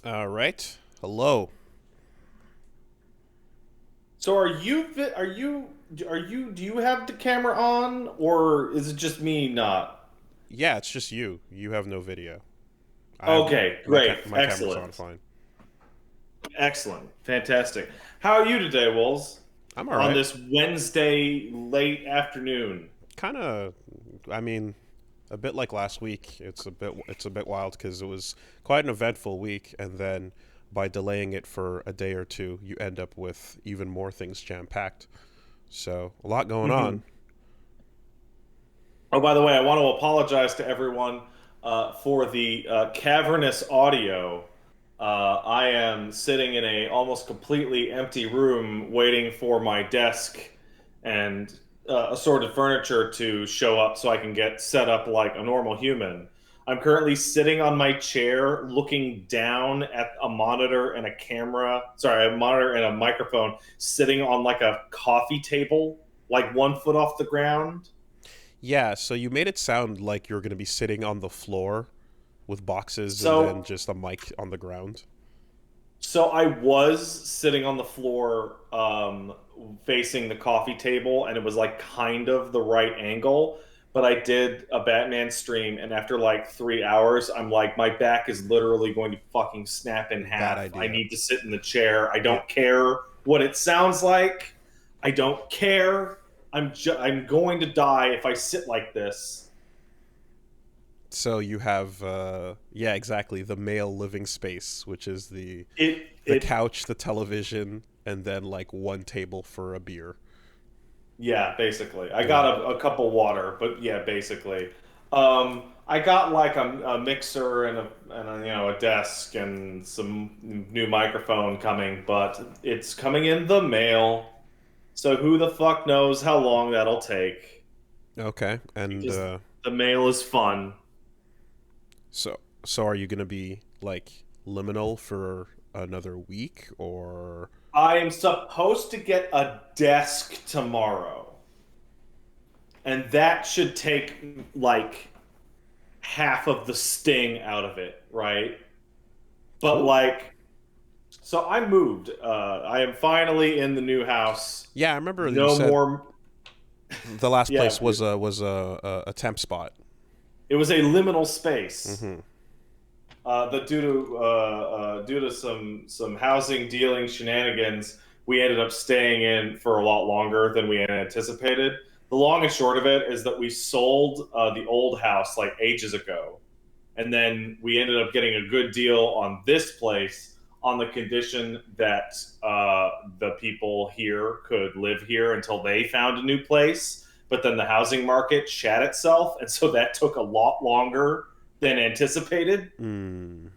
All right. Hello. So are you do you have the camera on or is it just me not? Yeah, it's just you. You have no video. I have Okay, great. my camera's on Excellent. fine. Excellent. Fantastic. How are you today, Wolves? I'm all On right. this Wednesday late afternoon. Kind of. I mean, a bit like last week. It's a bit wild because it was quite an eventful week, and then by delaying it for a day or two, you end up with even more things jam packed. So a lot going Mhm. on. Oh, by the way, I want to apologize to everyone for the cavernous audio. I am sitting in a almost completely empty room waiting for my desk and assorted furniture to show up so I can get set up like a normal human. I'm currently sitting on my chair looking down at a monitor and a camera, sorry, a monitor and a microphone sitting on like a coffee table, like 1 foot off the ground. Yeah. So you made it sound like you're going to be sitting on the floor with boxes and then So just a mic on the ground. So I was sitting on the floor, facing the coffee table, and it was like kind of the right angle. But I did a Batman stream, and after like 3 hours, I'm like, my back is literally going to fucking snap in Bad half. I idea. need to sit in the chair. I Yeah. don't care what it sounds like. I don't care. I'm going to die if I sit like this. So you have, yeah, exactly, the male living space, which is It the it couch, the television, and then like one table for a beer. Yeah, basically. I got Yeah. a cup of water, but yeah, basically. I got like a mixer and a desk and some new microphone coming, but it's coming in the mail. So who the fuck knows how long that'll take? Okay. And Because the mail is fun. so are you gonna be like liminal for another week or? I am supposed to get a desk tomorrow, and that should take like half of the sting out of it, right? But Cool. like So I moved. I am finally in the new house. Yeah, I remember you No said more. the last Yeah, place was a temp spot. it was a liminal space. Mm-hmm. Due to some housing dealing shenanigans, we ended up staying in for a lot longer than we had anticipated. The long and short of it is that we sold the old house like ages ago, and then we ended up getting a good deal on this place on the condition that the people here could live here until they found a new place. But then the housing market shat itself, and so that took a lot longer than anticipated. Mm.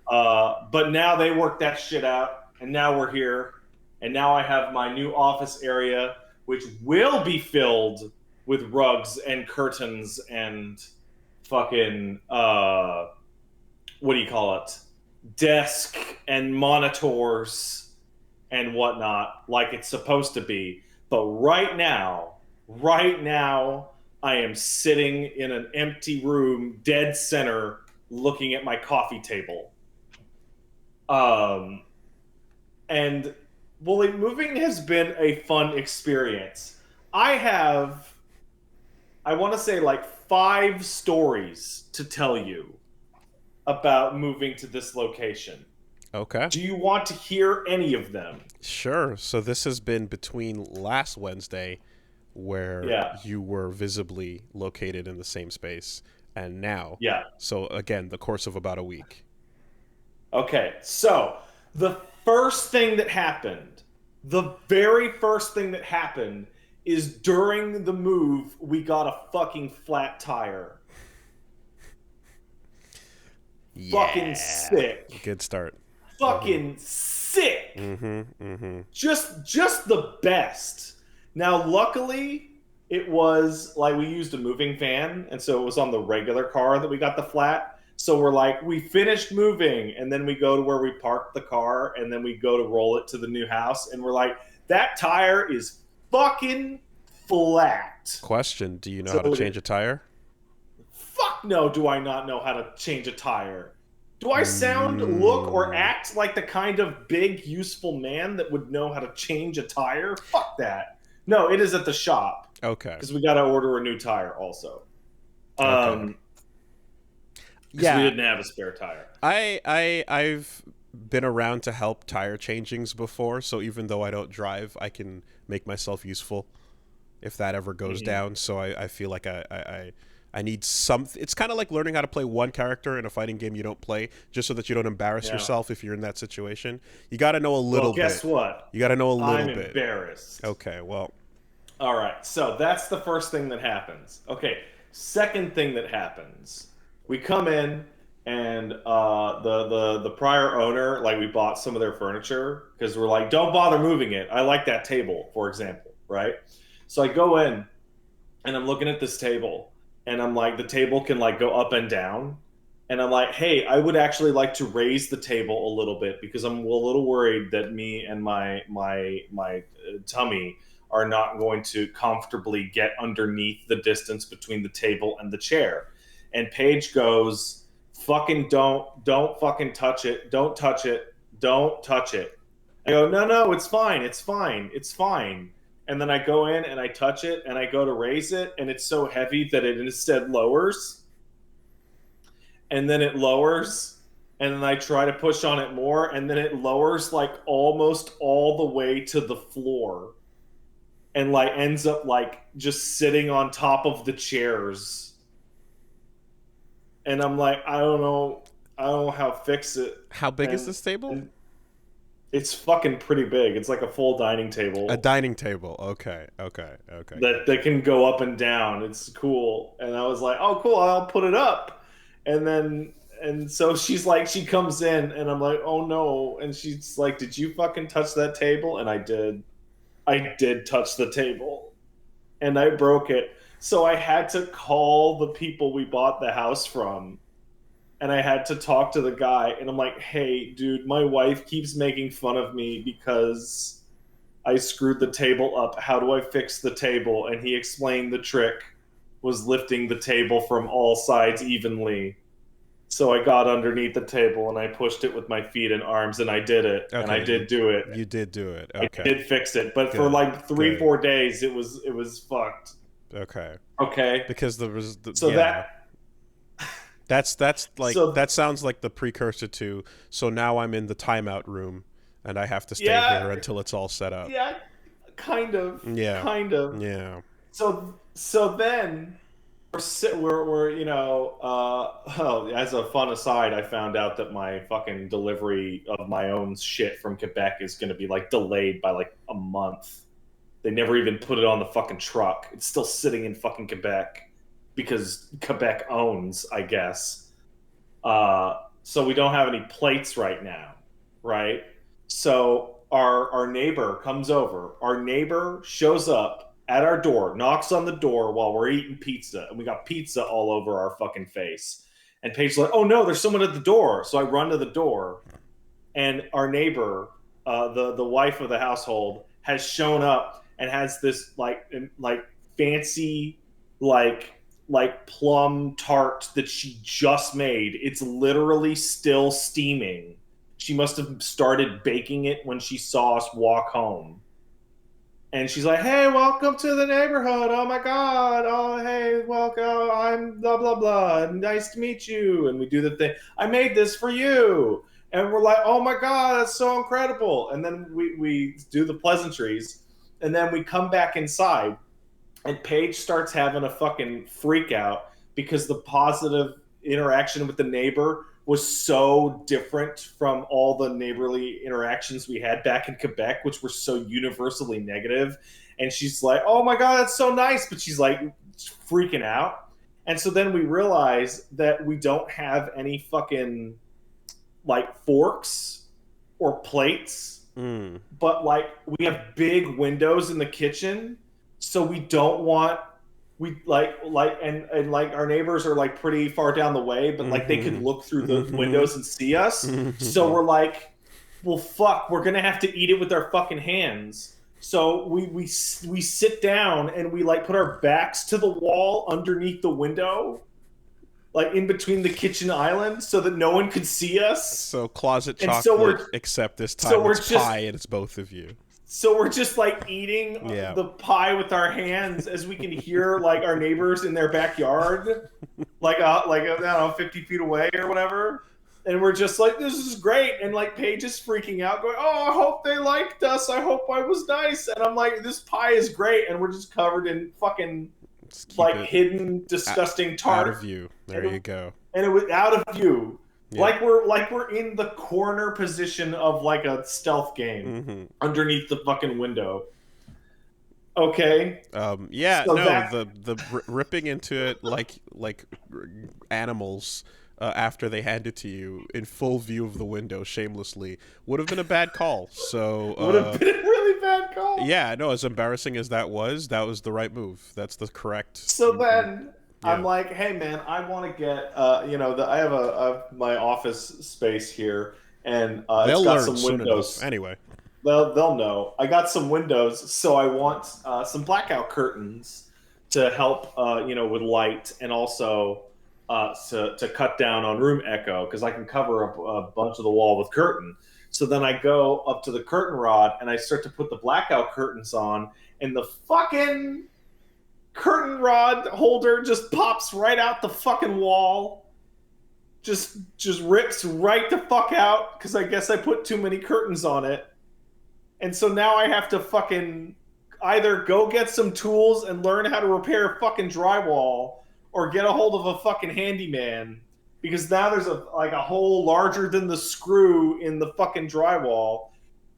But now they worked that shit out, and now we're here, and now I have my new office area, which will be filled with rugs and curtains and fucking what do you call it? Desk and monitors and whatnot, like it's supposed to be. But right now, I am sitting in an empty room, dead center, looking at my coffee table. Um, and well, like, moving has been a fun experience. I have, I want to say, like 5 stories to tell you about moving to this location. Okay. Do you want to hear any of them? Sure. So this has been between last Wednesday, where Yeah, you were visibly located in the same space, and now. yeah. So again, the course of about a week. Okay, so the first thing that happened, the very first thing that happened is during the move, we got a fucking flat tire. Fucking Yeah. sick. Good start. Mm-hmm. Fucking sick. Mm-hmm. Mm-hmm. Just the best. Now, luckily, it was like we used a moving van, and so it was on the regular car that we got the flat. So we're like, we finished moving, and then we go to where we parked the car, and then we go to roll it to the new house, and we're like, that tire is fucking flat. Question: do you know So how to change a tire? fuck no, do I not know how to change a tire? Do I sound, look, or Mm, act like the kind of big, useful man that would know how to change a tire? Fuck that. No, it is at the shop okay. because we got to order a new tire also. Okay. Um, because we Yeah, didn't have a spare tire. I've been around to help tire changings before, so even though I don't drive, I can make myself useful if that ever goes Mm-hmm. down. So I feel like I need some. It's kind of like learning how to play one character in a fighting game you don't play, just so that you don't embarrass Yeah. yourself if you're in that situation. You got to know a Well, little guess bit. what? You got to know a I'm little bit. embarrassed. Okay, well, All right, so that's the first thing that happens. Okay, second thing that happens, we come in and the prior owner, like we bought some of their furniture because we're like, don't bother moving it. I like that table, for example, right? So I go in and I'm looking at this table and I'm like, the table can like go up and down. And I'm like, hey, I would actually like to raise the table a little bit because I'm a little worried that me and my tummy are not going to comfortably get underneath the distance between the table and the chair. And Paige goes, fucking don't fucking touch it. Don't touch it. Don't touch it. I go, no, it's fine. It's fine. It's fine. And then I go in and I touch it and I go to raise it and it's so heavy that it instead lowers and then it lowers and then I try to push on it more and then it lowers like almost all the way to the floor and like ends up like just sitting on top of the chairs. And I'm like, I don't know how to fix it. how big is And, this table? and it's fucking pretty big. It's like a full dining A table dining table. Okay, okay, okay, that gotcha. can go up and down. It's cool. And I was like, oh, cool. I'll put it up. And then, and so she's like, she comes in and I'm like, oh no. And she's like, did you fucking touch that table? And I did. I did touch the table and I broke it. So I had to call the people we bought the house from and I had to talk to the guy. And I'm like, hey, dude, my wife keeps making fun of me because I screwed the table up. How do I fix the table? And he explained the trick was lifting the table from all sides evenly. So I got underneath the table and I pushed it with my feet and arms and I did it. And I Okay, did do it. you did do it. I Okay, did fix it. But for good, like three, good. 4 days it was fucked. Okay, Okay. because there was So yeah. that That's like so that sounds like the precursor to. So now I'm in the timeout room, and I have to stay yeah, here until it's all set up. yeah, kind of. Yeah, Kind of. yeah. So then we're oh, as a fun aside, I found out that my fucking delivery of my own shit from Quebec is going to be like delayed by like a month. They never even put it on the fucking truck. It's still sitting in fucking Quebec because Quebec owns, I guess. So we don't have any plates right now, right? So our neighbor comes over. Our neighbor shows up at our door, knocks on the door while we're eating pizza, and we got pizza all over our fucking face. And Paige's like, "Oh no, there's someone at the door." So I run to the door, and our neighbor, the wife of the household, has shown up and has this like fancy like plum tart that she just made. It's literally still steaming. She must have started baking it when she saw us walk home. And she's like, "Hey, welcome to the neighborhood. Oh my god. Oh, hey, welcome. I'm blah blah blah. Nice to meet you." And we do the thing. I made this for you. And we're like, "Oh my god, that's so incredible." And then we do the pleasantries, and then we come back inside, and Paige starts having a fucking freak out because the positive interaction with the neighbor was so different from all the neighborly interactions we had back in Quebec, which were so universally negative. And she's like, "Oh my god, that's so nice," but she's like freaking out. And so then we realize that we don't have any fucking like forks or plates, Mm. but like we have big windows in the kitchen, so we don't want we and like our neighbors are like pretty far down the way, but like they could Mm-hmm. look through the Mm-hmm. windows and see us. So Mm-hmm. we're like, well, fuck, we're gonna have to eat it with our fucking hands. So we sit down and we like put our backs to the wall underneath the window, like in between the kitchen island so that no one could see us. So closet And chocolate, except this time we're it's just pie and it's both of you. So we're just like eating Yeah. the pie with our hands as we can hear like our neighbors in their backyard, like I don't know, 50 feet away or whatever. And we're just like, this is great. And like Paige is freaking out, going, "Oh, I hope they liked us. I hope I was nice." And I'm like, this pie is great. And we're just covered in fucking like hidden, disgusting tart. Out of view. There you go. And it was out of view. Yeah. Like we're in the corner position of like a stealth game underneath the fucking window. Okay. Yeah. So no. The ripping into it like animals after they hand it to you in full view of the window shamelessly would have been a bad call. So would have been a really bad call. Yeah. No. As embarrassing as that was the right move. That's the correct. So then. Yeah. I'm like, hey man, I want to get, I have my office space here, and it's got some windows. Anyway, they'll know. I got some windows, so I want some blackout curtains to help, with light, and also to cut down on room echo, because I can cover up a bunch of the wall with curtain. So then I go up to the curtain rod and I start to put the blackout curtains on, and the fucking curtain rod holder just pops right out the fucking wall. Just rips right the fuck out, because I guess I put too many curtains on it. And so now I have to fucking either go get some tools and learn how to repair fucking drywall, or get a hold of a fucking handyman, because now there's a hole larger than the screw in the fucking drywall.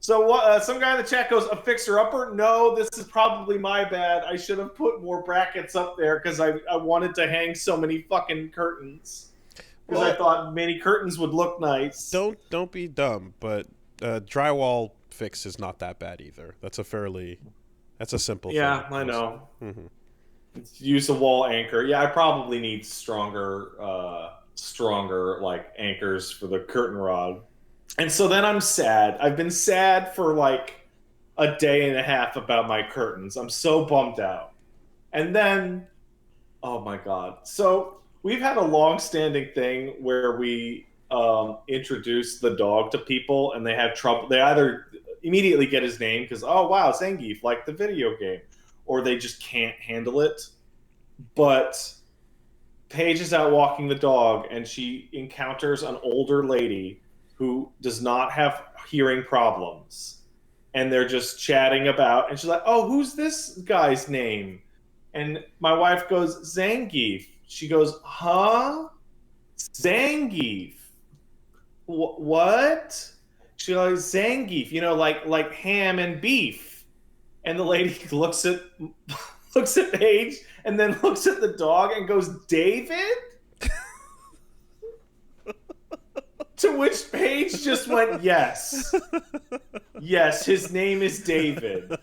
So what? Some guy in the chat goes, "A fixer-upper?" No, this is probably my bad. I should have put more brackets up there, because I wanted to hang so many fucking curtains. Because I thought many curtains would look nice. Don't be dumb, but drywall fix is not that bad either. That's a simple thing. Yeah, I know. Mm-hmm. Use a wall anchor. Yeah, I probably need stronger like anchors for the curtain rod. And so then I'm sad. I've been sad for like a day and a half about my curtains. I'm so bummed out. And then, oh my God. So we've had a long-standing thing where we introduce the dog to people, and they have trouble. They either immediately get his name because, oh wow, Zangief, like the video game, or they just can't handle it. But Paige is out walking the dog, and she encounters an older lady who does not have hearing problems. And they're just chatting about, and she's like, "Oh, who's this guy's name?" And my wife goes, "Zangief." She goes, "Huh? Zangief? What?" She goes, "Zangief, like ham and beef." And the lady looks at Paige, and then looks at the dog and goes, "David?" To which Paige just went, "Yes. Yes, his name is David."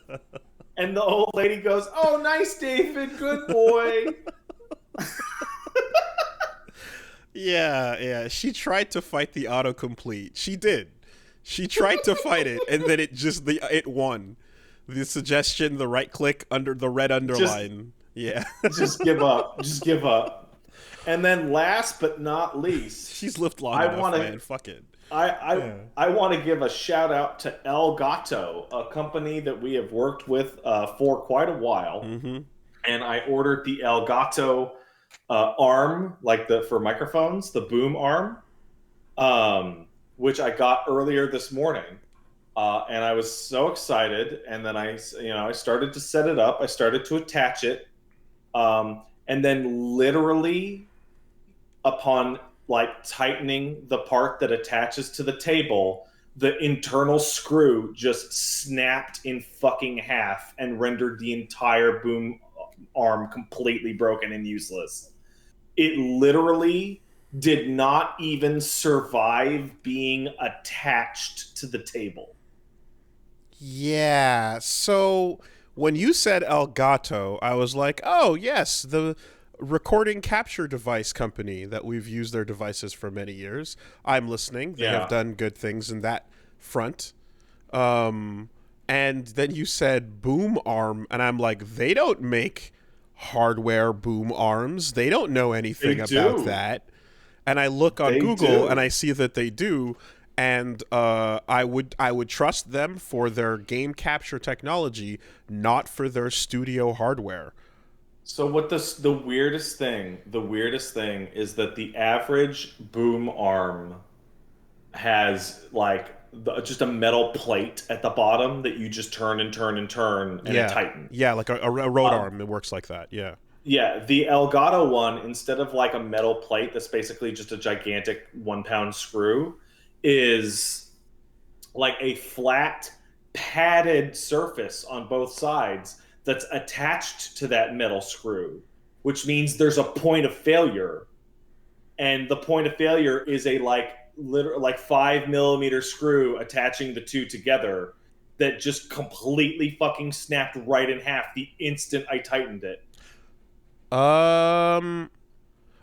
And the old lady goes, "Oh, nice, David. Good boy." Yeah. She tried to fight the autocomplete. She did. She tried to fight it, and then it won. The suggestion, the right click under the red underline. Just give up. Just give up. And then last but not least, she's lived long enough, man. Fuck it. I want to give a shout out to El Gato, a company that we have worked with for quite a while. Mm-hmm. And I ordered the El Gato arm, for microphones, the boom arm, which I got earlier this morning. And I was so excited. And then I started to set it up. I started to attach it. And then literally upon tightening the part that attaches to the table, the internal screw just snapped in fucking half and rendered the entire boom arm completely broken and useless. It literally did not even survive being attached to the table. Yeah, so when you said Elgato, I was like, oh, yes, the recording capture device company that we've used their devices for many years. I'm listening. They have done good things in that front. And then you said Boom Arm, and I'm like, they don't make hardware boom arms. They don't know They anything about do. that. And I look on They Google and do. I see that they do, and I would trust them for their game capture technology, not for their studio hardware. So what the weirdest thing is that the average boom arm has like just a metal plate at the bottom that you just turn and turn and turn and it Yeah, tightens. yeah, like a road Um, arm. It works like that. Yeah. yeah, the Elgato one, instead of like a metal plate that's basically just a gigantic 1 pound screw, is like a flat padded surface on both sides that's attached to that metal screw, which means there's a point of failure, and the point of failure is a like 5 millimeter screw attaching the two together that just completely fucking snapped right in half the instant I tightened it. Um.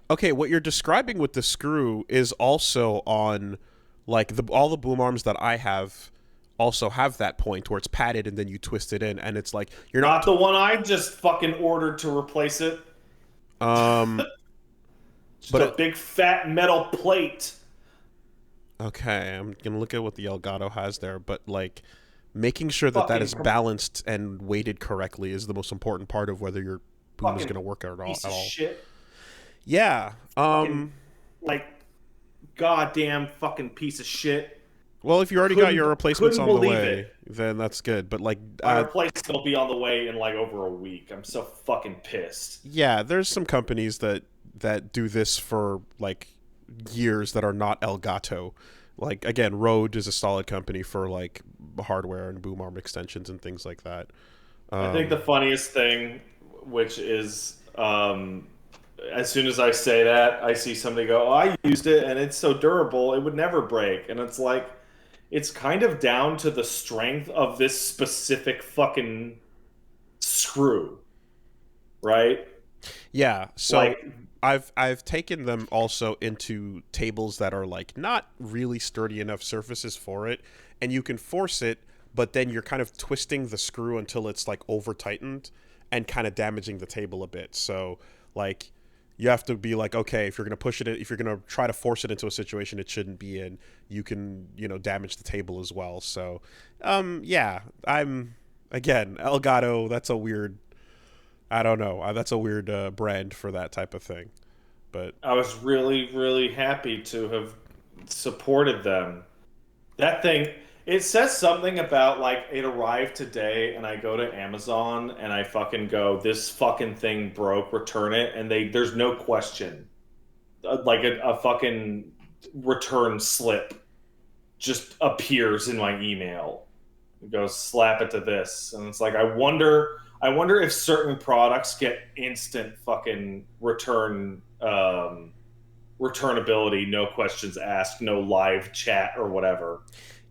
Okay, what you're describing with the screw is also on, like all the boom arms that I have also have that point where it's padded and then you twist it in, and it's like you're not. Not the one I just fucking ordered to replace it. Um. Just But a it. big fat metal plate. Okay, I'm gonna look at what the Elgato has there, but like making sure that that Fucking is balanced and weighted correctly is the most important part of whether your boom is fucking gonna work at all. piece At of all. shit. Yeah. Fucking like goddamn fucking piece of shit. Well, if you already got your replacements Couldn't on the believe way, it. then that's good. But like, My replacement will be on the way in like over a week. I'm so fucking pissed. yeah, there's some companies that do this for like years that are not Elgato. Like again, Rode is a solid company for like hardware and boom arm extensions and things like that. I think the funniest thing, which is as soon as I say that, I see somebody go, "Oh, I used it and it's so durable, it would never break." And it's like, it's kind of down to the strength of this specific fucking screw, right? Yeah, so Like, I've taken them also into tables that are like not really sturdy enough surfaces for it, and you can force it, but then you're kind of twisting the screw until it's like over tightened and kind of damaging the table a bit. So like you have to be like, okay, if you're gonna push it, if you're gonna try to force it into a situation it shouldn't be in, you can damage the table as well. So yeah, I'm again Elgato. That's a weird. I don't know. That's a weird brand for that type of thing. But I was really, really happy to have supported them. That thing, it says something about like it arrived today, and I go to Amazon and I fucking go, this fucking thing broke, return it, and there's no question. Like a fucking return slip just appears in my email. It goes, slap it to this, and it's like I wonder if certain products get instant fucking returnability, no questions asked, no live chat or whatever.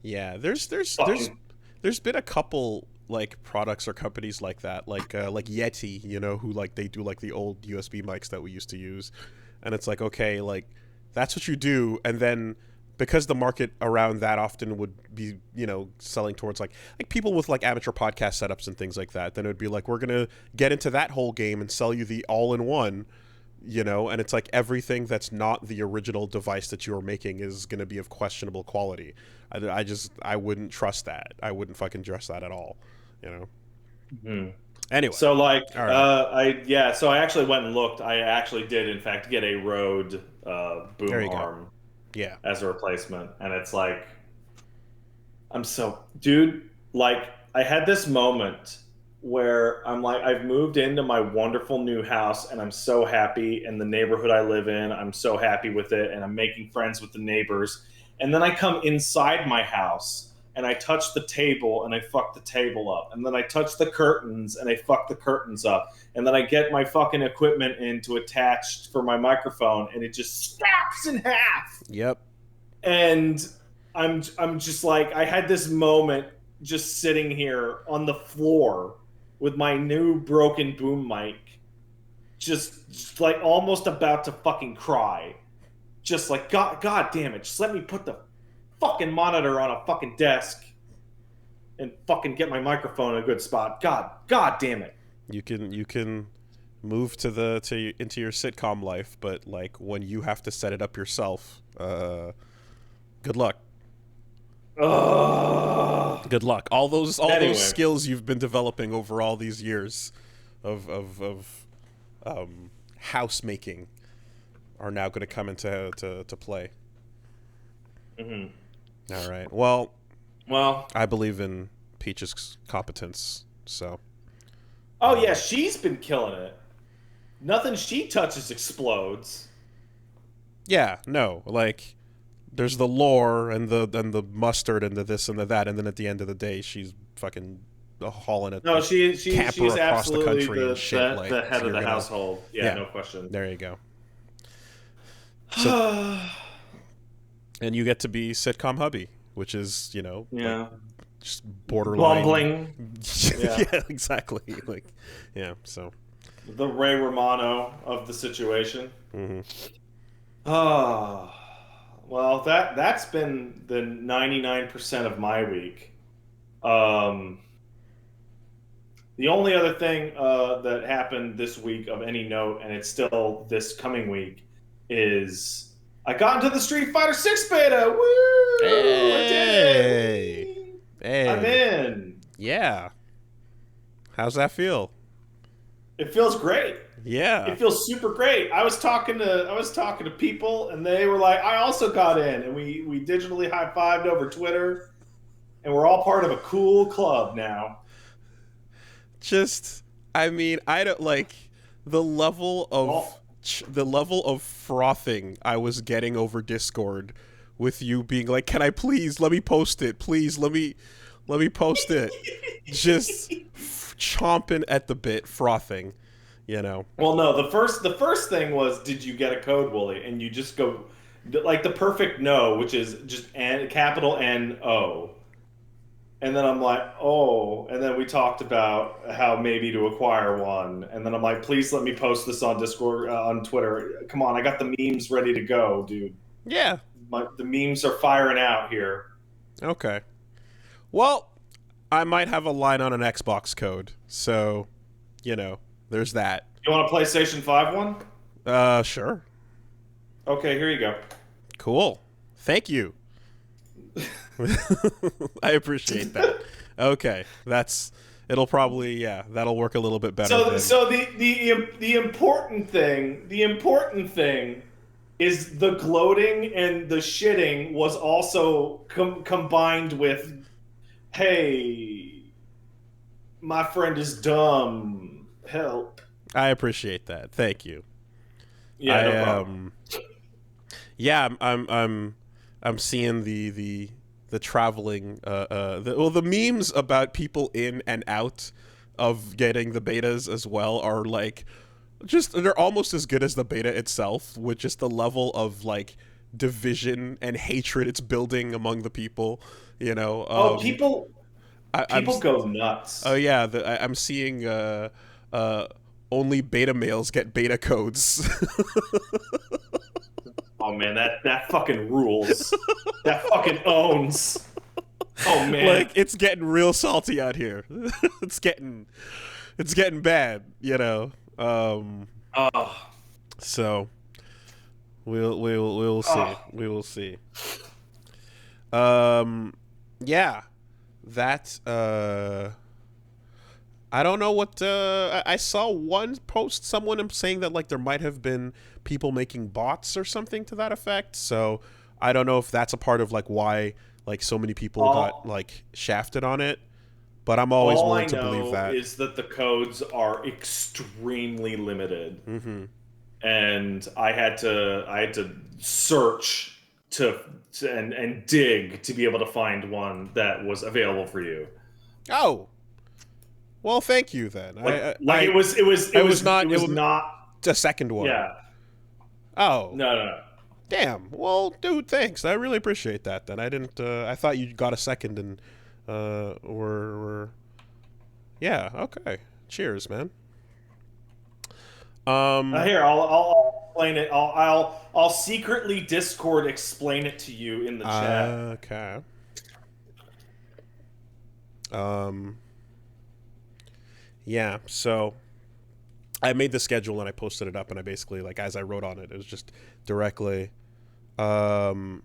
yeah, there's Fucking there's been a couple like products or companies like that, like Yeti, who like they do like the old USB mics that we used to use, and it's like okay, like that's what you do, and then because the market around that often would be selling towards like people with like amateur podcast setups and things like that, then it would be like we're gonna get into that whole game and sell you the all-in-one, and it's like everything that's not the original device that you're making is going to be of questionable quality. I wouldn't trust that. I wouldn't fucking trust that at all, you know. hmm. Anyway, So like all right. so I actually went and looked. I actually did in fact get a Rode There boom you go. arm Yeah. as a replacement, and it's like I'm so dude, like I had this moment where I'm like I've moved into my wonderful new house and I'm so happy, and the neighborhood I live in, I'm so happy with it, and I'm making friends with the neighbors. And then I come inside my house and I touch the table and I fuck the table up. And then I touch the curtains and I fuck the curtains up. And then I get my fucking equipment in to attach for my microphone and it just snaps in half. Yep. And I'm just like I had this moment just sitting here on the floor with my new broken boom mic, just like almost about to fucking cry. Just like god damn it, just let me put the fucking monitor on a fucking desk and fucking get my microphone in a good spot. God damn it. You can move into your sitcom life, but like when you have to set it up yourself, good luck. Good luck. All those skills you've been developing over all these years of house making are now going to come into to play. All right. Well, I believe in Peach's competence, so. Oh yeah, she's been killing it. Nothing she touches explodes. Yeah, no, like there's the lore and the mustard and the this and the that, and then at the end of the day, she's fucking hauling it. No, she's across the country the and shit. the head of the household. Yeah, no question. There you go. So, and you get to be sitcom hubby, which is like, just borderline bumbling. Yeah, exactly. Like, yeah. So the Ray Romano of the situation. Well, that's been the 99% of my week. The only other thing that happened this week of any note, and it's still this coming week, is I got into the Street Fighter 6 beta. Woo! Hey! I'm in. Yeah. How's that feel? It feels great. Yeah. It feels super great. I was talking to people, and they were like, I also got in, and we digitally high-fived over Twitter, and we're all part of a cool club now. I mean, I don't like the level of frothing I was getting over Discord with you being like, "Can I please let me post it? Please let me post it." Just chomping at the bit, frothing, Well, no, the first thing was, did you get a code, Wooly? And you just go like the perfect no, which is just capital N-O. And then I'm like, oh, and then we talked about how maybe to acquire one. And then I'm like, please let me post this on Discord, on Twitter. Come on, I got the memes ready to go, dude. Yeah. The memes are firing out here. Okay. Well, I might have a line on an Xbox code, so, there's that. You want a PlayStation 5 one? Sure. Okay, here you go. Cool. Thank you. I appreciate that. Okay, it'll probably that'll work a little bit better. So the important thing is the gloating and the shitting was also combined with, hey, my friend is dumb, help. I appreciate that. Thank you. Yeah, no problem. Yeah, I'm seeing the traveling the memes about people in and out of getting the betas as well are like they're almost as good as the beta itself, with just the level of like division and hatred it's building among the people, people go nuts. Oh yeah, I'm seeing only beta males get beta codes. Oh man, that fucking rules. That fucking owns. Oh man, like it's getting real salty out here. it's getting bad, So we'll see. We will see. Yeah, that I don't know what I saw one post, someone saying that like there might have been people making bots or something to that effect. So I don't know if that's a part of like why like so many people got like shafted on it. But I'm always willing to believe that. All I know is that the codes are extremely limited, and I had to search and dig to be able to find one that was available for you. Oh. Well, thank you then. It was not a second one. Yeah. Oh. No. Damn. Well, dude, thanks. I really appreciate that. Then I didn't. I thought you got a second and were. Yeah. Okay. Cheers, man. Here, I'll explain it. I'll secretly Discord explain it to you in the chat. Okay. Yeah, so I made the schedule and I posted it up, and I basically, like, as I wrote on it, it was just directly, um,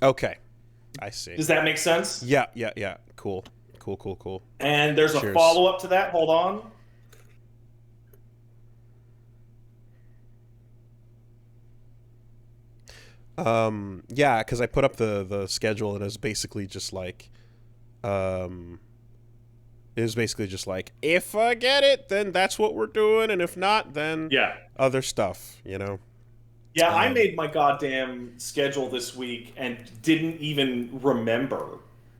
okay, I see. Does that make sense? Yeah. Cool. And there's a Cheers. follow-up to that. Hold on. Yeah, because I put up the schedule, and it was basically just like, if I get it, then that's what we're doing, and if not, then other stuff, you know. Yeah, I made my goddamn schedule this week and didn't even remember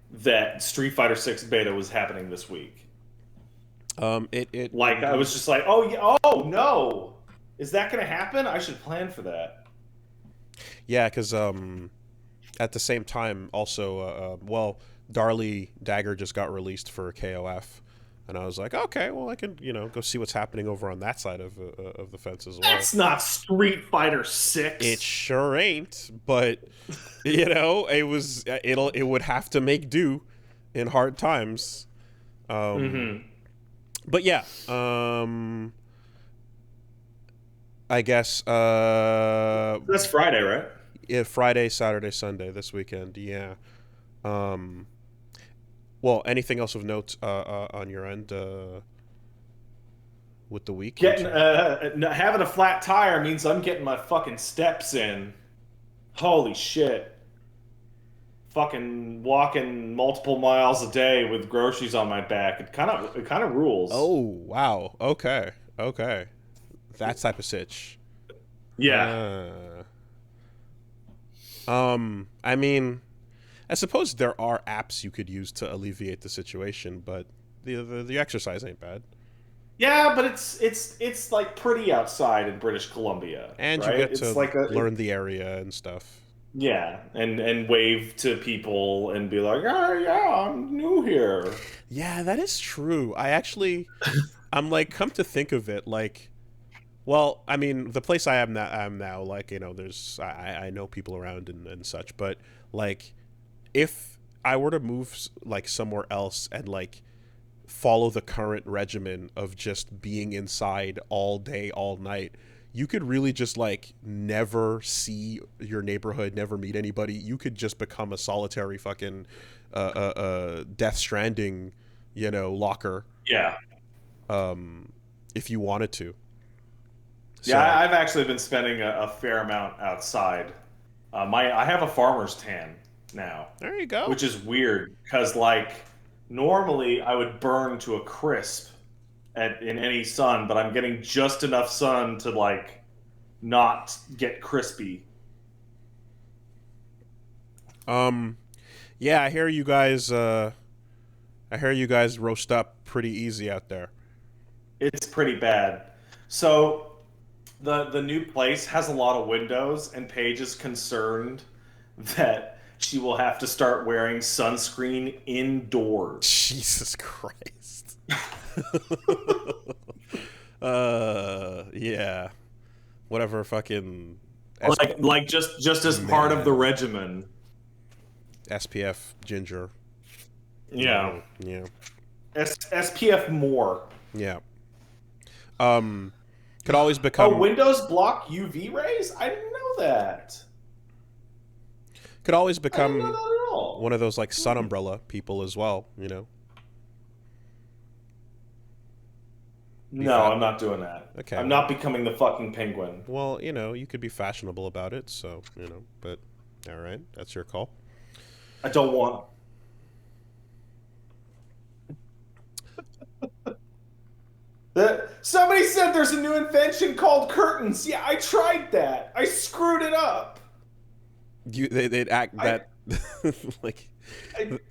that Street Fighter 6 beta was happening this week. I was just like, oh yeah, oh no, is that going to happen? I should plan for that. Yeah, because at the same time, also, Darly Dagger just got released for KOF, and I was like, okay, well, I can, go see what's happening over on that side of the fence as well. That's not Street Fighter 6. It sure ain't, but it would have to make do in hard times. But yeah, I guess that's Friday, right? Yeah, Friday, Saturday, Sunday this weekend. Yeah. Well, anything else of note on your end with the week? Having a flat tire means I'm getting my fucking steps in. Holy shit. Fucking walking multiple miles a day with groceries on my back. It kind of rules. Oh, wow. Okay. That type of sitch. Yeah. I mean, I suppose there are apps you could use to alleviate the situation, but the exercise ain't bad. Yeah, but it's like pretty outside in British Columbia, and right? You get to learn the area and stuff. Yeah, and wave to people and be like, yeah, I'm new here. Yeah, that is true. I'm like, come to think of it, like, well, I mean, the place I am now, like, there's I know people around and such, but like, if I were to move like somewhere else and like follow the current regimen of just being inside all day, all night, you could really just like never see your neighborhood, never meet anybody. You could just become a solitary fucking Death Stranding, locker. Yeah. If you wanted to. Yeah, I've actually been spending a fair amount outside. I have a farmer's tan now. There you go. Which is weird because like normally I would burn to a crisp in any sun, but I'm getting just enough sun to like not get crispy. Yeah, I hear you guys roast up pretty easy out there. It's pretty bad. So the new place has a lot of windows, and Paige is concerned that she will have to start wearing sunscreen indoors. Jesus Christ. Yeah. Whatever fucking like just as part of the regimen. SPF ginger. Yeah. Yeah. SPF more. Yeah. Could always become. Oh, Windows block UV rays? I didn't know that. Could always become I didn't know that at all. One of those like sun umbrella people as well, No, I'm not doing that. Okay. I'm not becoming the fucking penguin. Well, you could be fashionable about it, so, but all right, that's your call. I don't want. Somebody said there's a new invention called curtains. Yeah, I tried that. I screwed it up. They'd act that like.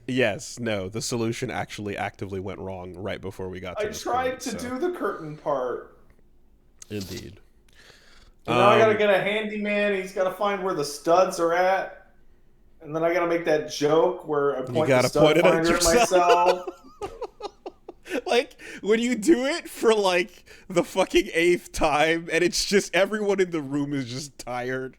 Yes, no, the solution actually actively went wrong right before we got to this tried point, to so. do the curtain part. Indeed. Now I gotta get a handyman. He's gotta find where the studs are at, and then I gotta make that joke where I point the stud finder at myself. Like, when you do it for, like, the fucking 8th time, and it's just everyone in the room is just tired.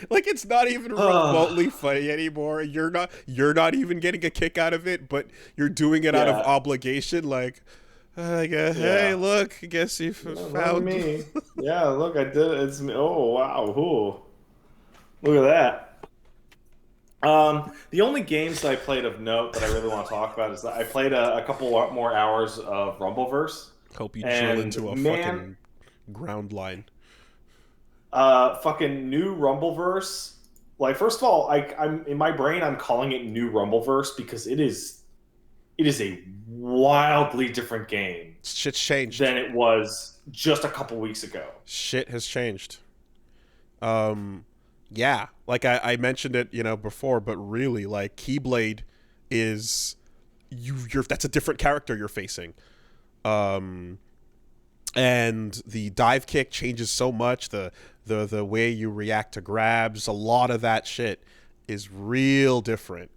Like it's not even remotely funny anymore. You're not even getting a kick out of it, but you're doing it out of Yeah, obligation. Like, hey, yeah. look, I guess you Look at found. me. Yeah, look, I did it. It's me. Oh, wow. Ooh, look at that. The only games that I played of note that I really want to talk about is that I played a couple more hours of Rumbleverse, Hope you drill and into a man, fucking ground line. fucking new Rumbleverse. Like, first of all, I'm in my brain, I'm calling it new Rumbleverse because it is a wildly different game Shit's changed. than it was just a couple weeks ago. Shit has changed. Um, yeah, like I mentioned it, before, but really, like Keyblade is you're that's a different character you're facing. Um, and the dive kick changes so much. The way you react to grabs, a lot of that shit is real different.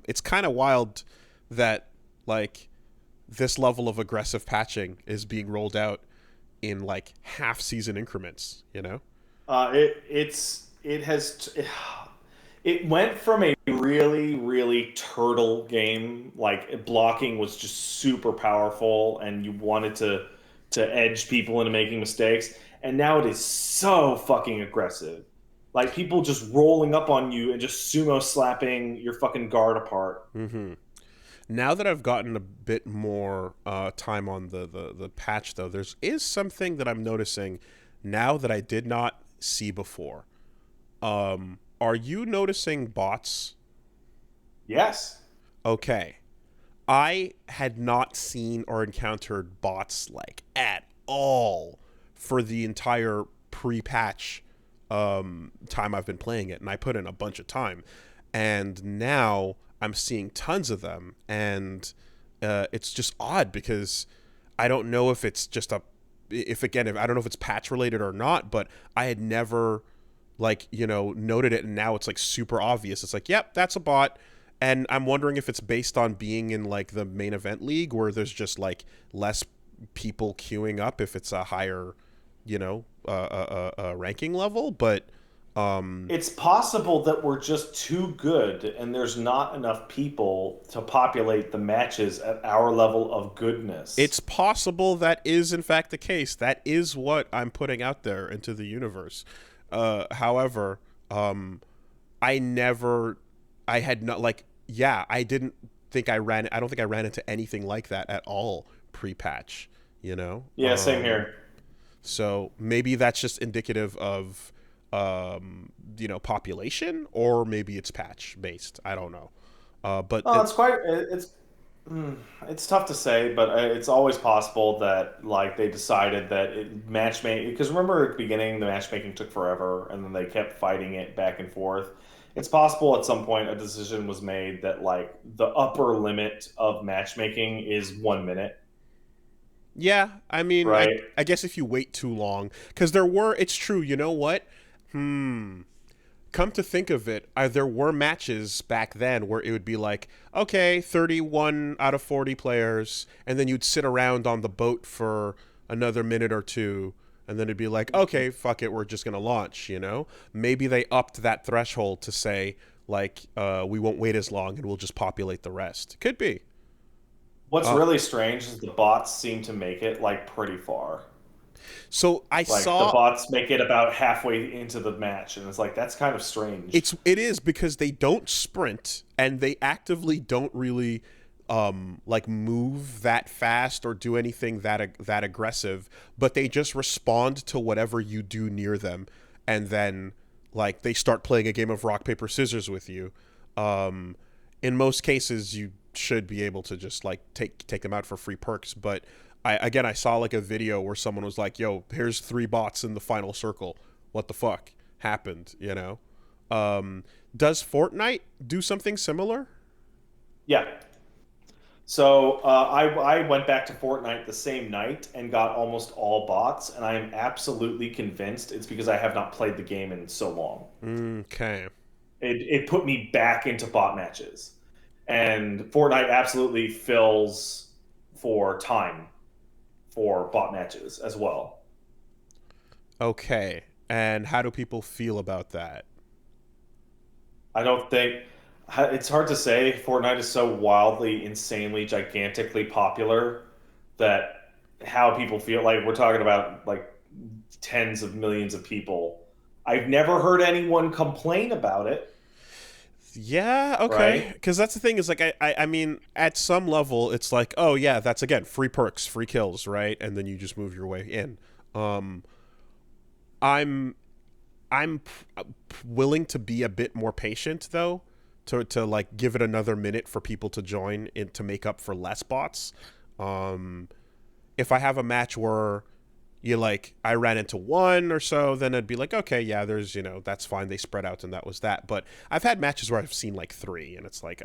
It's kind of wild that like this level of aggressive patching is being rolled out in like half season increments. It went from a really really turtle game, like blocking was just super powerful and you wanted to edge people into making mistakes, and now it is so fucking aggressive, like people just rolling up on you and just sumo slapping your fucking guard apart. Mm-hmm. Now that I've gotten a bit more time on the patch, though, there's is something that I'm noticing now that I did not see before. Are you noticing bots? Yes. Okay. I had not seen or encountered bots like at all for the entire pre-patch time I've been playing it, and I put in a bunch of time, and now I'm seeing tons of them, and it's just odd because I don't know if it's just if I don't know if it's patch related or not, but I had never like noted it, and now it's like super obvious. It's like, yep, that's a bot. And I'm wondering if it's based on being in like the main event league where there's just like less people queuing up if it's a higher ranking level. But It's possible that we're just too good and there's not enough people to populate the matches at our level of it's goodness. possible that is in fact the case. That is what I'm putting out there into the universe. However, I never, I had not like, yeah, I don't think I ran into anything like that at all pre-patch, you know? Yeah, same here. So maybe that's just indicative of, population, or maybe it's patch based. I don't know. But Well, it's tough to say, but it's always possible that like they decided that matchmaking, because remember at the beginning the matchmaking took forever and then they kept fighting it back and forth. It's possible at some point a decision was made that like the upper limit of matchmaking is 1 minute, yeah, I mean, right? I guess if you wait too long, because it's true, you know what? Hmm. Come to think of it, there were matches back then where it would be like, okay, 31 out of 40 players, and then you'd sit around on the boat for another minute or two, and then it'd be like, okay, fuck it, we're just gonna launch, Maybe they upped that threshold to say, like, we won't wait as long and we'll just populate the rest. Could be. What's Uh, really strange is the bots seem to make it like pretty far. so I Like the saw bots make it about halfway into the match, and it's like that's kind of strange. it is because they don't sprint and they actively don't really like move that fast or do anything that aggressive, but they just respond to whatever you do near them, and then like they start playing a game of rock paper scissors with you. um in most cases you should be able to just like take them out for free perks, but I saw like a video where someone was like, yo, here's 3 bots in the final circle, what the fuck happened, does Fortnite do something similar? Yeah. So I went back to Fortnite the same night and got almost all bots, and I am absolutely convinced it's because I have not played the game in so long. Okay. It put me back into bot matches, and Fortnite absolutely fills for time for bot matches as well. Okay. And how do people feel about that? I don't think it's hard to say. Fortnite is so wildly, insanely, gigantically popular that how people feel like we're talking about like tens of millions of people. I've never heard anyone complain about it, Yeah, okay. right? Because that's the thing is like I mean, at some level, it's like, oh yeah, that's again free perks, free kills, right? And then you just move your way in. Um, I'm willing to be a bit more patient though, to like give it another minute for people to join in to make up for less bots. Um, if I have a match where you like I ran into one or so, then I'd be like, okay, yeah, there's that's fine. They spread out and that was that. But I've had matches where I've seen like three, and it's like,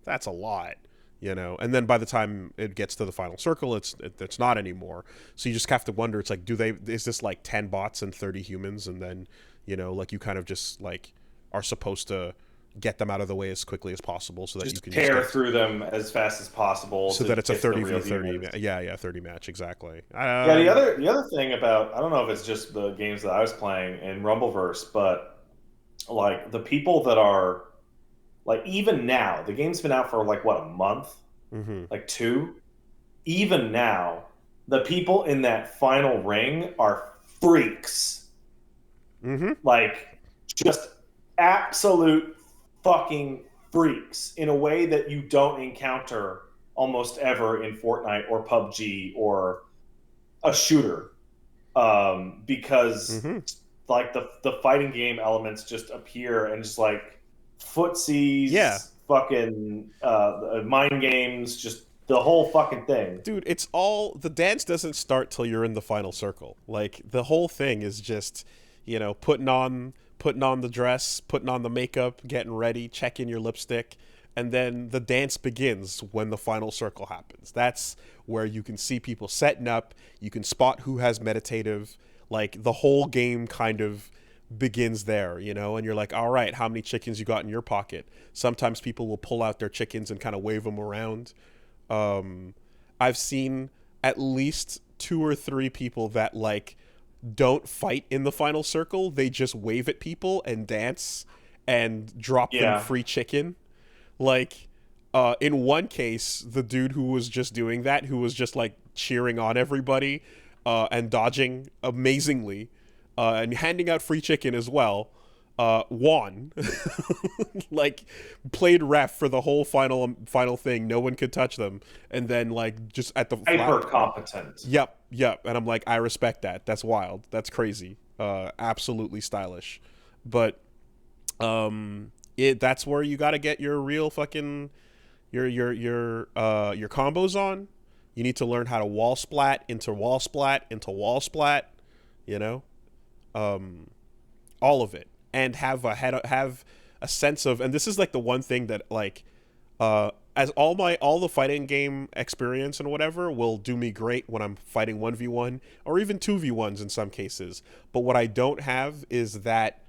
that's a lot, And then by the time it gets to the final circle, it's not anymore. So you just have to wonder. It's like, is this like 10 bots and 30 humans, and then like you kind of just like are supposed to get them out of the way as quickly as possible so that you Just can just tear get through them as fast as possible so to that it's a get to the 30 v real 30 humans. yeah 30 match exactly. Yeah, the other thing about I don't know if it's just the games that I was playing in Rumbleverse, but like the people that are like even now, the game's been out for like what, a month, Mm-hmm. like two. Even now, the people in that final ring are freaks. Mm-hmm. Like just absolute fucking freaks in a way that you don't encounter almost ever in Fortnite or PUBG or a shooter. Because Mm-hmm. like the fighting game elements just appear and just like Yeah, footsies, fucking mind games, just the whole fucking thing. dude, it's all the dance doesn't start till you're in the final circle. Like the whole thing is just, putting on the dress, putting on the makeup, getting ready, checking your lipstick, and then the dance begins when the final circle happens. That's where you can see people setting up, you can spot who has meditative, like the whole game kind of begins there, and you're like, all right, how many chickens you got in your pocket? Sometimes people will pull out their chickens and kind of wave them around. um, I've seen at least two or three people that like don't fight in the final circle. They just wave at people and dance and drop them Yeah. free chicken. Like, in one case, the dude who was just doing that, who was just like cheering on everybody, and dodging amazingly, and handing out free chicken as well, won. Like played ref for the whole final thing. No one could touch them, and then like just at the Hyper competent. Yep. And I'm like, I respect that. That's wild. That's crazy. Absolutely stylish. But that's where you got to get your real fucking your combos on. You need to learn how to wall splat into wall splat into wall splat. You know, um, all of it, and have a sense of. And this is like the one thing that like, as all the fighting game experience and whatever will do me great when I'm fighting 1v1 or even 2v1s in some cases. But what I don't have is that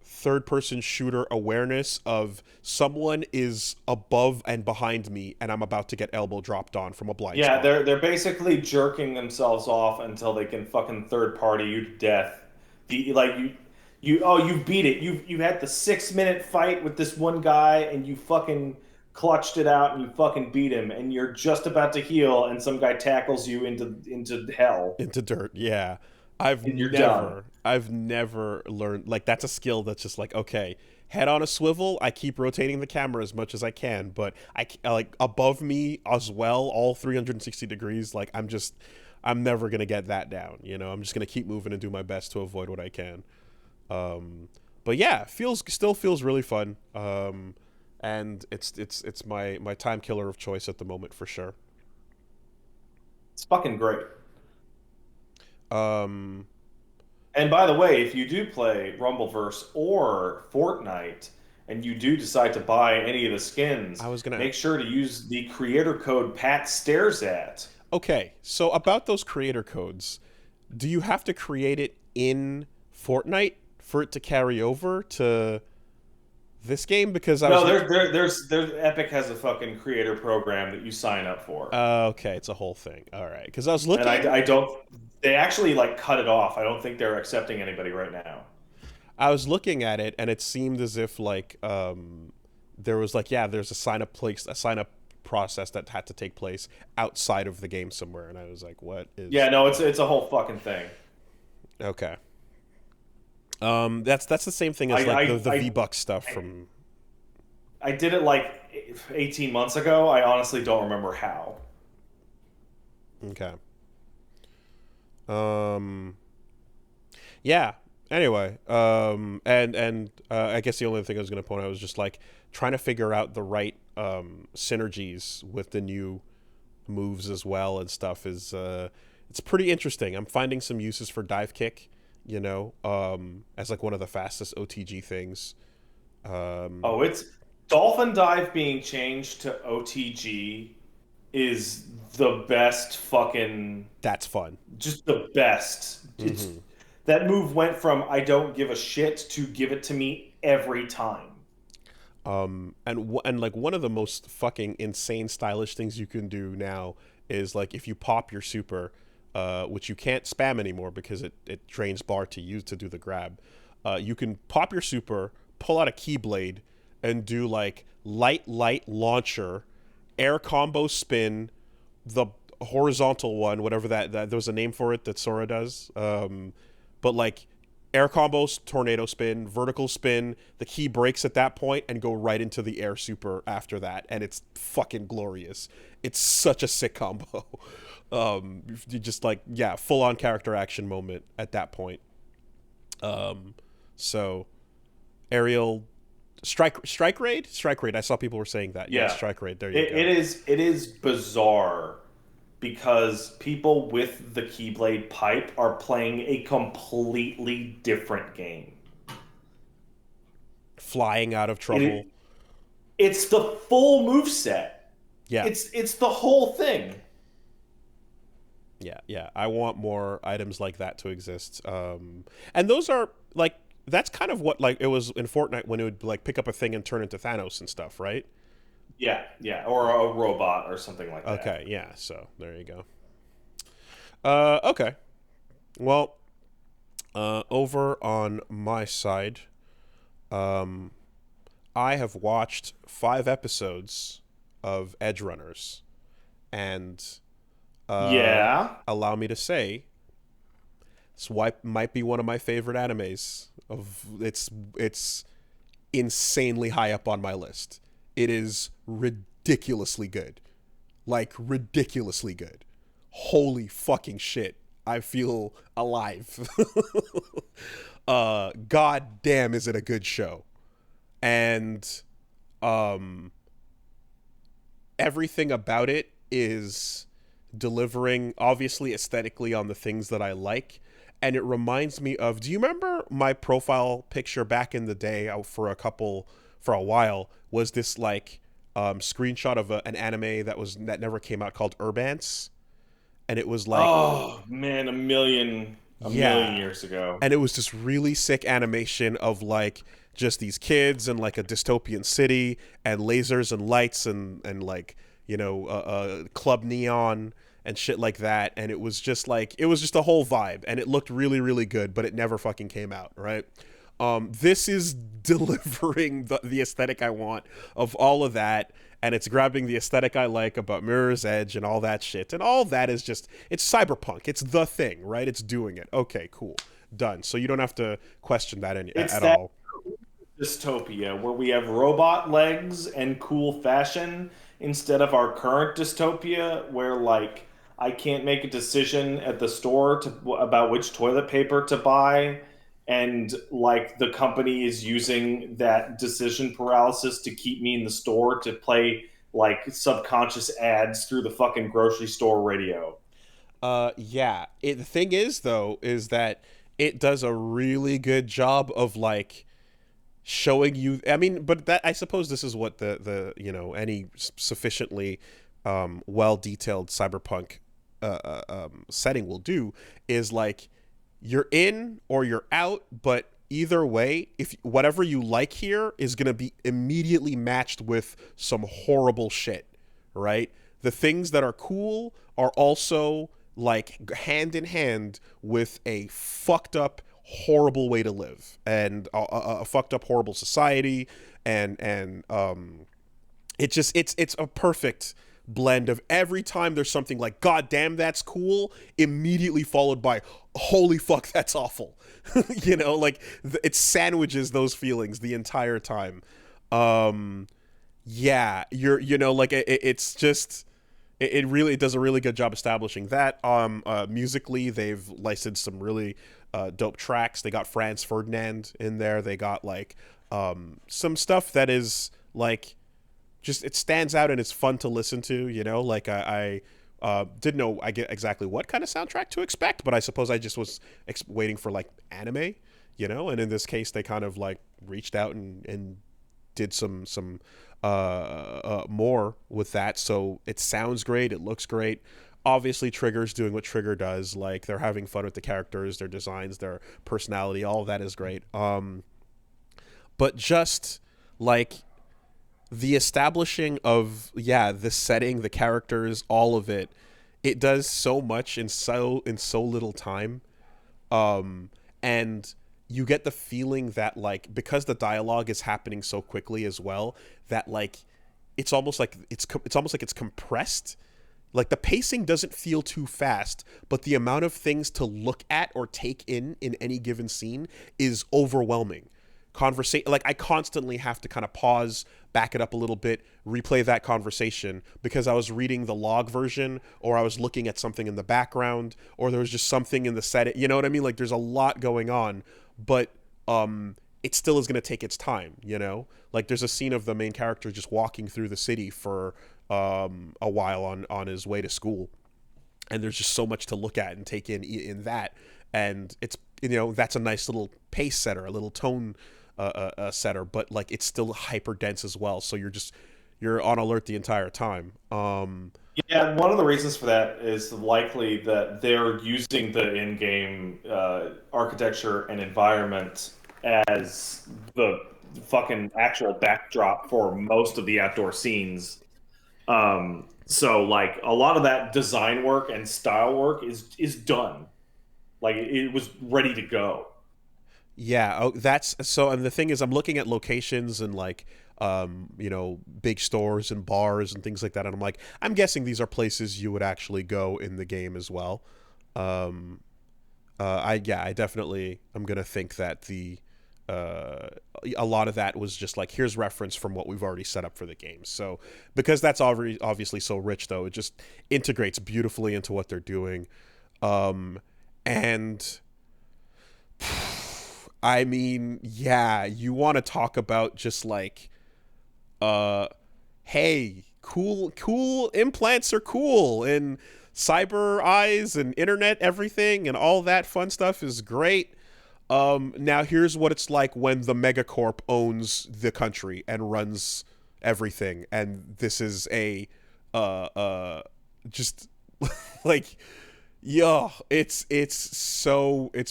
third person shooter awareness of someone is above and behind me and I'm about to get elbow dropped on from a blind Yeah, spot. they're basically jerking themselves off until they can fucking third party you to death. Like you beat it. You had the 6 minute fight with this one guy and you fucking clutched it out and you fucking beat him and you're just about to heal and some guy tackles you into hell Into dirt. Yeah. I've and you're done. never I've never learned like that's a skill that's just like okay, head on a swivel, I keep rotating the camera as much as I can, but like above me as well, all 360 degrees, like I'm never going to get that down, I'm just going to keep moving and do my best to avoid what I can. But yeah, still feels really fun. And it's my time killer of choice at the moment for sure. It's fucking great. Um And by the way, if you do play Rumbleverse or Fortnite and you do decide to buy any of the skins, I was going to make sure to use the creator code Pat stares at. Okay, so about those creator codes, do you have to create it in Fortnite for it to carry over to this game? Because I was No, looking. there's Epic has a fucking creator program that you sign up for. Okay, it's a whole thing. All right, because I was And looking. I don't they actually like cut it off. I don't think they're accepting anybody right now. I was looking at it, and it seemed as if like there was like, yeah, there's a sign up process that had to take place outside of the game somewhere, and I was like, what Yeah, is no, it's a whole fucking thing. okay. That's the same thing I as like the I V-Bucks stuff I, from. I did it like 18 months ago. I honestly don't remember how. Okay. Um. Yeah. Anyway, I guess the only thing I was going to point out was just like trying to figure out the right synergies with the new moves as well and stuff is it's pretty interesting. I'm finding some uses for dive kick, as like one of the fastest OTG things. Um, Oh, it's Dolphin Dive being changed to OTG is the best fucking that's fun. just the best. It's Hmm. that move went from I don't give a shit to give it to me every time. And like one of the most fucking insane stylish things you can do now is like if you pop your super, which you can't spam anymore because it drains bar to use to do the grab. You can pop your super, pull out a keyblade, and do like light launcher, air combo spin, the horizontal one, whatever that there was a name for it that Sora does. But like air combos, tornado spin, vertical spin, the key breaks at that point and go right into the air super after that, and it's fucking glorious. It's such a sick combo. You just like, yeah, full on character action moment at that point. So aerial strike raid. I saw people were saying that. Yeah, Yeah. strike raid. There you It, go. it is it is bizarre because people with the Keyblade pipe are playing a completely different game. Flying out of It, trouble. it's the full move set. Yeah, It's the whole thing. yeah. I want more items like that to exist. And those are like that's kind of what like it was in Fortnite when it would like pick up a thing and turn into Thanos and stuff, right? Yeah, yeah, or a robot or something like that. Okay, yeah. So there you go. Okay. Well, over on my side, um, I have watched 5 episodes of Edgerunners, and Yeah. allow me to say, might be one of my favorite animes. It's insanely high up on my list. It is ridiculously good, like ridiculously good. Holy fucking shit! I feel alive. God damn, is it a good show? And um, everything about it is delivering obviously aesthetically on the things that I like, and it reminds me of, do you remember my profile picture back in the day for a while was this like screenshot of an anime that never came out called Urbance, and it was like, Oh man, a million yeah, years ago. and it was this really sick animation of like just these kids in like a dystopian city and lasers and lights and like club neon and shit like that, and it was just a whole vibe, and it looked really really good, but it never fucking came out, right? This is delivering the aesthetic I want of all of that, and it's grabbing the aesthetic I like about Mirror's Edge and all that shit, and all that is just, it's cyberpunk. It's the thing, right? It's doing it. Okay, cool, done. So you don't have to question that It's at that all. dystopia where we have robot legs and cool fashion instead of our current dystopia where like I can't make a decision at the store about which toilet paper to buy, and like the company is using that decision paralysis to keep me in the store to play like subconscious ads through the fucking grocery store radio. Yeah. The thing is, though, is that it does a really good job of like showing you. I mean, but that, I suppose this is what the any sufficiently well detailed cyberpunk setting will do, is like you're in or you're out, but either way, if whatever you like here is going to be immediately matched with some horrible shit, right? The things that are cool are also like hand in hand with a fucked up horrible way to live and a fucked up horrible society, and it's a perfect blend of every time there's something like god damn that's cool, immediately followed by holy fuck that's awful. You know, like it sandwiches those feelings the entire time. Yeah, you know, like it's just it really does a really good job establishing that. Musically, they've licensed some really dope tracks. They got Franz Ferdinand in there. They got like some stuff that is like just it stands out and it's fun to listen to. You know, like I didn't know I get exactly what kind of soundtrack to expect, but I suppose I just was waiting for like anime. You know, and in this case, they kind of like reached out and did some more with that, so it sounds great, it looks great. Obviously Trigger's doing what Trigger does, like they're having fun with the characters, their designs, their personality, all of that is great. But just like the establishing of the setting, the characters, all of it, it does so much in so little time. And you get the feeling that like because the dialogue is happening so quickly as well, that like it's almost like it's compressed. Like the pacing doesn't feel too fast, but the amount of things to look at or take in any given scene is overwhelming. Conversation, like I constantly have to kind of pause, back it up a little bit, replay that conversation because I was reading the log version, or I was looking at something in the background, or there was just something in the set. You know what I mean? Like there's a lot going on, but it still is going to take its time. You know, like there's a scene of the main character just walking through the city for a while on his way to school, and there's just so much to look at and take in that, and it's, you know, that's a nice little pace setter, a little tone setter, but like it's still hyper dense as well, so you're on alert the entire time. Yeah, one of the reasons for that is likely that they're using the in-game architecture and environment as the fucking actual backdrop for most of the outdoor scenes. So like a lot of that design work and style work is done. Like it was ready to go. Yeah, oh, that's so. And the thing is, I'm looking at locations and like, you know, big stores and bars and things like that, and I'm like, I'm guessing these are places you would actually go in the game as well. Um, I definitely, I'm gonna think that a lot of that was just like, here's reference from what we've already set up for the game. So because that's obviously so rich, though, it just integrates beautifully into what they're doing. And I mean, yeah, you want to talk about just like, hey, cool implants are cool, and cyber eyes and internet everything and all that fun stuff is great. Now here's what it's like when the megacorp owns the country and runs everything, and this is a just like, yeah, it's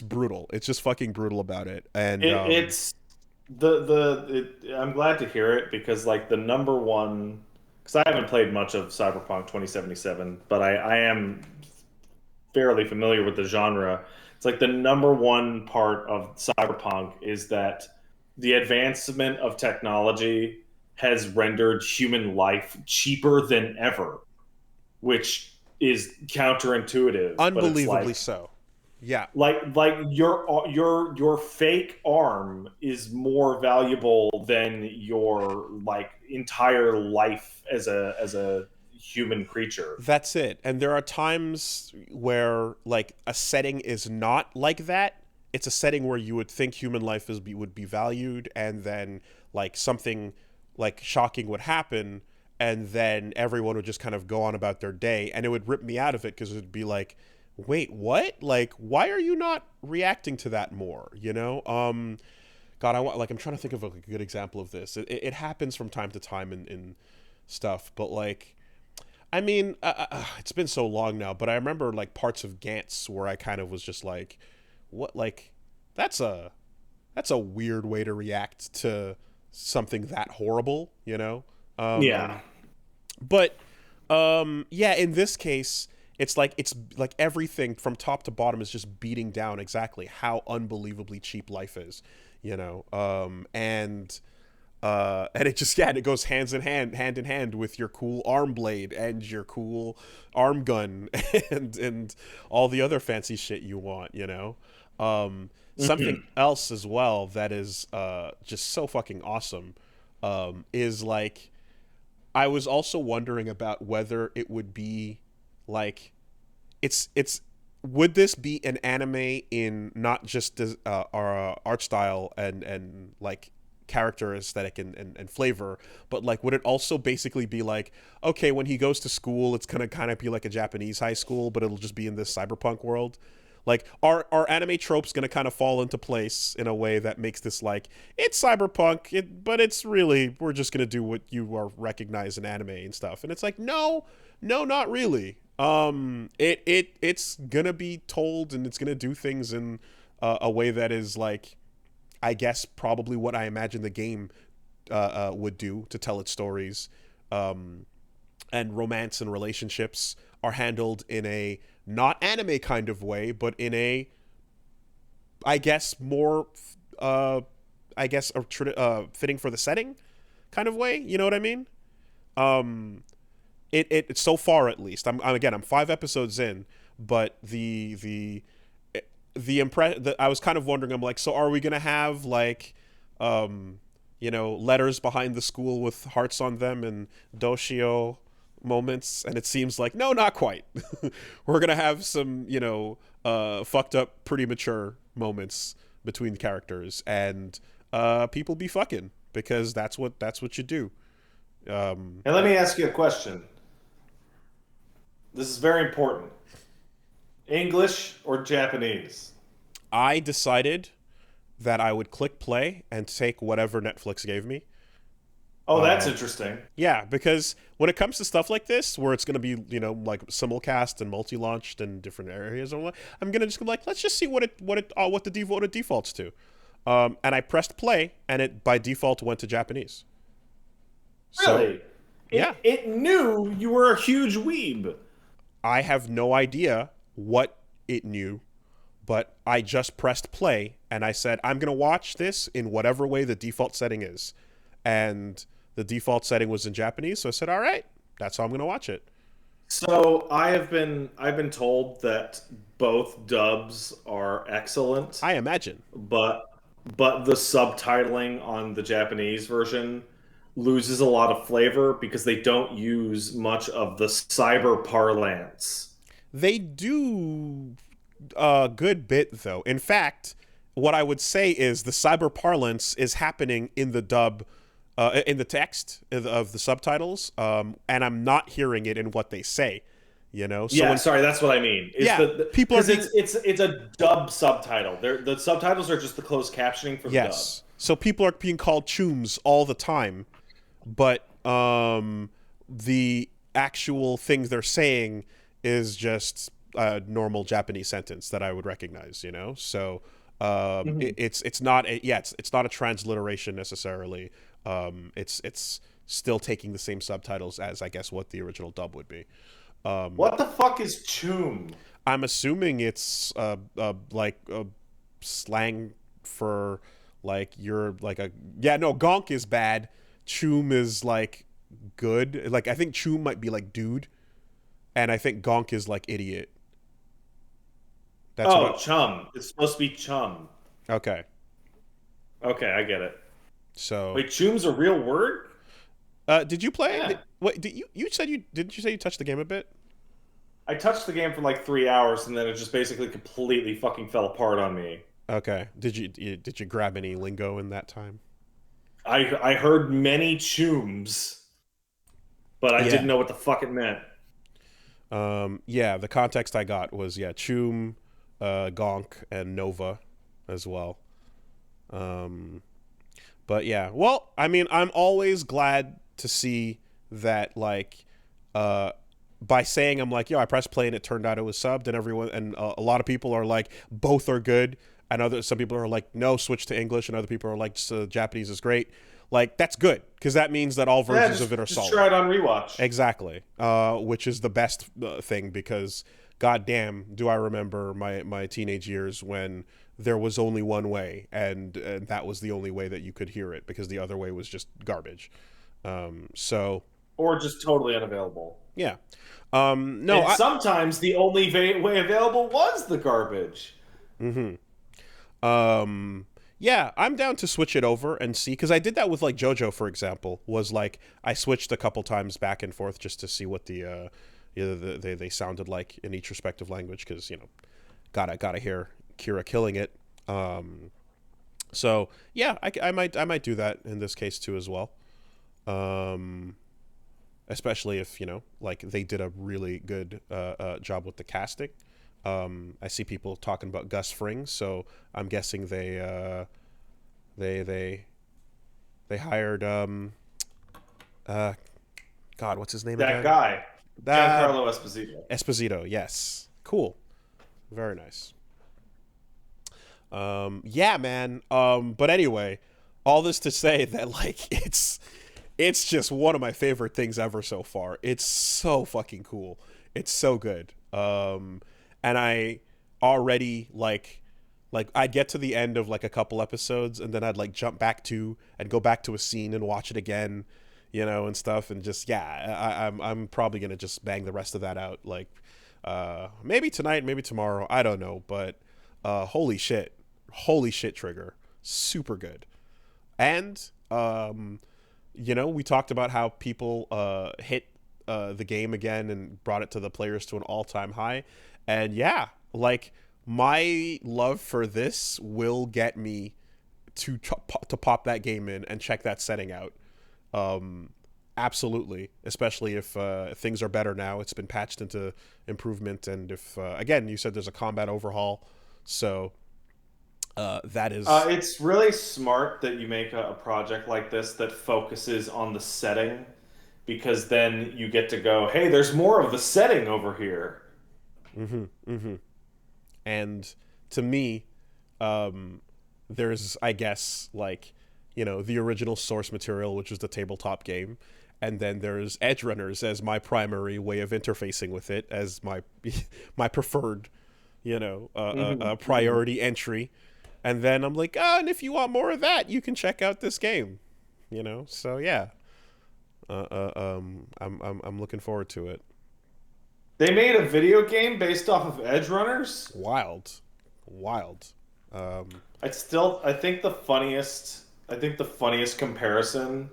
brutal. It's just fucking brutal about it. And It's I'm glad to hear it because like the number one, because I haven't played much of Cyberpunk 2077, but I am fairly familiar with the genre. It's like the number one part of Cyberpunk is that the advancement of technology has rendered human life cheaper than ever, which is counterintuitive, but it's unbelievably like so. Yeah. your fake arm is more valuable than your like entire life as a human creature. That's it. And there are times where like a setting is not like that. It's a setting where you would think human life would be valued, and then like something like shocking would happen, and then everyone would just kind of go on about their day, and it would rip me out of it because it would be like, wait, what? Like, why are you not reacting to that more? You know? God, I'm trying to think of a good example of this. It happens from time to time in stuff, but like, I mean, it's been so long now, but I remember like parts of Gantz where I kind of was just like, what? Like, that's a weird way to react to something that horrible, you know? Yeah. But yeah, in this case, it's like everything from top to bottom is just beating down exactly how unbelievably cheap life is, you know. And it just, yeah, and it goes hand in hand with your cool arm blade and your cool arm gun and all the other fancy shit you want, you know. Something else as well that is just so fucking awesome is like, I was also wondering about whether it would be like, it's would this be an anime in not just our art style and like character aesthetic and flavor, but like would it also basically be like, okay, when he goes to school it's gonna kind of be like a Japanese high school, but it'll just be in this cyberpunk world? Like, are anime tropes gonna kind of fall into place in a way that makes this like, it's cyberpunk, but it's really, we're just gonna do what you are recognize in anime and stuff? And it's like, no, not really. It's gonna be told, and it's gonna do things in a way that is like, I guess probably what I imagine the game would do to tell its stories. And romance and relationships are handled in a not anime kind of way, but in a, I guess, more, fitting for the setting kind of way. You know what I mean? It's so far, at least. I'm 5 episodes in, but I was kind of wondering, I'm like, so are we gonna have like letters behind the school with hearts on them and doshio moments? And it seems like, no, not quite. We're gonna have some fucked up pretty mature moments between characters, and people be fucking, because that's what you do. And let me ask you a question. This is very important. English or Japanese? I decided that I would click play and take whatever Netflix gave me. Oh, that's interesting. Yeah, because when it comes to stuff like this, where it's going to be, like simulcast and multi-launched in different areas, I'm going to just be like, let's just see what it defaults to. And I pressed play, and it by default went to Japanese. Really? So, yeah. It knew you were a huge weeb. I have no idea what it knew, but I just pressed play, and I said, I'm going to watch this in whatever way the default setting is. And the default setting was in Japanese, so I said, all right, that's how I'm going to watch it. So I've been told that both dubs are excellent. I imagine. But the subtitling on the Japanese version loses a lot of flavor because they don't use much of the cyber parlance. They do a good bit, though. In fact, what I would say is the cyber parlance is happening in the dub, in the text of the subtitles, and I'm not hearing it in what they say. So sorry, that's what I mean. People are it's a dub subtitle. The subtitles are just the closed captioning for the dub. So people are being called chooms all the time, but the actual things they're saying is just a normal Japanese sentence that I would recognize. So it's not a transliteration necessarily. It's still taking the same subtitles as, I guess, what the original dub would be. What the fuck is choom? I'm assuming it's like a slang for like you're like a gonk is bad. Choom is like good. Like I think choom might be like dude, and I think gonk is like idiot. Chum. It's supposed to be chum. Okay, I get it. So wait, choom's a real word? Did you play? Yeah. Wait, you say you touched the game a bit? I touched the game for like 3 hours, and then it just basically completely fucking fell apart on me. Okay. Did you grab any lingo in that time? I heard many chooms, but I didn't know what the fuck it meant. The context I got was choom, gonk, and nova as well. But yeah, well, I mean, I'm always glad to see that, like, by saying I'm like, I pressed play and it turned out it was subbed, and everyone and a lot of people are like, both are good, and some people are like, no, switch to English, and other people are like, Japanese is great. Like, that's good, because that means that all Yeah, versions of it are just solid. try it on rewatch. Exactly. Which is the best thing, because goddamn, do I remember my teenage years when there was only one way, and that was the only way that you could hear it, because the other way was just garbage. So Or just totally unavailable. yeah. No, And sometimes the only way available was the garbage. yeah, I'm down to switch it over and see, because I did that with like JoJo, for example. Was like I switched a couple times back and forth just to see what they sounded like in each respective language, because gotta hear Kira killing it. So yeah, I might do that in this case too as well. Especially if like they did a really good job with the casting. I see people talking about Gus Fring, so I'm guessing they hired God, what's his name That again? guy, That Giancarlo Esposito. Esposito. Yes, cool, very nice. Yeah, man. But anyway, all this to say that like it's just one of my favorite things ever so far. It's so fucking cool. It's so good. And I already like I'd get to the end of like a couple episodes, and then I'd like jump back to and go back to a scene and watch it again, and stuff, and just I'm probably gonna just bang the rest of that out, like maybe tonight, maybe tomorrow, I don't know, but holy shit, Trigger, super good. And we talked about how people hit the game again and brought it to the players to an all-time high, and yeah, like my love for this will get me to pop that game in and check that setting out. Absolutely, especially if things are better now. It's been patched into improvement, and if again, you said there's a combat overhaul, so that is It's really smart that you make a project like this that focuses on the setting, because then you get to go, hey, there's more of the setting over here. and to me, there's, I guess, like the original source material, which was the tabletop game, and then there's Edgerunners as my primary way of interfacing with it, as my my preferred priority entry. And then I'm like, and if you want more of that, you can check out this game. So yeah, I'm looking forward to it. They made a video game based off of Edgerunners. Wild. I think the funniest comparison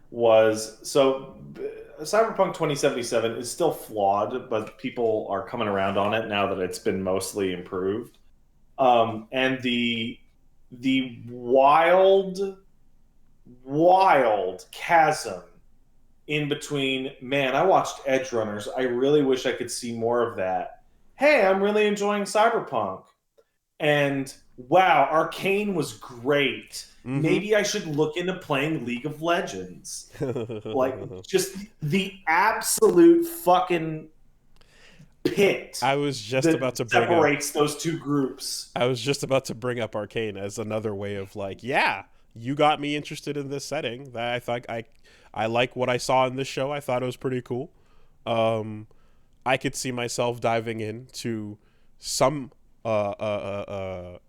was, so Cyberpunk 2077 is still flawed, but people are coming around on it now that it's been mostly improved. And the wild chasm in between, man, I watched Edgerunners, I really wish I could see more of that. Hey, I'm really enjoying Cyberpunk. And wow, Arcane was great. Maybe I should look into playing League of Legends. Like, just the absolute fucking pit I was just that about to bring separates those two groups. I was just about to bring up Arcane as another way of like, yeah, you got me interested in this setting. That I thought I like what I saw in this show. I thought it was pretty cool. I could see myself diving into some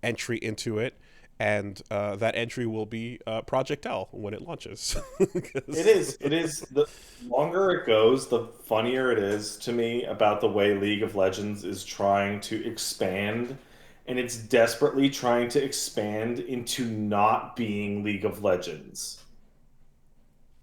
entry into it, and that entry will be Project L when it launches. It is. The longer it goes, the funnier it is to me about the way League of Legends is trying to expand, and it's desperately trying to expand into not being League of Legends.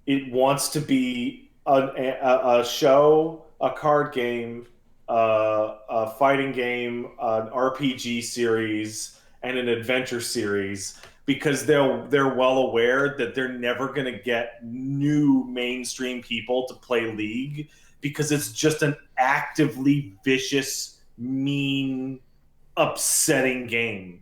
It wants to be a show, a card game, a fighting game, an RPG series, and an adventure series, because they're well aware that they're never going to get new mainstream people to play League, because it's just an actively vicious, mean, upsetting game.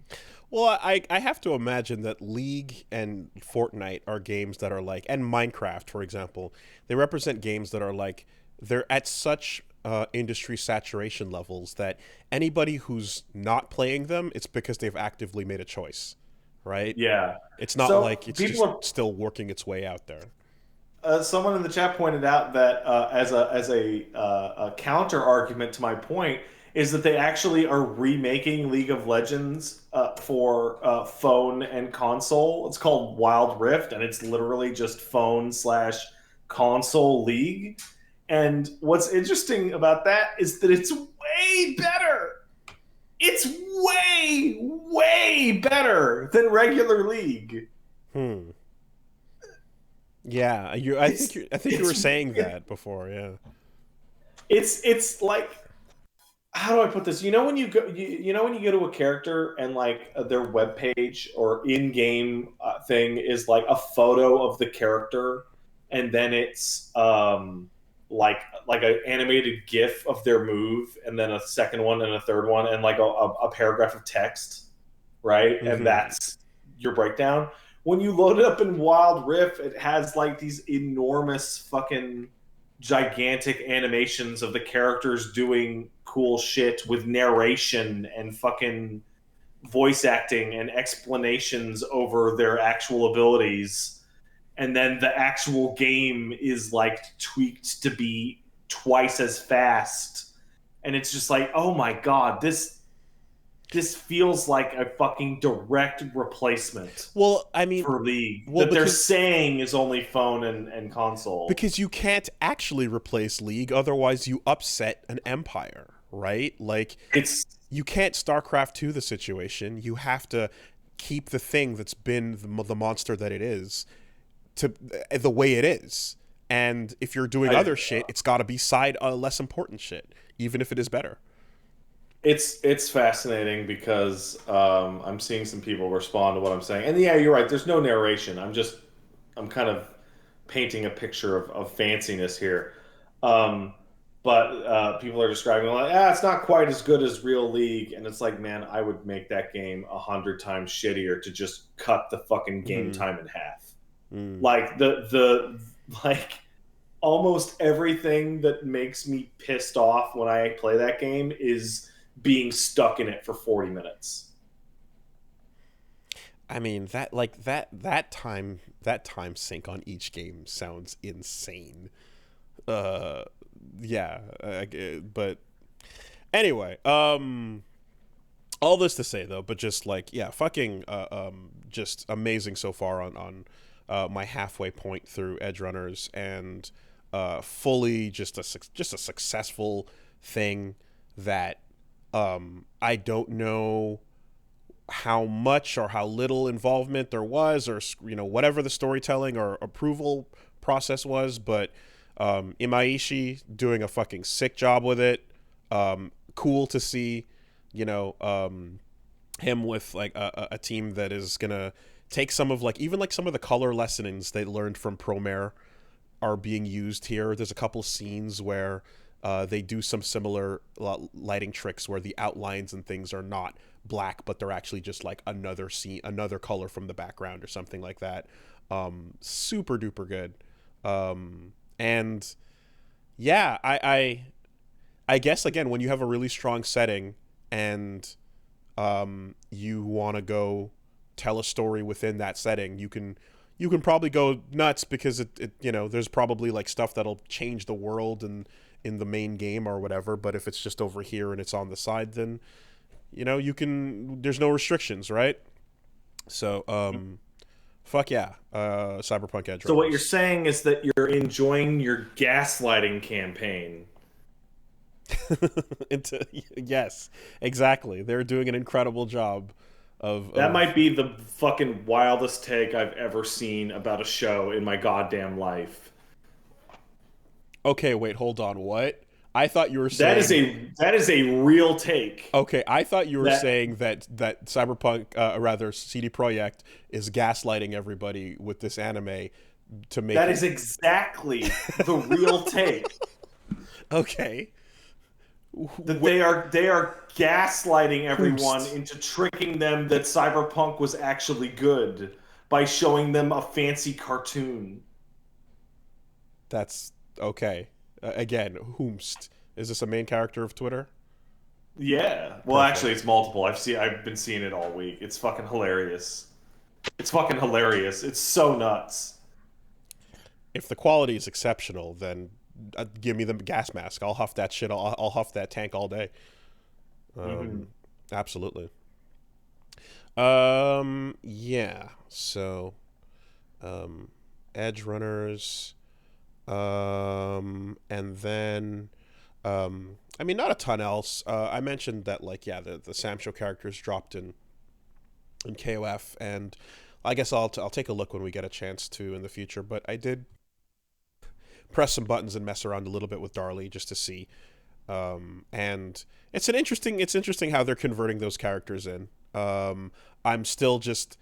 Well, I have to imagine that League and Fortnite are games that are like, and Minecraft, for example, they represent games that are like, they're at such industry saturation levels that anybody who's not playing them, it's because they've actively made a choice, right? Yeah. It's not So like it's people just are still working its way out there. someone in the chat pointed out that a counter argument to my point is that they actually are remaking League of Legends for phone and console. It's called Wild Rift, and it's literally just phone slash console League. And what's interesting about that is that it's way better. It's way better than regular League. Hmm. Yeah, you. It's I think you were it's saying that before. Yeah. it's like, how do I put this? You know when you go you know when you go to a character and like their web page or in-game thing is like a photo of the character, and then it's like an animated GIF of their move, and then a second one and a third one, and like a paragraph of text, right? And Mm-hmm. that's your breakdown. When you load it up in Wild Rift, it has like these enormous fucking gigantic animations of the characters doing cool shit with narration and fucking voice acting and explanations over their actual abilities. And then the actual game is like tweaked to be twice as fast. And it's just like, oh my god, this feels like a fucking direct replacement Well, I mean, for League well that they're because saying is only phone and console. you can't actually replace League, otherwise you upset an empire, right? Like It's you can't StarCraft 2 the situation. You have to keep the thing that's been the monster that it is to the way it is. And if you're doing I other shit, it's got to be side less important shit, even if it is better. it's fascinating because I'm seeing some people respond to what I'm saying, and yeah, you're right. There's no narration. I'm kind of painting a picture of fanciness here, um, but people are describing it like, it's not quite as good as real League, and it's like, man, I would make that game 100 times shittier to just cut the fucking game Mm-hmm. time in half. Mm. Like the like almost everything that makes me pissed off when I play that game is being stuck in it for 40 minutes. I mean that time sync on each game sounds insane. Uh, yeah, but anyway, all this to say though, but just like yeah, fucking just amazing so far on my halfway point through Edgerunners, and fully just a successful thing that I don't know how much or how little involvement there was, or whatever the storytelling or approval process was, but Imaishi doing a fucking sick job with it. Cool to see, him with like a team that is gonna take some of like even like some of the color lessons they learned from Promare are being used here. There's a couple scenes where they do some similar lighting tricks where the outlines and things are not black, but they're actually just like another scene, another color from the background or something like that. Super duper good. And yeah, I guess again, when you have a really strong setting and you want to go tell a story within that setting, you can probably go nuts because it there's probably like stuff that'll change the world and in the main game or whatever. But if it's just over here and it's on the side, then there's no restrictions, right? So fuck yeah, Cyberpunk Edge So what you're Runners. saying is that you're enjoying your gaslighting campaign. Into yes, exactly. They're doing an incredible job That of might be the fucking wildest take I've ever seen about a show in my goddamn life. Okay, wait, hold on. What? I thought you were That is saying a real take. okay, I thought you were That saying that Cyberpunk, rather CD Projekt, is gaslighting everybody with this anime to make that it. is exactly the real take. Okay. That they are gaslighting everyone Whomst. into tricking them that Cyberpunk was actually good by showing them a fancy cartoon. That's okay. Again, whomst. Is this a main character of Twitter? Yeah. Well, actually, Perfect. it's multiple. I've been seeing it all week. It's fucking hilarious. It's fucking hilarious. It's so nuts. If the quality is exceptional, then give me the gas mask. I'll huff that shit. I'll huff that tank all day. Hmm. Absolutely. Yeah. So, um, Edgerunners, and then, I mean, not a ton else. I mentioned that, like, yeah, the Sam Show characters dropped in KOF, and I guess I'll take a look when we get a chance to in the future. But I did press some buttons and mess around a little bit with Darlie just to see. And it's interesting how they're converting those characters in. I'm still just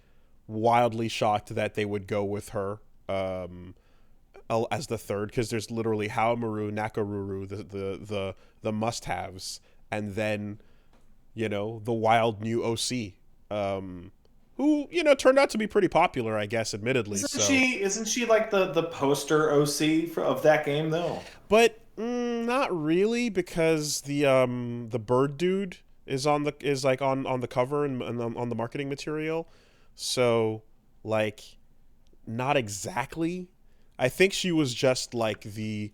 wildly shocked that they would go with her as the third, because there's literally Haomaru, Nakaruru, the must-haves, and then the wild new OC, who turned out to be pretty popular, I guess, admittedly. Isn't So, she? Isn't she like the poster OC of that game though? but not really, because the bird dude is like on the cover and on the marketing material. So, like, not exactly. I think she was just like the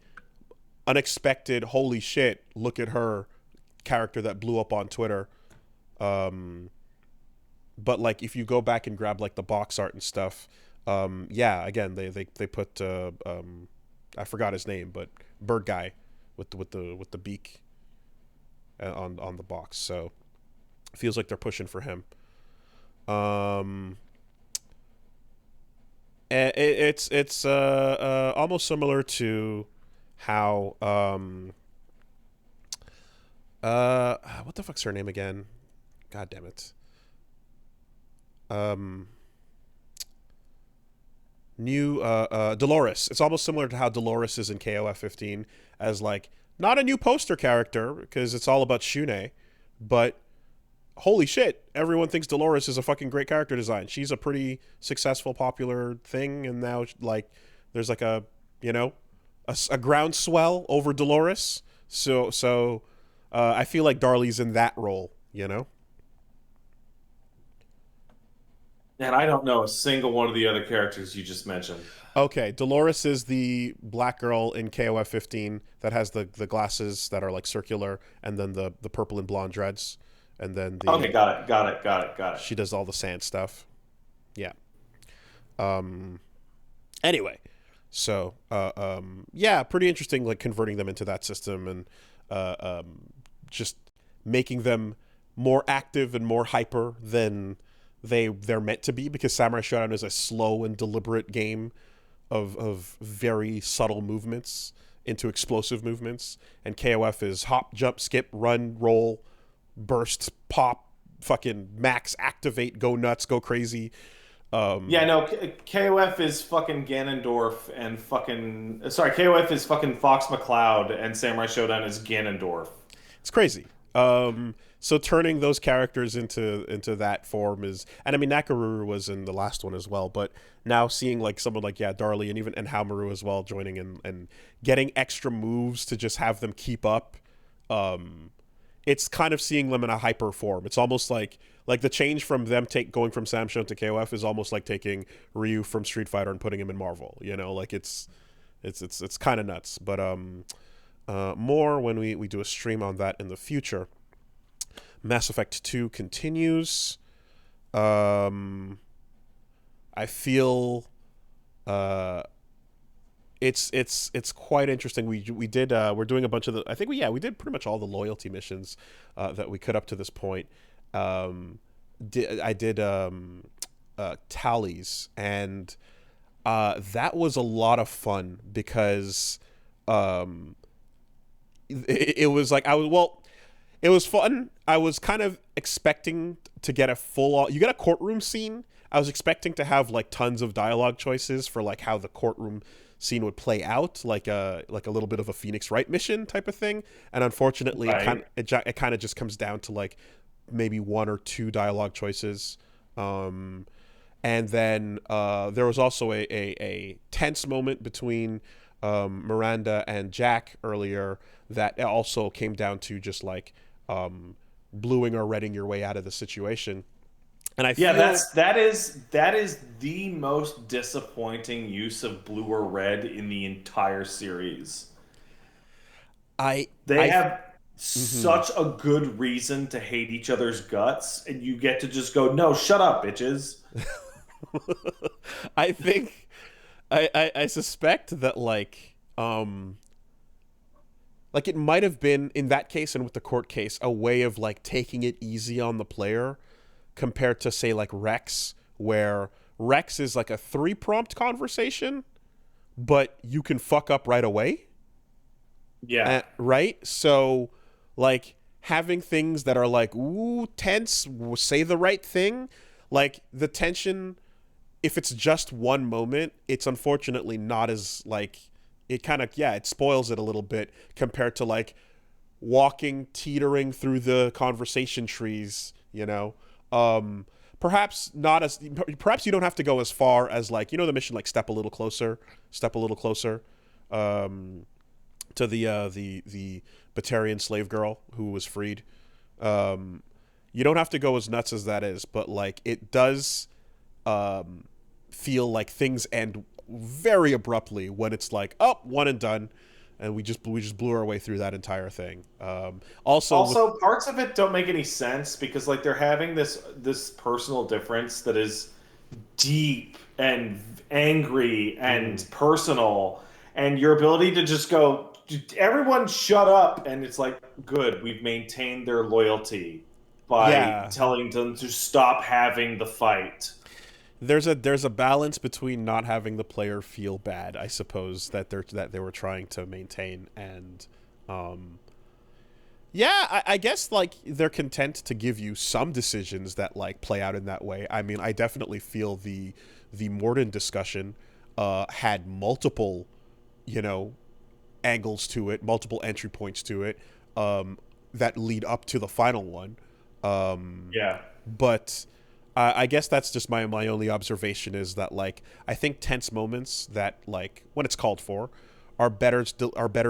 unexpected holy shit, look at her character that blew up on Twitter. Um but like, if you go back and grab like the box art and stuff, yeah, again, they put I forgot his name, but bird guy with the beak on the box. So it feels like they're pushing for him. Um it's almost similar to how what the fuck's her name again? God damn it. Um New Dolores. It's almost similar to how Dolores is in KOF 15, as like not a new poster character because it's all about Shune, but holy shit, everyone thinks Dolores is a fucking great character design. She's a pretty successful, popular thing, and now like there's like you know a groundswell over Dolores. So I feel like Darlie's in that role. And I don't know a single one of the other characters you just mentioned. Okay, Dolores is the black girl in KOF 15 that has the glasses that are like circular, and then the purple and blonde dreads, and then Okay, the got it, got it, got it, got it. she does all the sand stuff. Yeah. Um. Anyway, so yeah, pretty interesting. Like converting them into that system, and just making them more active and more hyper than they're meant to be, because Samurai Shodown is a slow and deliberate game of very subtle movements into explosive movements, and KOF is hop, jump, skip, run, roll, burst, pop, fucking max, activate, go nuts, go crazy. Yeah, no, KOF is fucking Ganondorf and fucking sorry, KOF is fucking Fox McCloud and Samurai Shodown is Ganondorf. It's crazy. So turning those characters into that form is, and I mean Nakaruru was in the last one as well, but now seeing like someone like, yeah, Darlie, and Haomaru as well joining in and getting extra moves to just have them keep up. It's kind of seeing them in a hyper form. It's almost like the change from them going from Samsung to KOF is almost like taking Ryu from Street Fighter and putting him in Marvel. Like it's kind of nuts. But more when we do a stream on that in the future. Mass Effect 2 continues. I feel it's quite interesting. We did we're doing a bunch of I think we did pretty much all the loyalty missions that we could up to this point. I did tallies, and that was a lot of fun because it was like it was fun. I was kind of expecting to get a you get a courtroom scene. I was expecting to have like tons of dialogue choices for like how the courtroom scene would play out, like a little bit of a Phoenix Wright mission type of thing. And unfortunately, Right. it kind of just comes down to like maybe one or two dialogue choices. And then there was also a tense moment between Miranda and Jack earlier that also came down to just like bluing or redding your way out of the situation. And I Yeah, feel that is the most disappointing use of blue or red in the entire series. I They I have mhm. such a good reason to hate each other's guts, and you get to just go, no, shut up, bitches. I think I suspect that like it might have been in that case and with the court case a way of like taking it easy on the player compared to say like Rex, where Rex is like a 3 prompt conversation, but you can fuck up right away. Yeah. Right? So like having things that are like ooh tense, say the right thing, like the tension, if it's just one moment, it's unfortunately not as like it kind of yeah, it spoils it a little bit compared to like walking teetering through the conversation trees, you know. Um perhaps not as perhaps you don't have to go as far as like the mission like step a little closer um to the Batarian slave girl who was freed. Um you don't have to go as nuts as that is, but like it does um feel like things end very abruptly when it's like, oh, one and done, and we just blew our way through that entire thing. Also with Also, parts of it don't make any sense because like they're having this personal difference that is deep and angry mm, and personal, and your ability to just go, everyone shut up, and it's like, good, we've maintained their loyalty by yeah, telling them to stop having the fight. there's a balance between not having the player feel bad, I suppose, that they were trying to maintain, and um, yeah, I guess like they're content to give you some decisions that like play out in that way. I mean, I definitely feel the Morden discussion had multiple, you know, angles to it, multiple entry points to it, um, that lead up to the final one. Um, Yeah. but I guess that's just my only observation is that like I think tense moments that like when it's called for are better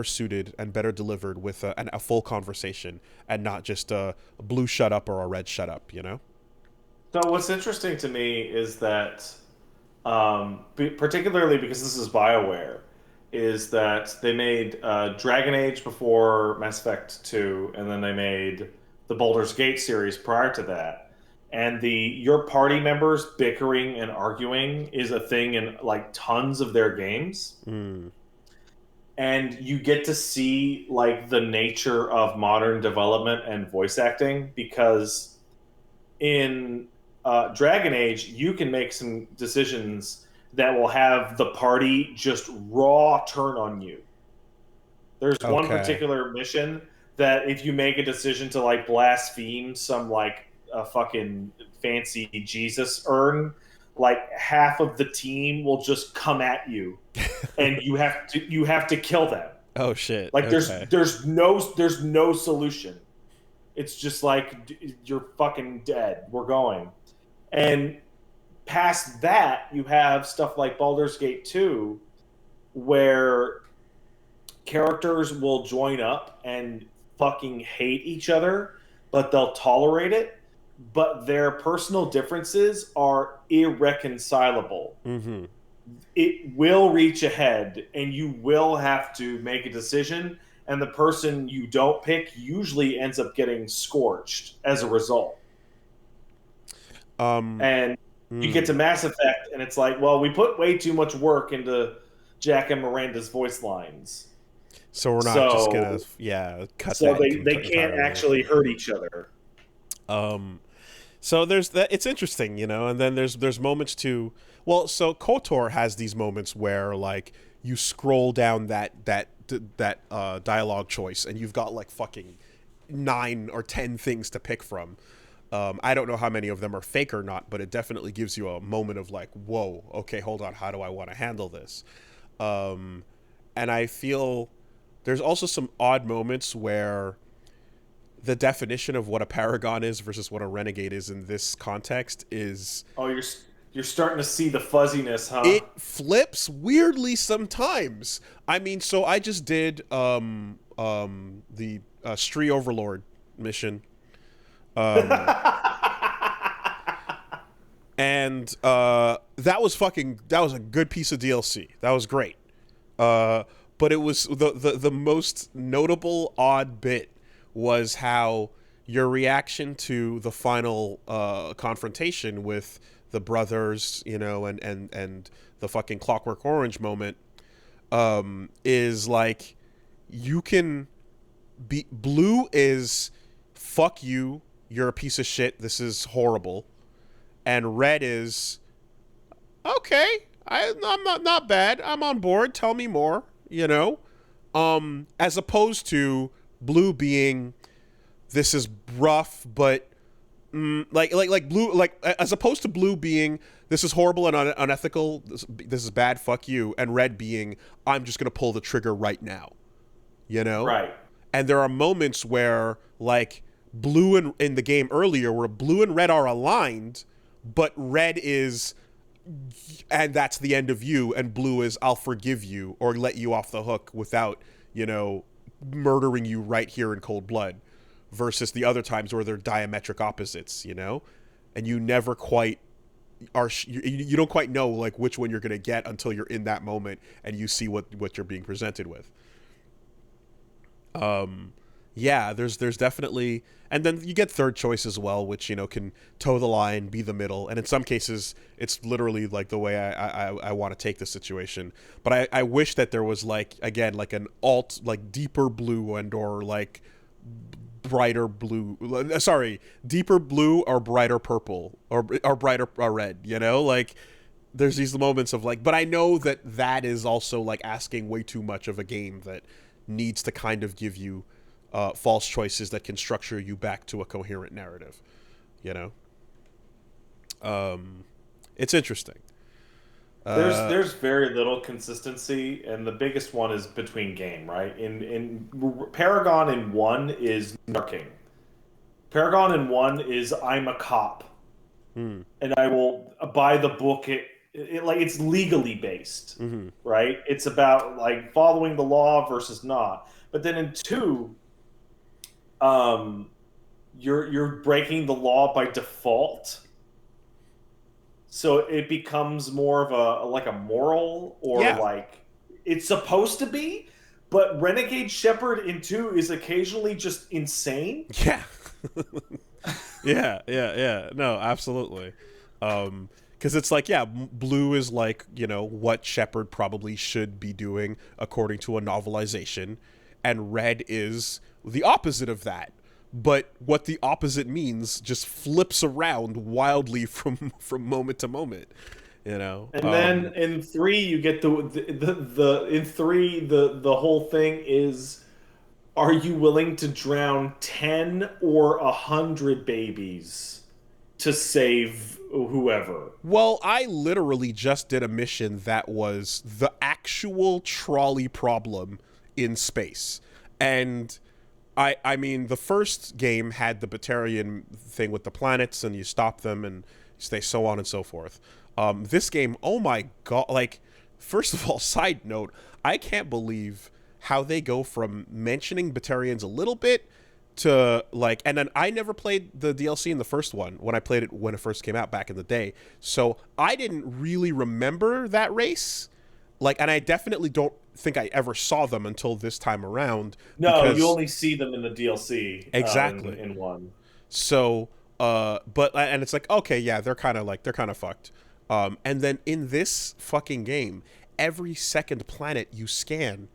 suited and better delivered with a full conversation and not just a blue shut up or a red shut up. You know. So what's interesting to me is that, particularly because this is BioWare, is that they made Dragon Age before Mass Effect 2, and then they made the Baldur's Gate series prior to that. And the your party members bickering and arguing is a thing in like tons of their games. Mm. And you get to see like the nature of modern development and voice acting because in Dragon Age, you can make some decisions that will have the party just raw turn on you. There's one Okay. particular mission that if you make a decision to like blaspheme some like a fucking fancy Jesus urn, like half of the team will just come at you and you have to kill them. Oh shit. Like Okay. there's no solution. It's just like you're fucking dead. We're going. And past that, you have stuff like Baldur's Gate 2, where characters will join up and fucking hate each other, but they'll tolerate it. But their personal differences are irreconcilable. Mm-hmm. It will reach ahead, and you will have to make a decision. And the person you don't pick usually ends up getting scorched as a result. Um. And you get to Mm. Mass Effect, and it's like, well, we put way too much work into Jack and Miranda's voice lines, So we're not just gonna so yeah cut so that they can't entirely. actually hurt each other. Um. So there's that. It's interesting, and then there's moments too. Well, so Kotor has these moments where like you scroll down that dialogue choice, and you've got like fucking 9 or 10 things to pick from. I don't know how many of them are fake or not, but it definitely gives you a moment of like, whoa, okay, hold on, how do I want to handle this? Um, and I feel there's also some odd moments where the definition of what a paragon is versus what a renegade is in this context is Oh, you're starting to see the fuzziness, huh? it flips weirdly sometimes. I mean, so I just did the Stree Overlord mission. Um And that was a good piece of DLC. That was great. But it was the most notable odd bit was how your reaction to the final confrontation with the brothers, and the fucking Clockwork Orange moment, is like, you can be blue is fuck you, you're a piece of shit, this is horrible, and red is okay, I'm not bad, I'm on board, tell me more, as opposed to blue being, this is rough, but like blue, like, as opposed to blue being, this is horrible and unethical, this is bad, fuck you, and red being, I'm just gonna pull the trigger right now, Right. And there are moments where, like, blue and in the game earlier, where blue and red are aligned, but red is, and that's the end of you, and blue is, I'll forgive you or let you off the hook without, murdering you right here in cold blood, versus the other times where they're diametric opposites, and you never quite you don't quite know, like, which one you're going to get until you're in that moment and you see what you're being presented with. Yeah, there's definitely, and then you get third choice as well, which, can toe the line, be the middle, and in some cases it's literally like the way I want to take the situation. But I wish that there was, like, again, like an alt, like deeper blue and or like brighter blue, deeper blue or brighter purple or brighter red, like, there's these moments of, like, but I know that is also, like, asking way too much of a game that needs to kind of give you false choices that can structure you back to a coherent narrative, it's interesting. There's very little consistency, and the biggest one is between game, right? In Paragon in 1 is narking. Paragon in 1 is, I'm a cop, and I will buy the book. Like, it's legally based, right? It's about, like, following the law versus not. But then in 2, you're breaking the law by default. So it becomes more of a moral, or like, it's supposed to be, but Renegade Shepherd in 2 is occasionally just insane. Yeah. yeah. No, absolutely. Because it's like, blue is like, what Shepherd probably should be doing according to a novelization, and red is the opposite of that. But what the opposite means just flips around wildly from moment to moment, And then in 3, you get the whole thing is, are you willing to drown 10 or 100 babies to save whoever? Well, I literally just did a mission that was the actual trolley problem in space. And I mean, the first game had the Batarian thing with the planets, and you stop them and stay so on and so forth. This game, oh my god, like, first of all, side note, I can't believe how they go from mentioning Batarians a little bit to, like, and then I never played the DLC in the first one when I played it when it first came out back in the day. So I didn't really remember that race. Like, and I definitely don't think I ever saw them until this time around. No, you only see them in the DLC. Exactly. In 1. So, and it's like, okay, yeah, they're kind of fucked. And then in this fucking game, every second planet you scan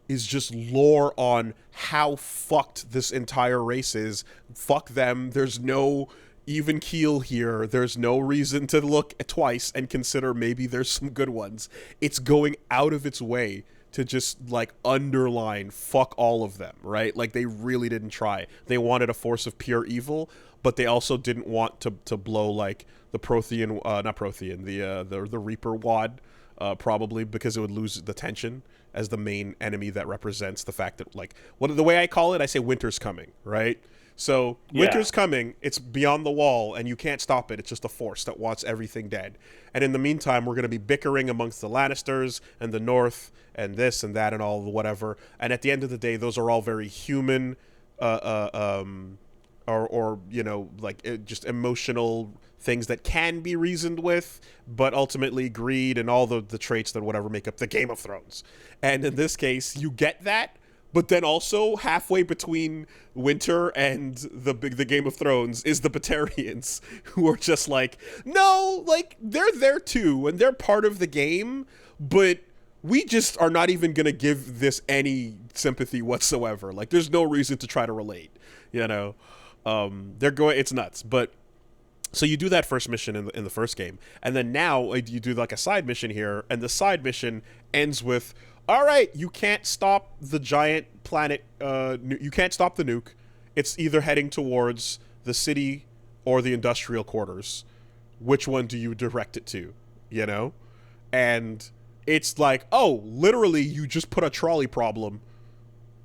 is just lore on how fucked this entire race is. Fuck them. There's no even keel here. There's no reason to look twice and consider maybe there's some good ones. It's going out of its way to just, like, underline fuck all of them, right? Like, they really didn't try. They wanted a force of pure evil, but they also didn't want to blow, like, the Prothean, not Prothean, the Reaper wad, probably because it would lose the tension as the main enemy that represents the fact that, like, the way I call it, I say winter's coming, right? So winter's coming, it's beyond the wall, and you can't stop it. It's just a force that wants everything dead. And in the meantime, we're going to be bickering amongst the Lannisters and the North and this and that and all the whatever. And at the end of the day, those are all very human or like just emotional things that can be reasoned with, but ultimately greed and all the traits that whatever make up the Game of Thrones. And in this case, you get that, but then also halfway between Winter and the Game of Thrones is the Batarians, who are just like, no, like they're there too, and they're part of the game, but we just are not even gonna give this any sympathy whatsoever. Like, there's no reason to try to relate. They're going. It's nuts. But so you do that first mission in the first game, and then now you do like a side mission here, and the side mission ends with, all right, you can't stop the giant planet. You can't stop the nuke. It's either heading towards the city or the industrial quarters. Which one do you direct it to? And it's like, oh, literally, you just put a trolley problem,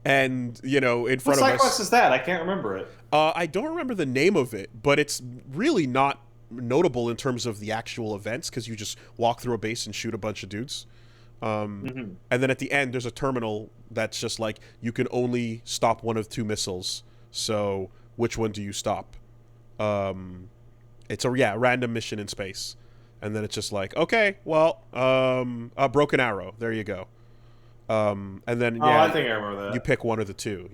and in front of us. What side quest is that? I can't remember it. I don't remember the name of it, but it's really not notable in terms of the actual events, because you just walk through a base and shoot a bunch of dudes. And then at the end, there's a terminal that's just like, you can only stop one of two missiles. So which one do you stop? It's a random mission in space. And then it's just like, okay, well, a broken arrow. There you go. And then I think I remember that. You pick one of the two,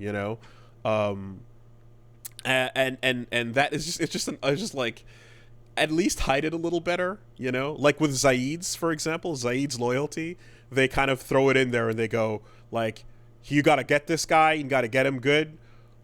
and that is just, it's just like, at least hide it a little better, like with Zaid's, for example, Zaid's loyalty, they kind of throw it in there and they go like, you got to get this guy, you got to get him good,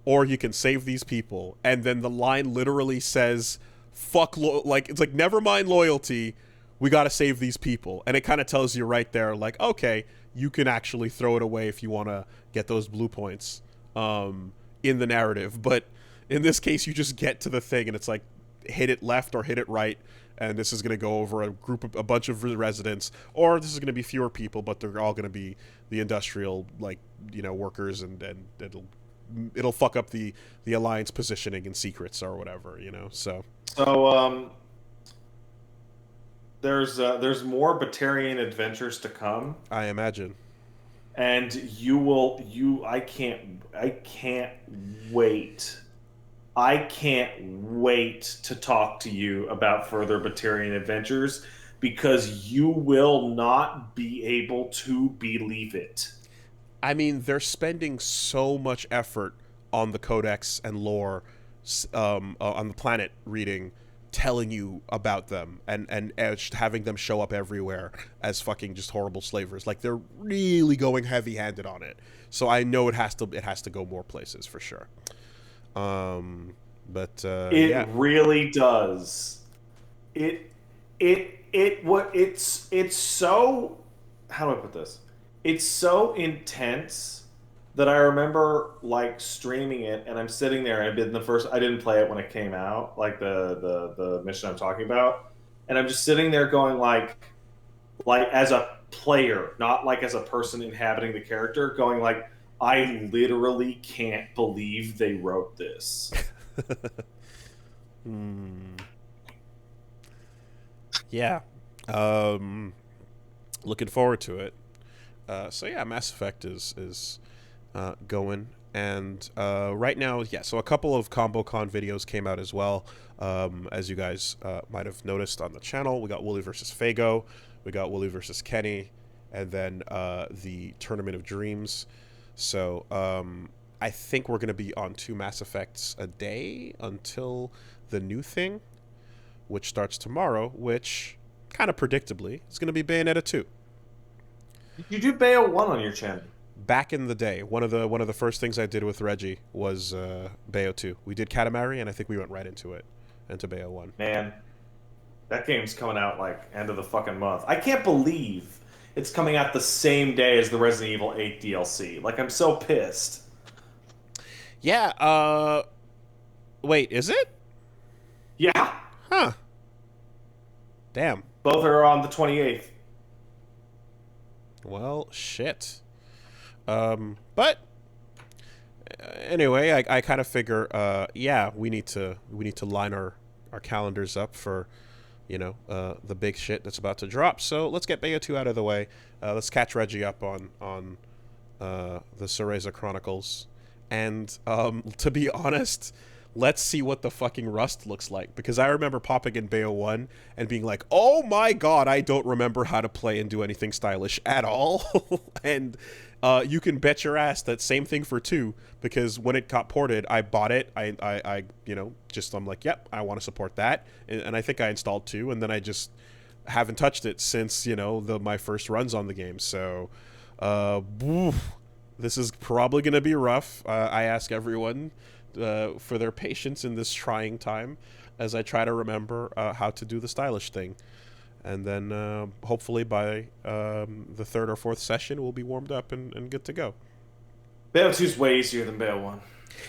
or you can save these people. And then the line literally says, it's like, never mind loyalty, we got to save these people. And it kind of tells you right there, like, okay, you can actually throw it away if you want to get those blue points in the narrative. But in this case, you just get to the thing and it's like, hit it left or hit it right, and this is going to go over a bunch of residents, or this is going to be fewer people, but they're all going to be the industrial, workers, and it'll fuck up the Alliance positioning and secrets or whatever, so there's more Batarian adventures to come, I imagine, and I can't wait. I can't wait to talk to you about further Batarian adventures, because you will not be able to believe it. I mean, they're spending so much effort on the codex and lore, on the planet reading, telling you about them, and just having them show up everywhere as fucking just horrible slavers. Like, they're really going heavy-handed on it. So I know it has to go more places for sure. It really does. It's so, how do I put this? It's so intense that I remember like streaming it, and I'm sitting there. I didn't play it when it came out, like the mission I'm talking about, and I'm just sitting there going like as a player, not like as a person inhabiting the character, going like, I literally can't believe they wrote this. Yeah. Looking forward to it. So yeah, Mass Effect is going, and right now, so a couple of ComboCon videos came out as well. As you guys might have noticed on the channel, we got Wooly versus Fago, we got Wooly versus Kenny, and then the Tournament of Dreams. So I think we're going to be on 2 Mass Effects a day until the new thing, which starts tomorrow, which kind of predictably is going to be Bayonetta 2. Did you do Bayo 1 on your channel? Back in the day, one of the first things I did with Reggie was Bayo 2. We did Katamari, and I think we went right into Bayo 1. Man, that game's coming out like end of the fucking month. I can't believe it's coming out the same day as the Resident Evil 8 DLC. Like, I'm so pissed. Yeah, wait, is it? Yeah. Huh. Damn. Both are on the 28th. Well, shit. But anyway, I kind of figure, we need to line our calendars up for, the big shit that's about to drop. So let's get Bayo 2 out of the way. Let's catch Reggie up on the Cereza Chronicles. And to be honest, let's see what the fucking Rust looks like. Because I remember popping in BO 1 and being like, oh my god, I don't remember how to play and do anything stylish at all. And you can bet your ass that same thing for 2, because when it got ported, I bought it. I I'm like, yep, I want to support that. And I think I installed 2, and then I just haven't touched it since, my first runs on the game. So, this is probably going to be rough. I ask everyone for their patience in this trying time as I try to remember how to do the stylish thing. And then hopefully by the 3rd or 4th session, we'll be warmed up and good to go. BO 2 is way easier than BO 1.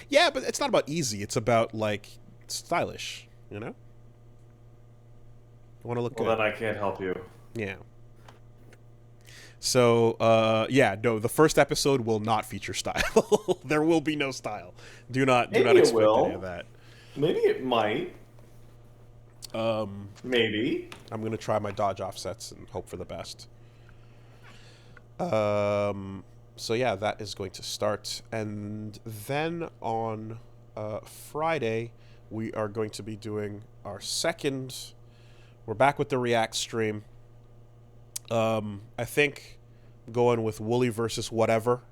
Yeah, but it's not about easy. It's about, like, stylish, you know? I want to look good. Well, then I can't help you. Yeah. So, the first episode will not feature style. There will be no style. Do not expect any of that. Maybe it might. Maybe. I'm going to try my dodge offsets and hope for the best. So yeah, that is going to start. And then on Friday, we are going to be doing our second... We're back with the React stream. I think going with Wooly versus whatever.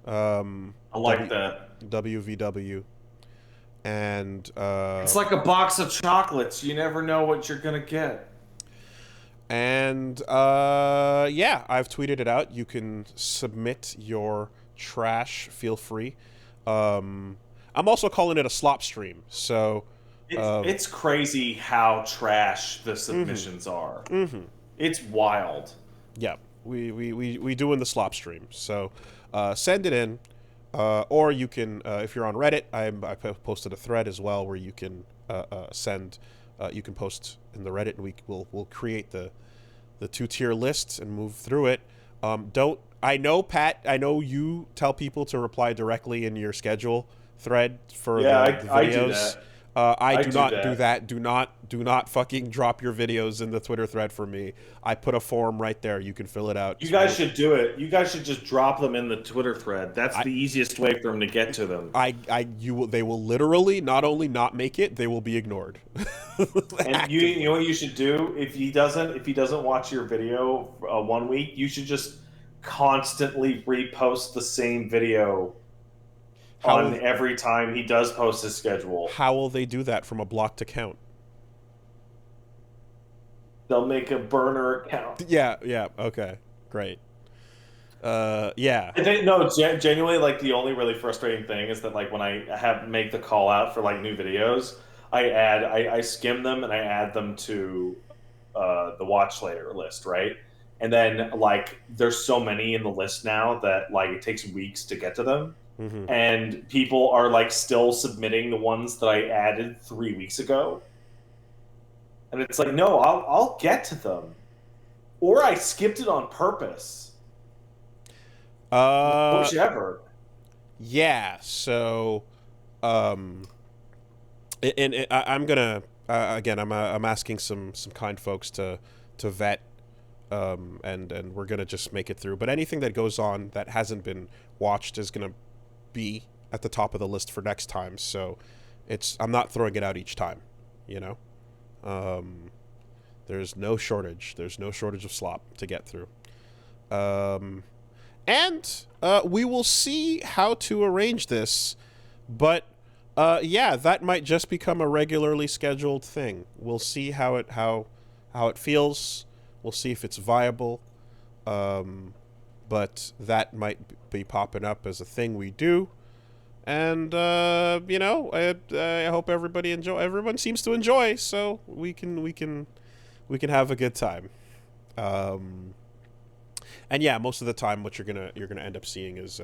I like that. WVW. And it's like a box of chocolates. You never know what you're gonna get. And I've tweeted it out. You can submit your trash. Feel free. I'm also calling it a slop stream. So it's crazy how trash the submissions are. Mm-hmm. It's wild. Yeah, we doing the slop stream. So send it in, or you can if you're on Reddit. I posted a thread as well where you can send. You can post in the Reddit, and we'll create the 2-tier list and move through it. I know, Pat. I know you tell people to reply directly in your schedule thread for the videos. I do that. I do not do that. Do not fucking drop your videos in the Twitter thread for me. I put a form right there. You can fill it out. You guys should do it. You guys should just drop them in the Twitter thread. That's the easiest way for them to get to them. They will literally not only not make it, they will be ignored. And you know what you should do if he doesn't watch your video 1 week, you should just constantly repost the same video every time he does post his schedule. How will they do that from a blocked account? They'll make a burner account. Yeah, okay. Great. Yeah. I think, no, genuinely, like, the only really frustrating thing is that, like, when I make the call out for, like, new videos, I skim them and I add them to the watch later list, right? And then, like, there's so many in the list now that, like, it takes weeks to get to them. Mm-hmm. And people are, like, still submitting the ones that I added 3 weeks ago. And it's like, no, I'll get to them. Or I skipped it on purpose. Whichever. Yeah, so I'm gonna again, I'm asking some kind folks to vet and we're gonna just make it through. But anything that goes on that hasn't been watched is gonna be at the top of the list for next time. So I'm not throwing it out each time, you know. There's no shortage. There's no shortage of slop to get through. And we will see how to arrange this. But that might just become a regularly scheduled thing. We'll see how it feels. We'll see if it's viable. But that might be popping up as a thing we do. And I hope everyone seems to enjoy, so we can have a good time. And yeah, most of the time what you're gonna end up seeing is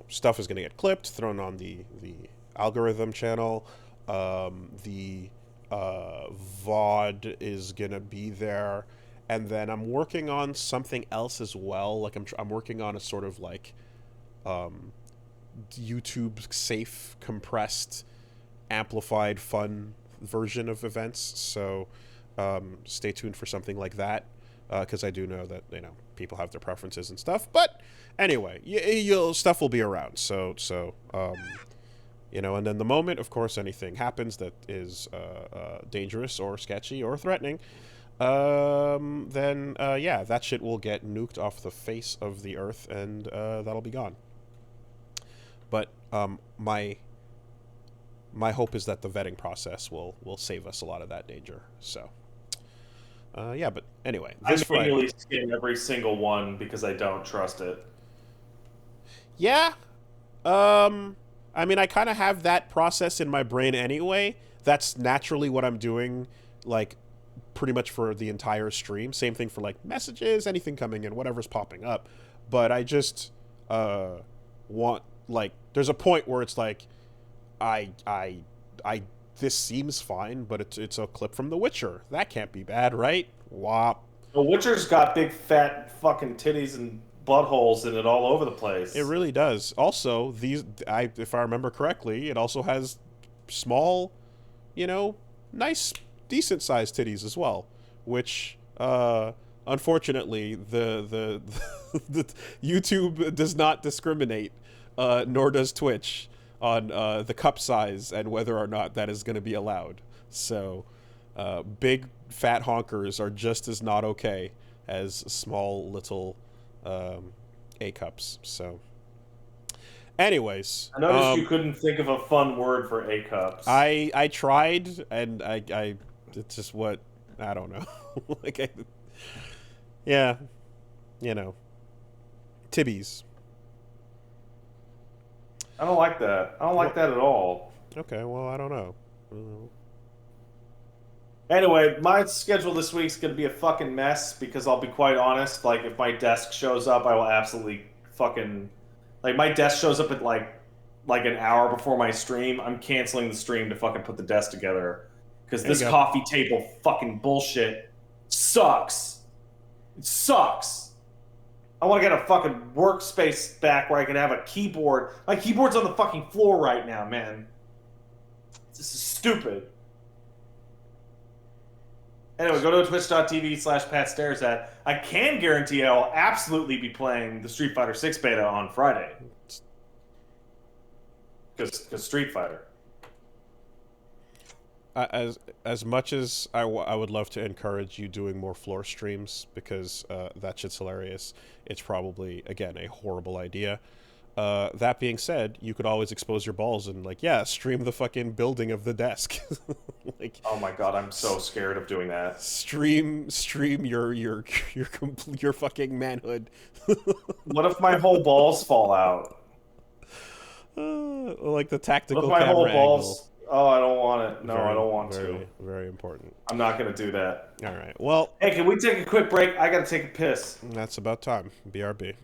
stuff is gonna get clipped, thrown on the algorithm channel. The VOD is gonna be there, and then I'm working on something else as well. Like I'm working on a sort of like YouTube safe, compressed, amplified, fun version of events. So stay tuned for something like that, because I do know that people have their preferences and stuff. But anyway, stuff will be around. So And then the moment, of course, anything happens that is dangerous or sketchy or threatening, then yeah, that shit will get nuked off the face of the earth, and that'll be gone. But my hope is that the vetting process will save us a lot of that danger. So yeah, but anyway, I this Friday. manually scan every single one because I don't trust it. Yeah. I mean, I kind of have that process in my brain anyway. That's naturally what I'm doing, like, pretty much for the entire stream. Same thing for, like, messages, anything coming in, whatever's popping up. But I just want, like, there's a point where it's like, I, this seems fine, but it's a clip from The Witcher. That can't be bad, right? Wop. The Witcher's got big fat fucking titties and buttholes in it all over the place. It really does. Also, if I remember correctly, it also has small, nice, decent sized titties as well, which unfortunately the the YouTube does not discriminate, nor does Twitch on the cup size and whether or not that is going to be allowed. So big fat honkers are just as not okay as small little A cups. So anyways, I noticed you couldn't think of a fun word for A cups. I tried, and I it's just what I don't know. Like yeah, tibbies. I don't like that. I don't like that at all. Okay, well, I don't know. Anyway, my schedule this week's gonna be a fucking mess because I'll be quite honest. Like, if my desk shows up, I will absolutely fucking like. My desk shows up at like an hour before my stream. I'm canceling the stream to fucking put the desk together because this coffee table fucking bullshit sucks. It sucks. I want to get a fucking workspace back where I can have a keyboard. My keyboard's on the fucking floor right now, man. This is stupid. Anyway, go to twitch.tv/PatStaresAt. I can guarantee I'll absolutely be playing the Street Fighter 6 beta on Friday. Because Street Fighter. As much as I would love to encourage you doing more floor streams, because that shit's hilarious, it's probably, again, a horrible idea. That being said, you could always expose your balls and, like, yeah, stream the fucking building of the desk. Like, oh my god, I'm so scared of doing that. Stream your fucking manhood. What if my whole balls fall out? Like the tactical what if my camera whole balls angle. Oh, I don't want it. No, I don't want to. to. Very important. I'm not going to do that. All right. Well. Hey, can we take a quick break? I got to take a piss. That's about time. BRB.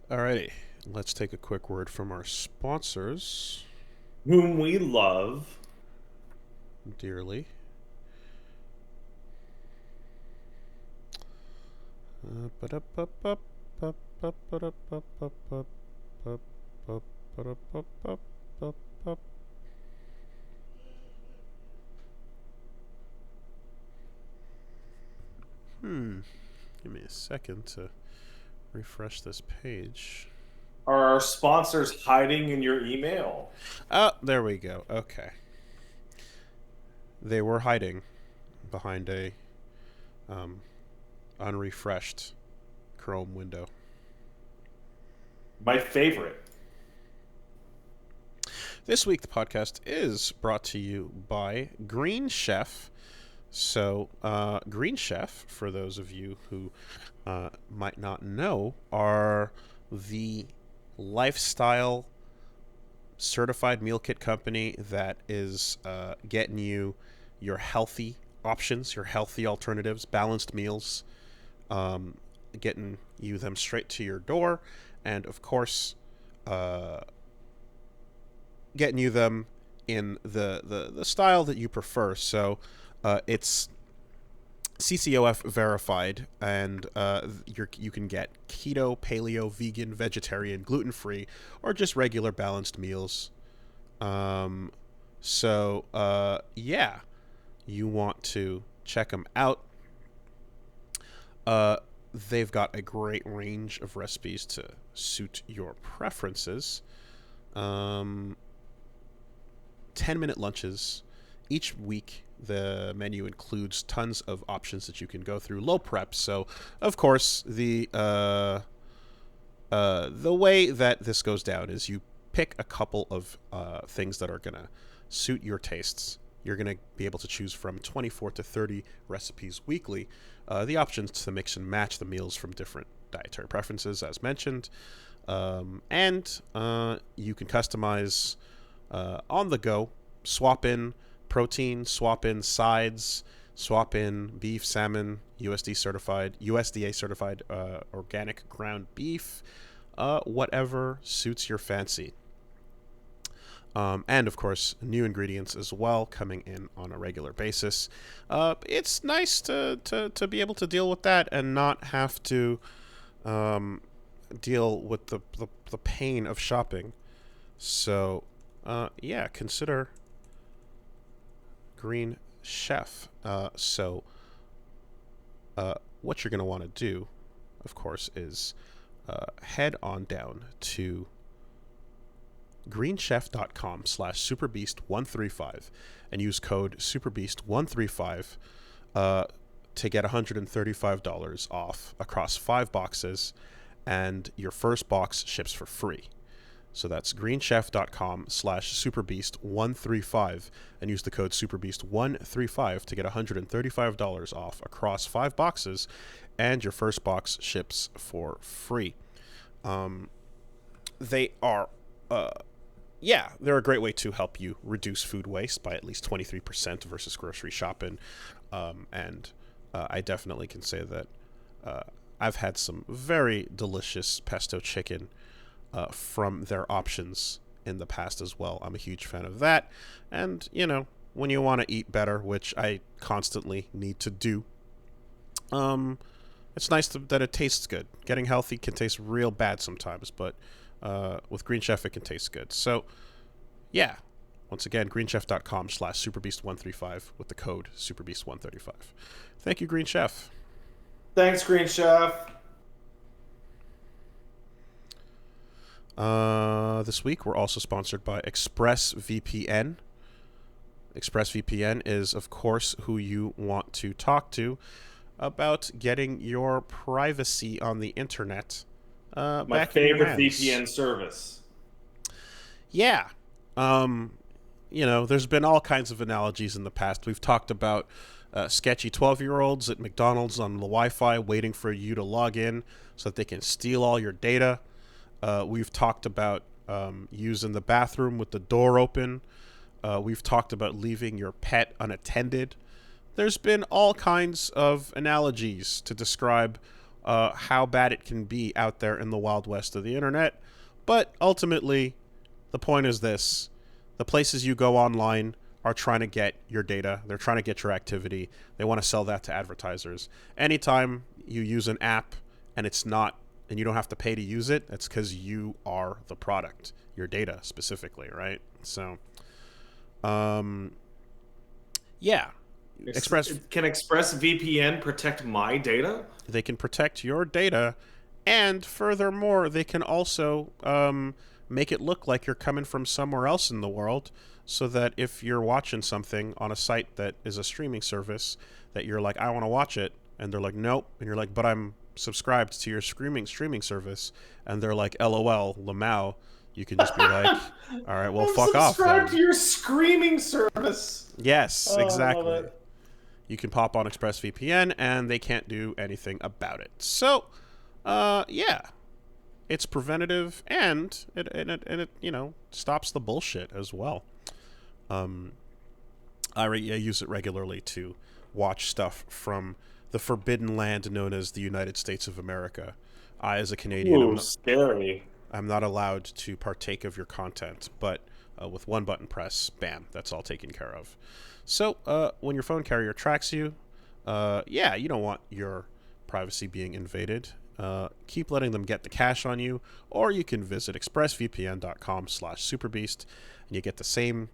Alrighty, let's take a quick word from our sponsors Whom we love. dearly. Give me a second to refresh this page. Are our sponsors hiding in your email? Oh, there we go. Okay. They were hiding behind a unrefreshed Chrome window. My favorite. This week, the podcast is brought to you by Green Chef. So, Green Chef, for those of you who might not know, are the lifestyle certified meal kit company that is getting you your healthy options, your healthy alternatives, balanced meals, getting you them straight to your door, and of course, getting you them in the style that you prefer. So it's CCOF verified, and you can get keto, paleo, vegan, vegetarian, gluten-free, or just regular balanced meals. So yeah, you want to check them out. They've got a great range of recipes to suit your preferences. 10-minute lunches each week. The menu includes tons of options that you can go through. Low prep, so of course the way that this goes down is you pick a couple of things that are gonna suit your tastes. You're gonna be able to choose from 24 to 30 recipes weekly. The options to mix and match the meals from different dietary preferences, as mentioned, and you can customize on the go. Swap in protein, swap in sides, swap in beef, salmon, USDA certified organic ground beef, whatever suits your fancy. And of course, new ingredients as well coming in on a regular basis. It's nice to be able to deal with that and not have to deal with the pain of shopping. So yeah, consider Green Chef. So what you're going to want to do, of course, is head on down to greenchef.com/superbeast135 and use code superbeast135 to get $135 off across 5 boxes, and your first box ships for free. So that's greenchef.com/superbeast135 and use the code superbeast135 to get $135 off across 5 boxes, and your first box ships for free. They're a great way to help you reduce food waste by at least 23% versus grocery shopping. And I definitely can say that I've had some very delicious pesto chicken from their options in the past as well. I'm a huge fan of that. And, when you want to eat better, which I constantly need to do, it's nice that it tastes good. Getting healthy can taste real bad sometimes, but with Green Chef, it can taste good. So, yeah. Once again, greenchef.com/superbeast135 with the code superbeast135. Thank you, Green Chef. Thanks, Green Chef. This week, we're also sponsored by ExpressVPN. ExpressVPN is, of course, who you want to talk to about getting your privacy on the internet My back in your favorite hands. VPN service. Yeah. There's been all kinds of analogies in the past. We've talked about sketchy 12-year-olds at McDonald's on the Wi-Fi waiting for you to log in so that they can steal all your data. We've talked about using the bathroom with the door open. We've talked about leaving your pet unattended. There's been all kinds of analogies to describe how bad it can be out there in the wild west of the internet. But ultimately, the point is this: the places you go online are trying to get your data. They're trying to get your activity. They want to sell that to advertisers. Anytime you use an app and it's not, and you don't have to pay to use it, that's because you are the product, your data specifically, right? So, yeah. Can ExpressVPN protect my data? They can protect your data, and furthermore, they can also make it look like you're coming from somewhere else in the world, so that if you're watching something on a site that is a streaming service, that you're like, I want to watch it, and they're like, nope, and you're like, but I'm subscribed to your streaming service, and they're like, LOL, Lamau. You can just be like, all right, well, fuck off. Subscribe to your screaming service. Yes, exactly. You can pop on ExpressVPN, and they can't do anything about it. So, yeah, it's preventative, and it stops the bullshit as well. I use it regularly to watch stuff from the forbidden land known as the United States of America. I, as a Canadian, I'm not allowed to partake of your content, but with one button press, bam, that's all taken care of. So when your phone carrier tracks you, you don't want your privacy being invaded. Keep letting them get the cash on you, or you can visit expressvpn.com/superbeast, and you get the same,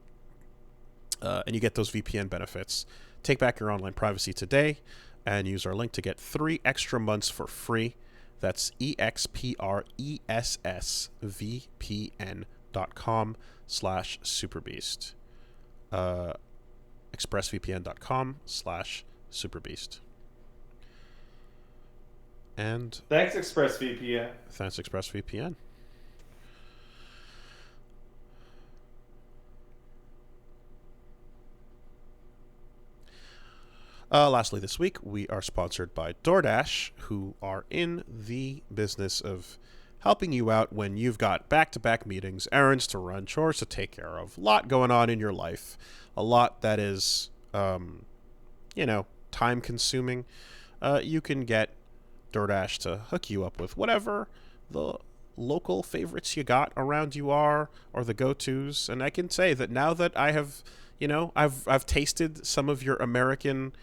and you get those VPN benefits. Take back your online privacy today, and use our link to get 3 extra months for free. That's expressvpn.com/superbeast. expressvpn.com/superbeast. And thanks, ExpressVPN. Thanks, ExpressVPN. Lastly, this week, we are sponsored by DoorDash, who are in the business of helping you out when you've got back-to-back meetings, errands to run, chores to take care of, a lot going on in your life, a lot that is, time-consuming. You can get DoorDash to hook you up with whatever the local favorites you got around you are, or the go-tos. And I can say that now that I have, I've tasted some of your American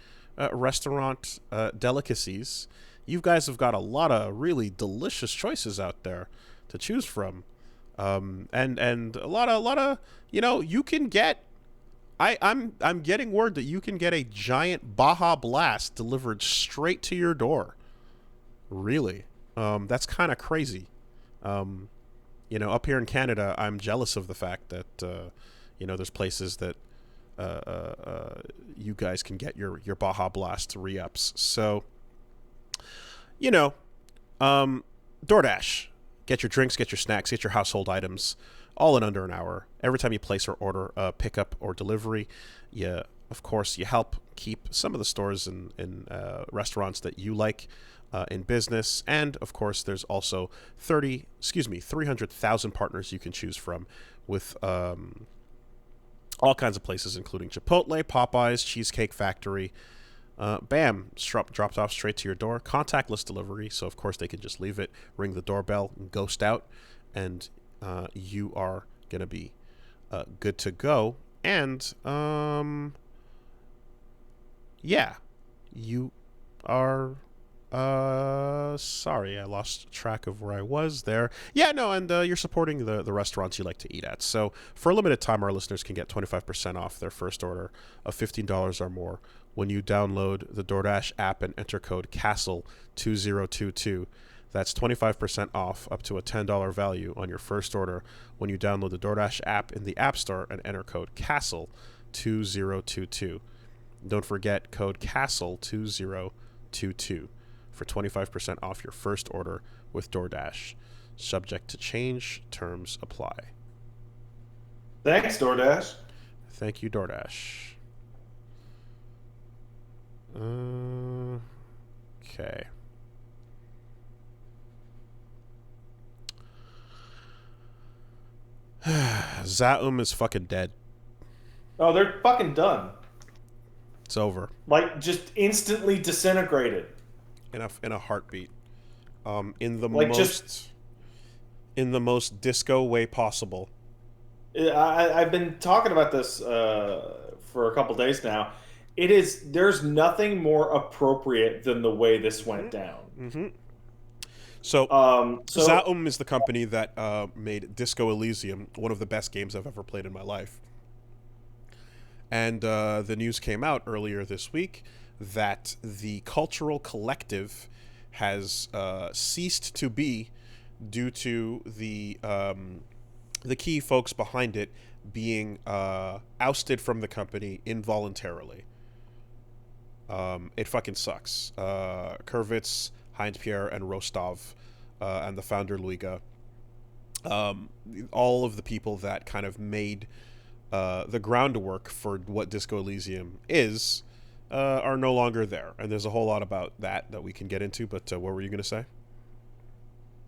restaurant delicacies, you guys have got a lot of really delicious choices out there to choose from, and a lot of you can get. I'm getting word that you can get a giant Baja Blast delivered straight to your door. Really, that's kind of crazy. Up here in Canada, I'm jealous of the fact that there's places that you guys can get your Baja Blast re-ups. So, DoorDash. Get your drinks, get your snacks, get your household items, all in under an hour. Every time you place or order a pickup or delivery, you help keep some of the stores and restaurants that you like in business. And, of course, there's also 300,000 partners you can choose from with all kinds of places, including Chipotle, Popeyes, Cheesecake Factory. Bam, dropped off straight to your door. Contactless delivery, so of course they can just leave it, ring the doorbell, and ghost out, and you are going to be good to go. And, you are... sorry, I lost track of where I was there. Yeah, no, and you're supporting the restaurants you like to eat at. So for a limited time, our listeners can get 25% off their first order of $15 or more when you download the DoorDash app and enter code CASTLE2022. That's 25% off up to a $10 value on your first order when you download the DoorDash app in the App Store and enter code CASTLE2022. Don't forget code CASTLE2022 for 25% off your first order with DoorDash. Subject to change. Terms apply. Thanks, DoorDash. Thank you, DoorDash. Okay. Zaum is fucking dead. Oh, they're fucking done. It's over. Like, just instantly disintegrated. In a heartbeat. in the Like just most disco way possible. I've been talking about this for a couple days now. There's nothing more appropriate than the way this went down. So, So Zaum is the company that made Disco Elysium, one of the best games I've ever played in my life. And the news came out earlier this week that the cultural collective has ceased to be due to the key folks behind it being ousted from the company involuntarily. It fucking sucks. Kurvitz, Hindpere, and Rostov, and the founder Luiga, all of the people that kind of made the groundwork for what Disco Elysium is, are no longer there. And there's a whole lot about that we can get into. But what were you going to say?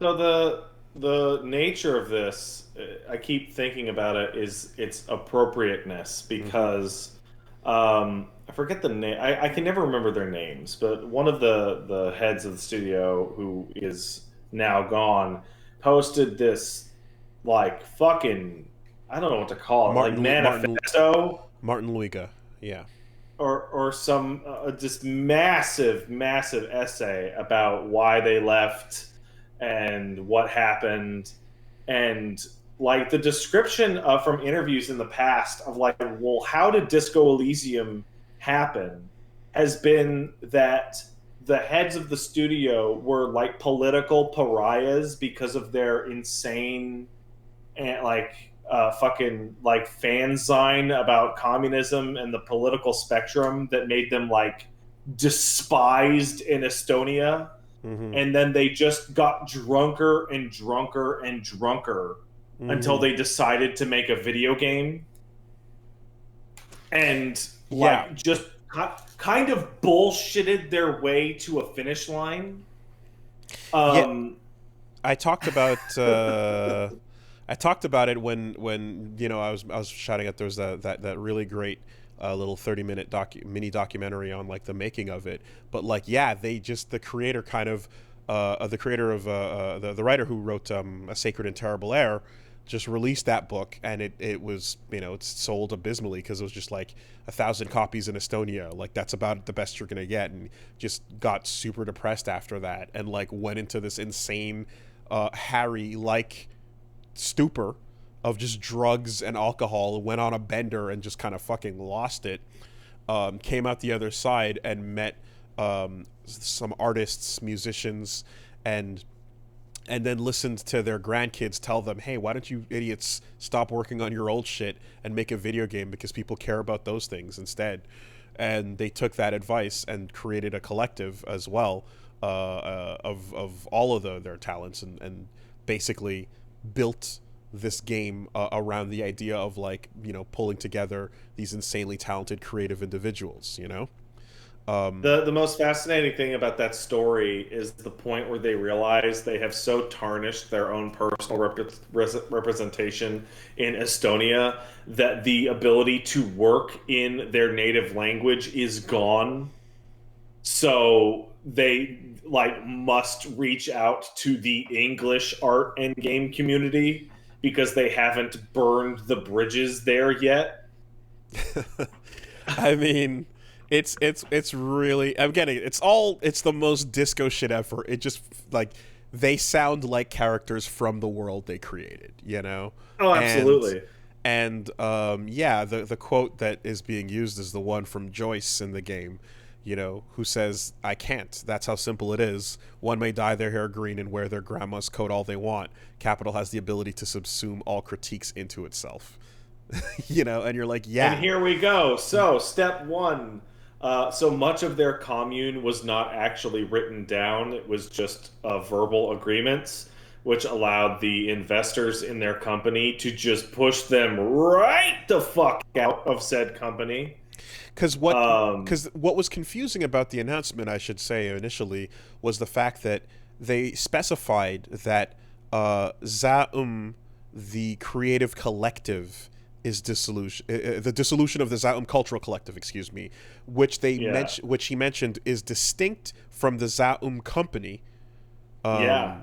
So the nature of this, I keep thinking about it, is its appropriateness because I forget the name. I can never remember their names, but one of the heads of the studio, who is now gone, posted this like fucking, I don't know what to call it, like manifesto, Martin Luiga, yeah, or some just massive essay about why they left and what happened, and like the description from interviews in the past of like, well, how did Disco Elysium happen, has been that the heads of the studio were like political pariahs because of their insane and like fucking like fanzine about communism and the political spectrum that made them like despised in Estonia. And then they just got drunker and drunker and drunker until they decided to make a video game, and like just kind of bullshitted their way to a finish line. I talked about it when I was shouting out there was that really great little 30-minute mini documentary on like the making of it. But like, yeah, they just, the creator kind of the creator of the writer who wrote A Sacred and Terrible Air just released that book, and it was, it's sold abysmally because it was just like 1,000 copies in Estonia. Like, that's about the best you're gonna get, and just got super depressed after that, and like went into this insane Harry like stupor of just drugs and alcohol, went on a bender and just kind of fucking lost it. Came out the other side and met some artists, musicians, and then listened to their grandkids tell them, hey, why don't you idiots stop working on your old shit and make a video game, because people care about those things instead. And they took that advice and created a collective as well of all of their talents, and basically built this game around the idea of like, pulling together these insanely talented creative individuals. The most fascinating thing about that story is the point where they realize they have so tarnished their own personal representation in Estonia that the ability to work in their native language is gone. So they like must reach out to the English art and game community because they haven't burned the bridges there yet. I mean, it's really, I'm getting it. It's the most disco shit ever. It just, like, they sound like characters from the world they created, Oh, absolutely. And the quote that is being used is the one from Joyce in the game, who says, "I can't. That's how simple it is. One may dye their hair green and wear their grandma's coat all they want. Capital has the ability to subsume all critiques into itself." And you're like, yeah. And here we go. So, step one. So much of their commune was not actually written down. It was just verbal agreements, which allowed the investors in their company to just push them right the fuck out of said company. Because what was confusing about the announcement, I should say initially, was the fact that they specified that Zaum, the creative collective, is dissolution. The dissolution of the Zaum Cultural Collective, excuse me, which he mentioned is distinct from the Zaum company, Yeah.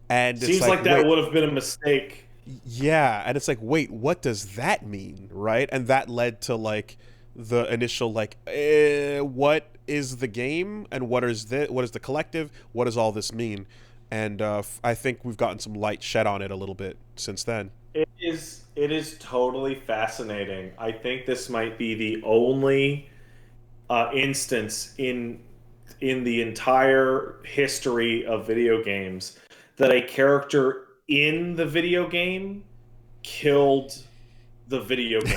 And it's Seems like, like that wait, would have been a mistake. yeah, and it's like, wait, what does that mean, right? And that led to like the initial like, what is the game, and what is the collective? What does all this mean? And I think we've gotten some light shed on it a little bit since then. It is totally fascinating. I think this might be the only instance in the entire history of video games that a character in the video game killed the video game.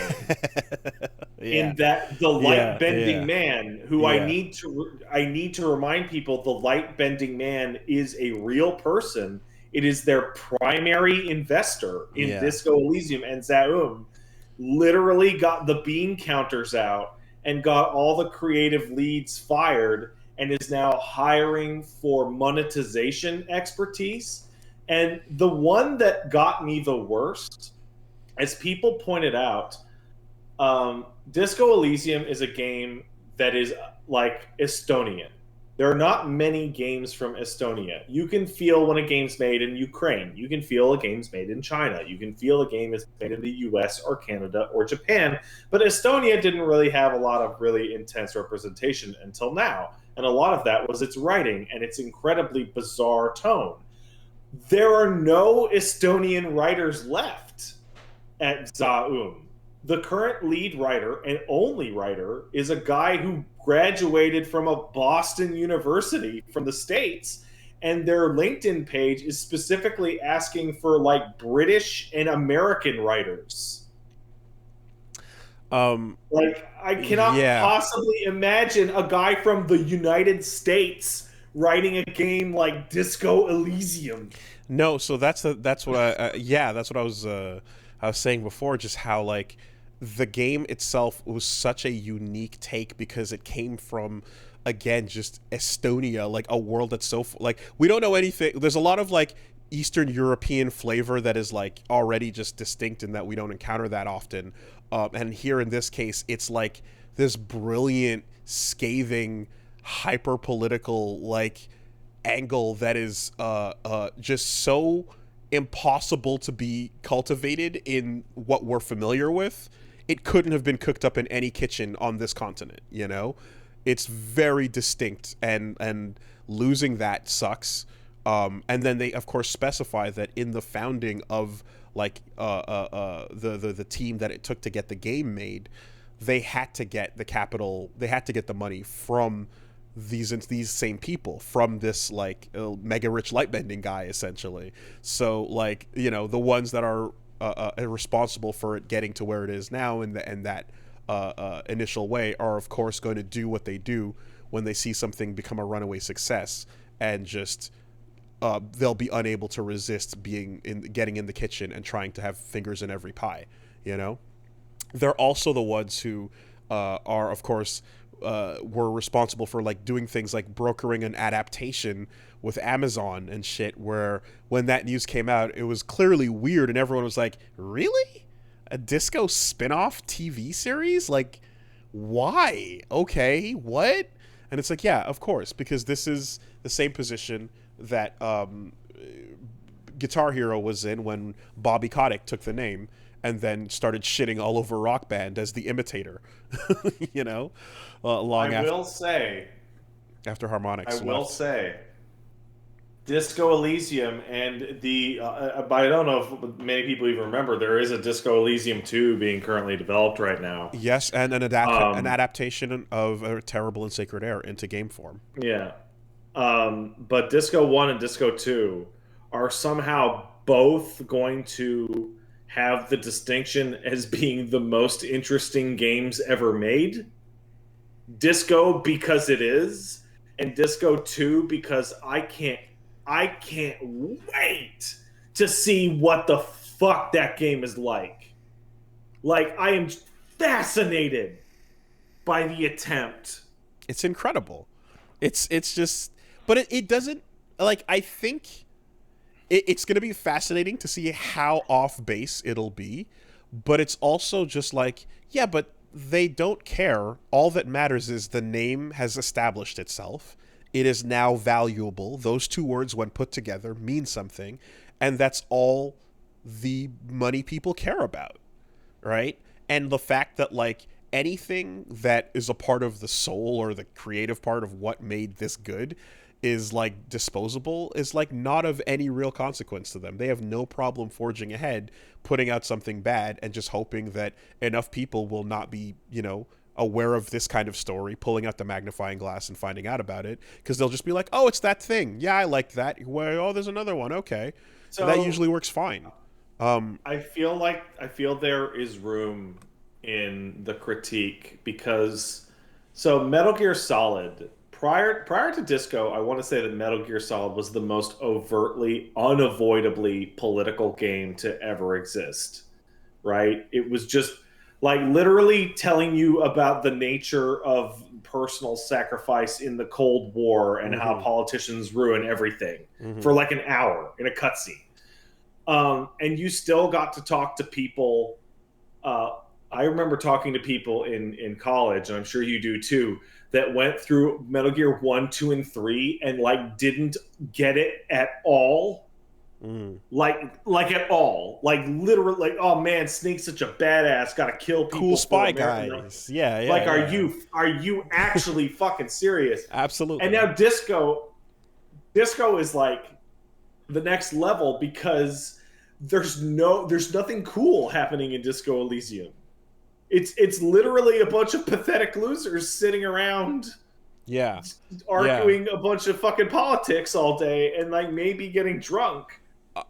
Yeah, In that the light yeah, bending yeah, man, who yeah, I need to remind people, the light bending man is a real person. It is their primary investor in yeah. Disco Elysium, and Zaum literally got the bean counters out and got all the creative leads fired, and is now hiring for monetization expertise. And the one that got me the worst, as people pointed out, Disco Elysium is a game that is like Estonian. There are not many games from Estonia. You can feel when a game's made in Ukraine. You can feel a game's made in China. You can feel a game is made in the US or Canada or Japan. But Estonia didn't really have a lot of really intense representation until now. And a lot of that was its writing and its incredibly bizarre tone. There are no Estonian writers left at Zaum. The current lead writer and only writer is a guy who graduated from a Boston University from the States, and their LinkedIn page is specifically asking for like British and American writers. Like, I cannot Yeah. possibly imagine a guy from the United States writing a game like Disco Elysium. No, so that's what yeah, that's what I was saying before, just how like the game itself was such a unique take because it came from, again, just Estonia, like a world that's so like we don't know anything. There's a lot of like Eastern European flavor that is like already just distinct and that we don't encounter that often. And here in this case, it's like this brilliant, scathing, hyper political like angle that is just so impossible to be cultivated in what we're familiar with. It couldn't have been cooked up in any kitchen on this continent, you know? It's very distinct, and losing that sucks. And then they of course specify that in the founding of like the team that it took to get the game made, they had to get the capital, they had to get the money from these same people, from this like mega rich light bending guy essentially. So like, you know, the ones that are responsible for it getting to where it is now in that initial way are of course going to do what they do when they see something become a runaway success, and just they'll be unable to resist getting in the kitchen and trying to have fingers in every pie, you know. They're also the ones who are of course were responsible for like doing things like brokering an adaptation with Amazon and shit, where when that news came out it was clearly weird and everyone was like, really, a disco spin-off TV series? Like, why? Okay, what? And it's like, yeah, of course, because this is the same position that Guitar Hero was in when Bobby Kotick took the name and then started shitting all over Rock Band as the imitator. You know, long I after will say, I Harmonix will left. say, Disco Elysium and but I don't know if many people even remember, there is a Disco Elysium 2 being currently developed right now. Yes, and an Um, adaptation of A Terrible and Sacred Air into game form. yeah. But Disco 1 and Disco 2 are somehow both going to have the distinction as being the most interesting games ever made. Disco because it is, and Disco 2 because I can't wait to see what the fuck that game is like. Like, I am fascinated by the attempt. It's incredible. It's just, but it doesn't, like, I think it's going to be fascinating to see how off base it'll be, but it's also just like, yeah, but they don't care. All that matters is the name has established itself. it is now valuable. Those two words, when put together, mean something, and that's all the money people care about, right? And the fact that like anything that is a part of the soul or the creative part of what made this good is like disposable is like not of any real consequence to them. They have no problem forging ahead, putting out something bad and just hoping that enough people will not be, aware of this kind of story, pulling out the magnifying glass and finding out about it, because they'll just be like, "Oh, it's that thing. Yeah, I like that. Well, oh, there's another one. Okay." So that usually works fine. I feel there is room in the critique because so Metal Gear Solid prior to Disco, I want to say that Metal Gear Solid was the most overtly, unavoidably political game to ever exist. Right? It was just like literally telling you about the nature of personal sacrifice in the Cold War and how politicians ruin everything for like an hour in a cutscene. And you still got to talk to people. I remember talking to people in college, and I'm sure you do too, that went through Metal Gear 1, 2, and 3 and like didn't get it at all. Like at all. Like literally like, oh man, Snake's such a badass, gotta kill people. Cool spy guys. Yeah. Like, are you actually fucking serious? Absolutely. And now Disco is like the next level because there's nothing cool happening in Disco Elysium. It's literally a bunch of pathetic losers sitting around arguing a bunch of fucking politics all day and like maybe getting drunk.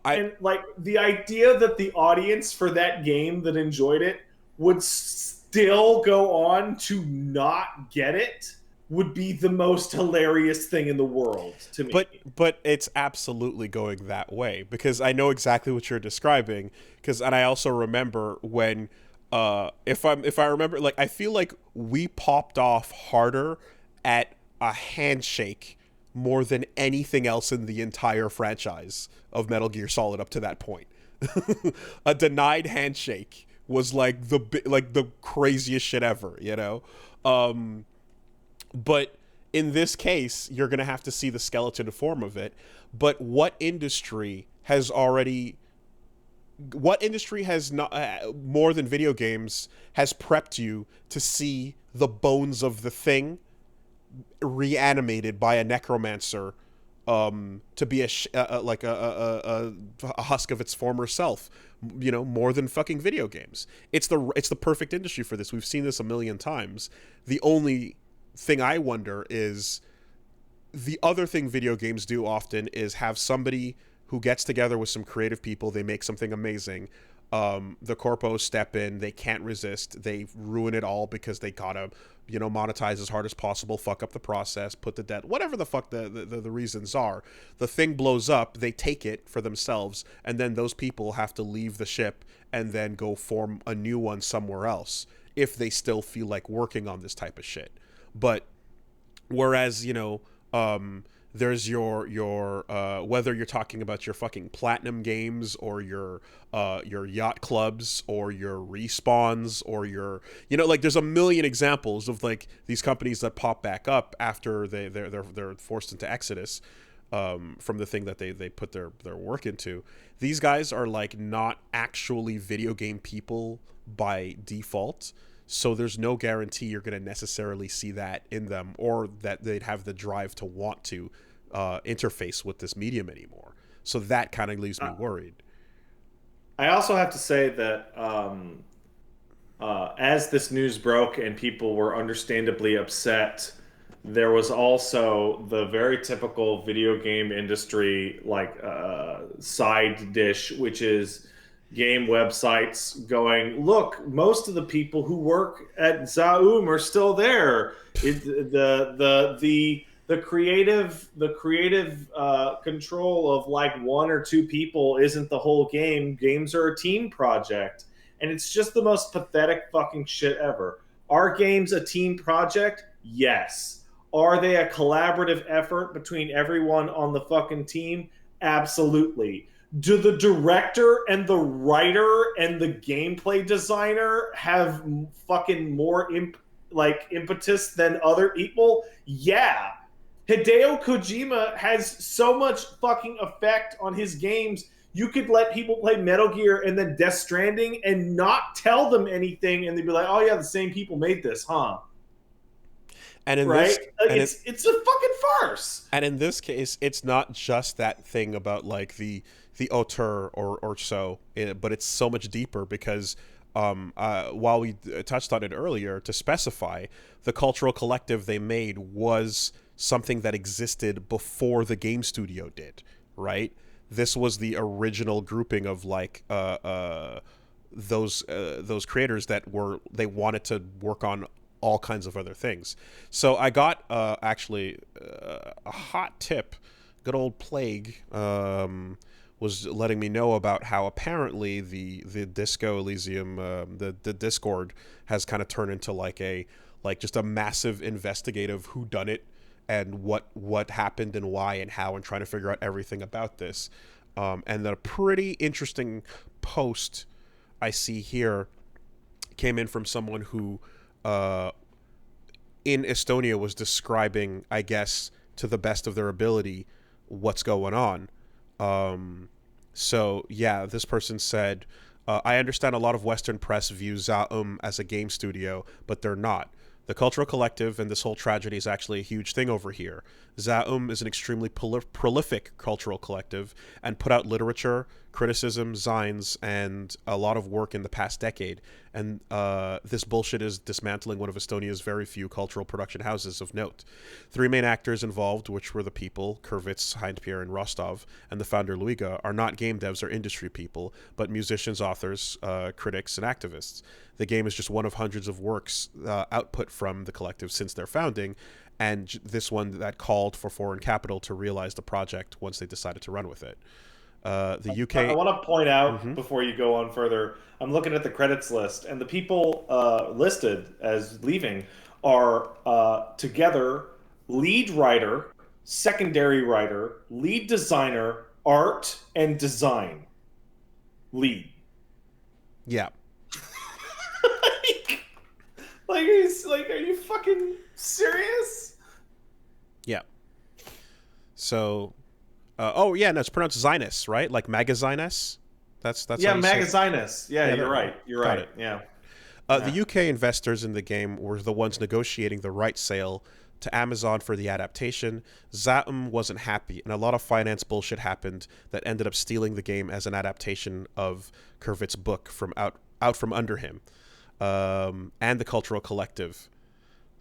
And like the idea that the audience for that game that enjoyed it would still go on to not get it would be the most hilarious thing in the world to me. But it's absolutely going that way because I know exactly what you're describing. And I also remember when, if I remember, like I feel like we popped off harder at a handshake more than anything else in the entire franchise of Metal Gear Solid up to that point. A denied handshake was like the craziest shit ever, But in this case, you're going to have to see the skeleton form of it. But what industry has not, more than video games, has prepped you to see the bones of the thing reanimated by a necromancer to be a husk of its former self, more than fucking video games. It's the perfect industry for this. We've seen this a million times. The only thing I wonder is the other thing video games do often is have somebody who gets together with some creative people, they make something amazing. The corpos step in, they can't resist, they ruin it all because they gotta, monetize as hard as possible, fuck up the process, put to death, whatever the fuck the reasons are. The thing blows up, they take it for themselves, and then those people have to leave the ship and then go form a new one somewhere else if they still feel like working on this type of shit. But whereas, there's your whether you're talking about your fucking platinum games or your yacht clubs or your respawns or your there's a million examples of like these companies that pop back up after they're forced into exodus from the thing that they put their work into. These guys are like not actually video game people by default. So there's no guarantee you're going to necessarily see that in them or that they'd have the drive to want to interface with this medium anymore. So that kind of leaves me worried. I also have to say that as this news broke and people were understandably upset, there was also the very typical video game industry side dish, which is game websites going, look, most of the people who work at Zaum are still there. The creative control of like one or two people isn't the whole game. Games are a team project, and it's just the most pathetic fucking shit ever. Are games a team project? Yes. Are they a collaborative effort between everyone on the fucking team? Absolutely. Do the director and the writer and the gameplay designer have fucking more impetus than other people? Yeah. Hideo Kojima has so much fucking effect on his games. You could let people play Metal Gear and then Death Stranding and not tell them anything, and they'd be like, "Oh yeah, the same people made this, huh?" And in Right? this, Like and in, it's a fucking farce. and in this case, it's not just that thing about like the auteur or so, but it's so much deeper because while we touched on it earlier, to specify, the cultural collective they made was something that existed before the game studio did, right? This was the original grouping of like those creators that they wanted to work on all kinds of other things. So I got actually a hot tip. Good old Plague was letting me know about how apparently the Disco Elysium the Discord has kind of turned into like just a massive investigative whodunit and what happened and why and how, and trying to figure out everything about this. And a pretty interesting post I see here came in from someone who in Estonia was describing, I guess, to the best of their ability, what's going on. So yeah, this person said, I understand a lot of Western press view Zaum as a game studio, but they're not. The cultural collective and this whole tragedy is actually a huge thing over here. Zaum is an extremely prolific cultural collective and put out literature, criticism, zines, and a lot of work in the past decade. And this bullshit is dismantling one of Estonia's very few cultural production houses of note. Three main actors involved, which were the people, Kurvitz, Hindpere, and Rostov, and the founder Luiga, are not game devs or industry people, but musicians, authors, critics, and activists. The game is just one of hundreds of works output from the collective since their founding, and this one that called for foreign capital to realize the project once they decided to run with it. The UK. I want to point out Mm-hmm. before you go on further. I'm looking at the credits list, and the people listed as leaving are together lead writer, secondary writer, lead designer, art, and design lead. Yeah. Are you fucking serious? Yeah. So, oh yeah, no, it's pronounced Zinus, right? Like Magazinus. That's Yeah, how you say it. Magazinus. Yeah, you're right. You're Got right. it. Yeah. The UK investors in the game were the ones negotiating the right sale to Amazon for the adaptation. Zaum wasn't happy, and a lot of finance bullshit happened that ended up stealing the game as an adaptation of Kurvitz's book from out from under him, and the cultural collective.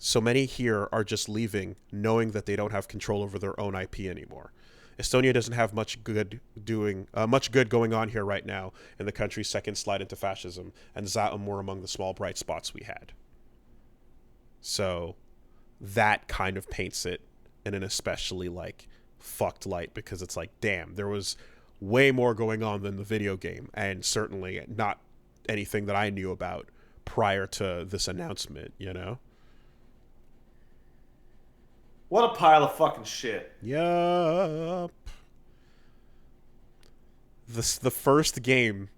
So many here are just leaving, knowing that they don't have control over their own IP anymore. Estonia doesn't have much good going on here right now in the country's second slide into fascism, and Zaum were among the small bright spots we had. So that kind of paints it in an especially like fucked light, because it's like, damn, there was way more going on than the video game, and certainly not anything that I knew about prior to this announcement, you know? What a pile of fucking shit. Yup. The first game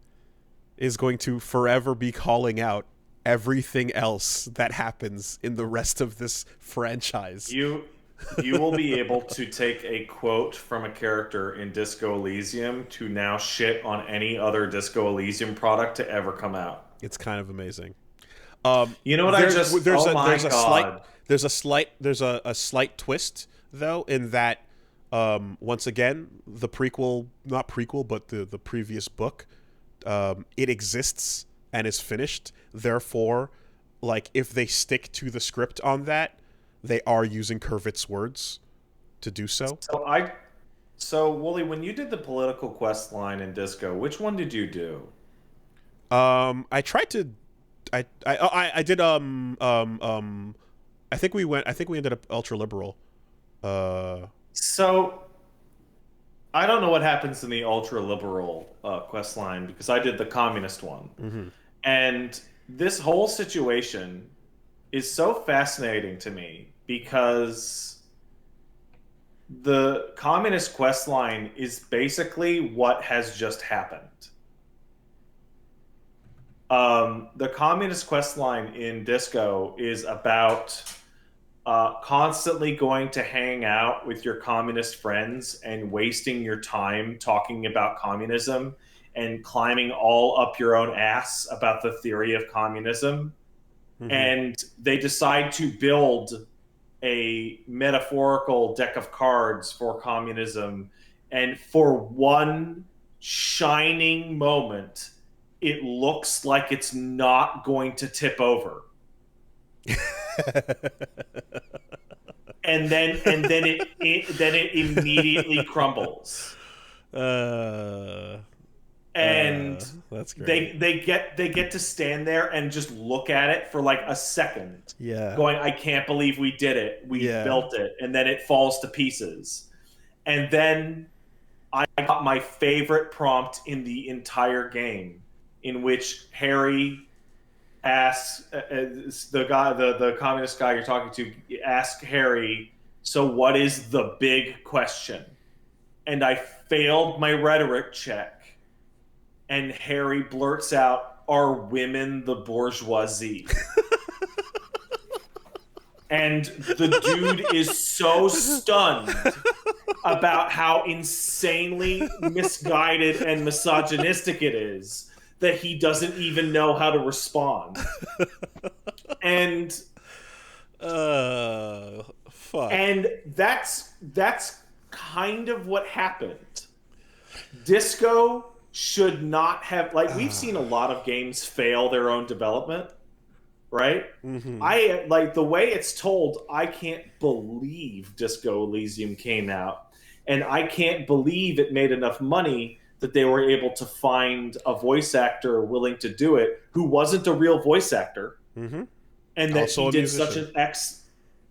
is going to forever be calling out everything else that happens in the rest of this franchise. You will be able to take a quote from a character in Disco Elysium to now shit on any other Disco Elysium product to ever come out. It's kind of amazing. You know what I just? There's Oh a my there's a god! slight twist though, in that once again, the prequel, not prequel, but the previous book, it exists and is finished. Therefore, like, if they stick to the script on that, they are using Kurvitz's words to do so. So Wooly, when you did the political quest line in Disco, which one did you do? I tried to, I did I think we ended up ultra liberal. So I don't know what happens in the ultra liberal quest line because I did the communist one, and this whole situation is so fascinating to me because the communist quest line is basically what has just happened. The communist quest line in Disco is about constantly going to hang out with your communist friends and wasting your time talking about communism and climbing all up your own ass about the theory of communism. Mm-hmm. And they decide to build a metaphorical deck of cards for communism. And for one shining moment, it looks like it's not going to tip over. And then it immediately crumbles. uh, And that's great. they get to stand there and just look at it for like a second, Yeah. going, I can't believe we did it. We Yeah. built it. And then it falls to pieces. And then I got my favorite prompt in the entire game, in which Harry asks the communist guy you're talking to, asks Harry, so what is the big question? And I failed my rhetoric check, and Harry blurts out, are women the bourgeoisie? And the dude is so stunned about how insanely misguided and misogynistic it is that he doesn't even know how to respond. And Fuck. and that's kind of what happened. Disco should not have, like, we've seen a lot of games fail their own development, right? Mm-hmm. I like the way it's told. I can't believe Disco Elysium came out, and I can't believe it made enough money that they were able to find a voice actor willing to do it who wasn't a real voice actor, Mm-hmm. and that Also he a did such musician.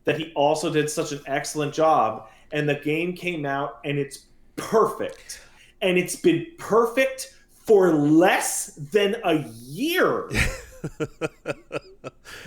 that he also did such an excellent job. And the game came out and it's perfect, and it's been perfect for less than a year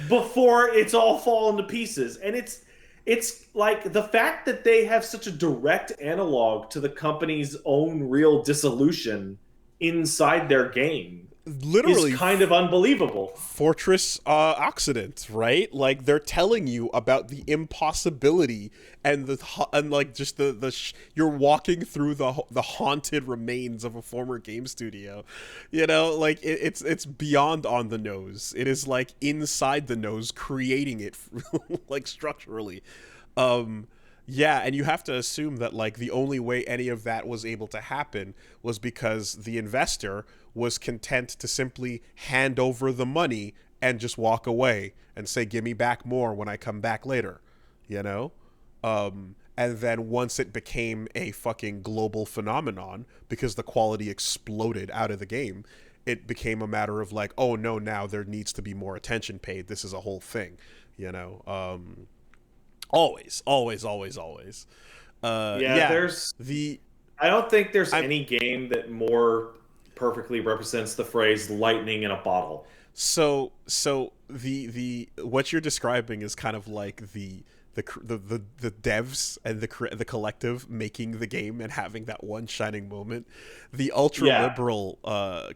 before it's all fallen to pieces. And it's like the fact that they have such a direct analog to the company's own real dissolution inside their game is Literally kind of unbelievable. Fortress Occident, right? Like they're telling you about the impossibility and like just you're walking through the haunted remains of a former game studio. You know, like it's beyond on the nose. It is like inside the nose, creating it like structurally. Yeah, and you have to assume that like the only way any of that was able to happen was because the investor was content to simply hand over the money and just walk away and say, give me back more when I come back later, you know? And then once it became a fucking global phenomenon because the quality exploded out of the game, it became a matter of like, oh no, now there needs to be more attention paid. This is a whole thing, you know? Always, always, always, always. Yeah, Yeah, there's the I don't think there's I'm any game that more perfectly represents the phrase lightning in a bottle. so the what you're describing is kind of like the devs and the collective making the game and having that one shining moment. The ultra Yeah. liberal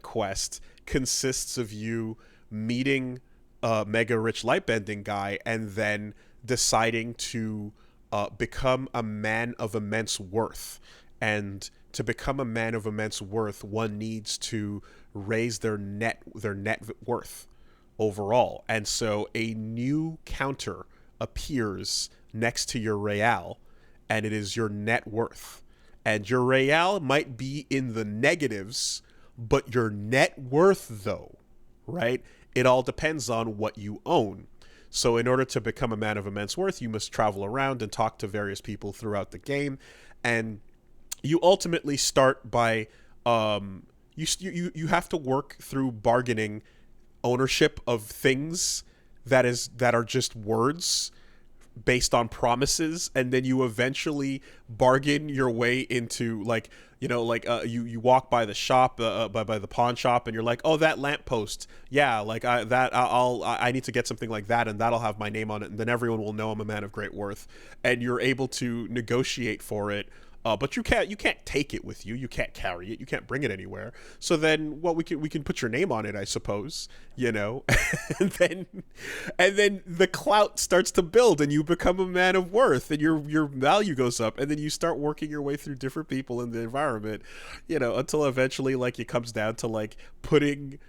quest consists of you meeting a mega rich lightbending guy and then deciding to become a man of immense worth. And to become a man of immense worth, one needs to raise their net worth overall. And so a new counter appears next to your real, and it is your net worth. And your real might be in the negatives, but your net worth, though, right? It all depends on what you own. So, in order to become a man of immense worth, you must travel around and talk to various people throughout the game, and you ultimately start by you have to work through bargaining ownership of things that are just words based on promises, and then you eventually bargain your way into like like you walk by the shop by the pawn shop, and you're like, oh, that lamppost, yeah, like I need to get something like that, and that'll have my name on it, and then everyone will know I'm a man of great worth, and you're able to negotiate for it But you can't take it with you. You can't carry it. You can't bring it anywhere. So then, well, we can put your name on it, I suppose. You know, and then the clout starts to build, and you become a man of worth, and your value goes up, and then you start working your way through different people in the environment, you know, until eventually, like, it comes down to like putting.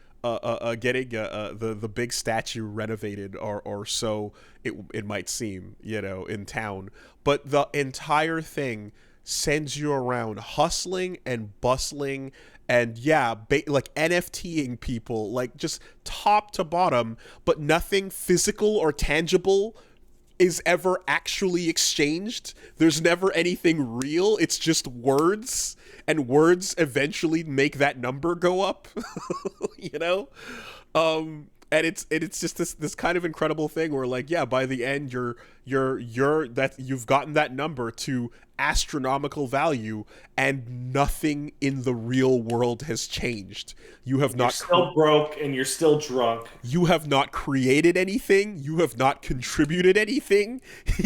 Getting the big statue renovated, or so it might seem, you know, in town. But the entire thing sends you around hustling and bustling, and like NFTing people, like just top to bottom, but nothing physical or tangible is ever actually exchanged. There's never anything real. It's just words, and words eventually make that number go up. You know, and it's just this kind of incredible thing where, like, yeah, by the end you're that you've gotten that number to astronomical value, and nothing in the real world has changed. You're still broke, and you're still drunk. You have not created anything. You have not contributed anything.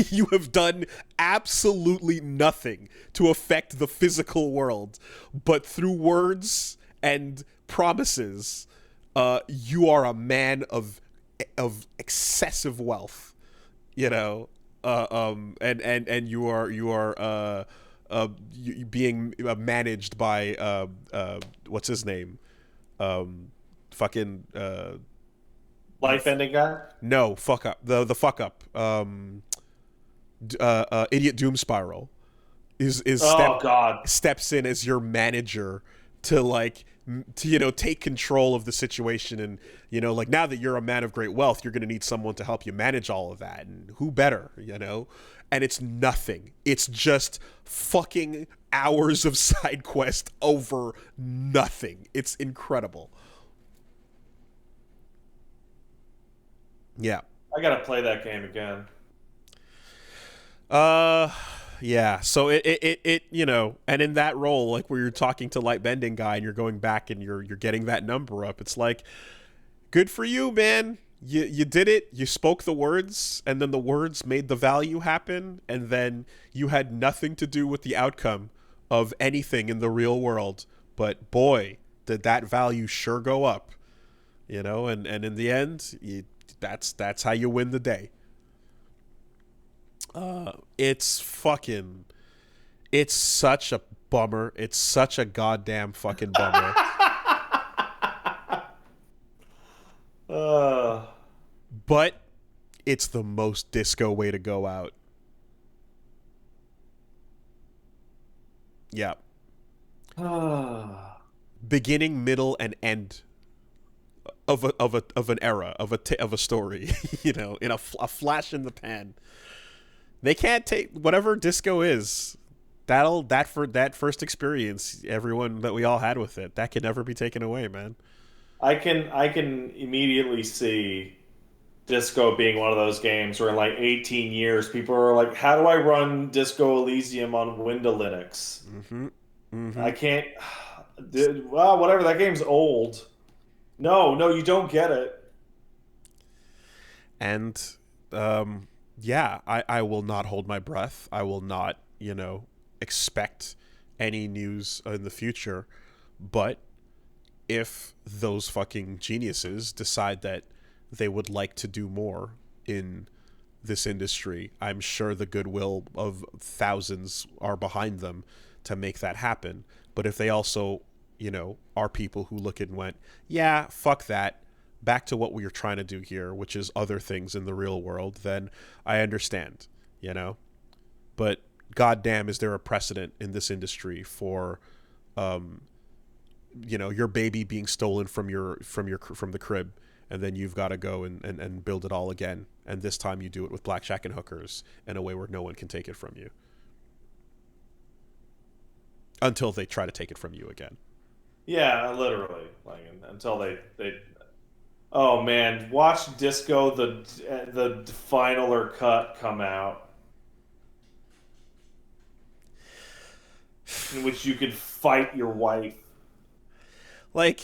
You have done absolutely nothing to affect the physical world. But through words and promises, you are a man of excessive wealth, you know, and you are being managed by what's his name, fucking life ending guy. No, fuck up the fuck up, idiot Doom Spiral steps in as your manager to you know, take control of the situation. And, you know, like, now that you're a man of great wealth, you're going to need someone to help you manage all of that, and who better, you know? And it's nothing. It's just fucking hours of side quest over nothing. It's incredible. Yeah. I gotta play that game again. Yeah, so it you know, and in that role, like, where you're talking to Light Bending guy and you're going back and you're getting that number up, it's like, good for you, man. You did it. You spoke the words, and then the words made the value happen, and then you had nothing to do with the outcome of anything in the real world. But boy, did that value sure go up, you know, and in the end, that's how you win the day. It's such a bummer. It's such a goddamn fucking bummer. But it's the most disco way to go out. Yeah. Beginning, middle, and end of an era, of a story. You know, in a flash in the pan. They can't take whatever disco is. That first experience, everyone that we all had with it, that can never be taken away, man. I can immediately see disco being one of those games where in like 18 years people are like, how do I run Disco Elysium on Windows Linux? Mm-hmm. Mm-hmm. I can't. Well, whatever. That game's old. No, you don't get it. And yeah, I will not hold my breath. I will not, you know, expect any news in the future. But if those fucking geniuses decide that they would like to do more in this industry, I'm sure the goodwill of thousands are behind them to make that happen. But if they also, you know, are people who look and went, yeah, fuck that, back to what we were trying to do here, which is other things in the real world, then I understand, you know. But goddamn, is there a precedent in this industry for, you know, your baby being stolen from the crib, and then you've got to go and build it all again, and this time you do it with blackjack and hookers in a way where no one can take it from you until they try to take it from you again. Yeah, literally, like, until they. Oh man, watch Disco the final or cut come out, in which you could fight your wife. Like,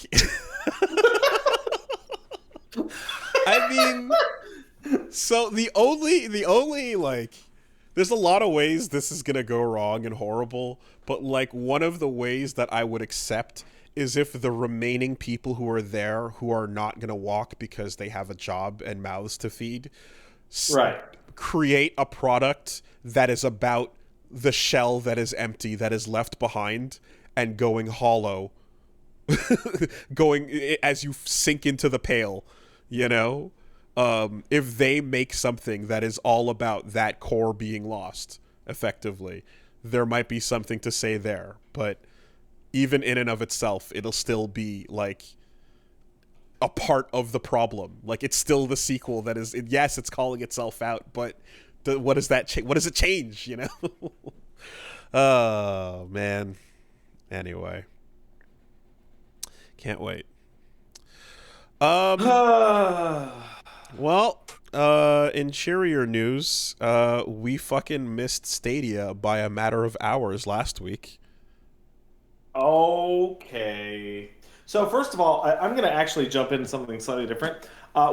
I mean, so the only there's a lot of ways this is gonna go wrong and horrible, but like one of the ways that I would accept is if the remaining people who are there who are not gonna walk because they have a job and mouths to feed, Right. create a product that is about the shell that is empty, that is left behind and going hollow, going as you sink into the pail, you know? If they make something that is all about that core being lost, effectively, there might be something to say there. But even in and of itself, it'll still be like a part of the problem. Like it's still the sequel that is. Yes, it's calling itself out, but what does that what does it change? You know? Oh man. Anyway, can't wait. Well, in cheerier news, we fucking missed Stadia by a matter of hours last week. Okay. So first of all, I'm going to actually jump into something slightly different.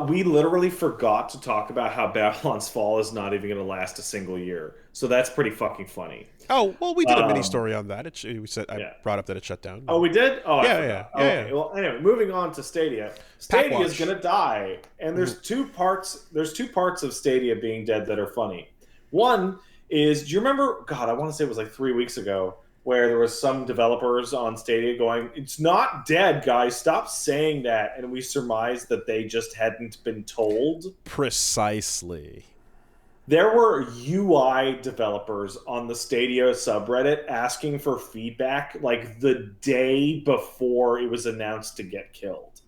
We literally forgot to talk about how Babylon's Fall is not even going to last a single year. So that's pretty fucking funny. Oh, well, we did a mini story on that. We said Yeah. I brought up that it shut down. Oh, we did? Oh, I Yeah, forgot. yeah. Okay. Well, anyway, moving on to Stadia. Stadia is Packwatch. going to die, and there's two parts. There's two parts of Stadia being dead that are funny. One is, do you remember? God, I want to say it was like 3 weeks ago, where there was some developers on Stadia going, "It's not dead, guys. Stop saying that." And we surmised that they just hadn't been told. Precisely. There were UI developers on the Stadia subreddit asking for feedback like the day before it was announced to get killed.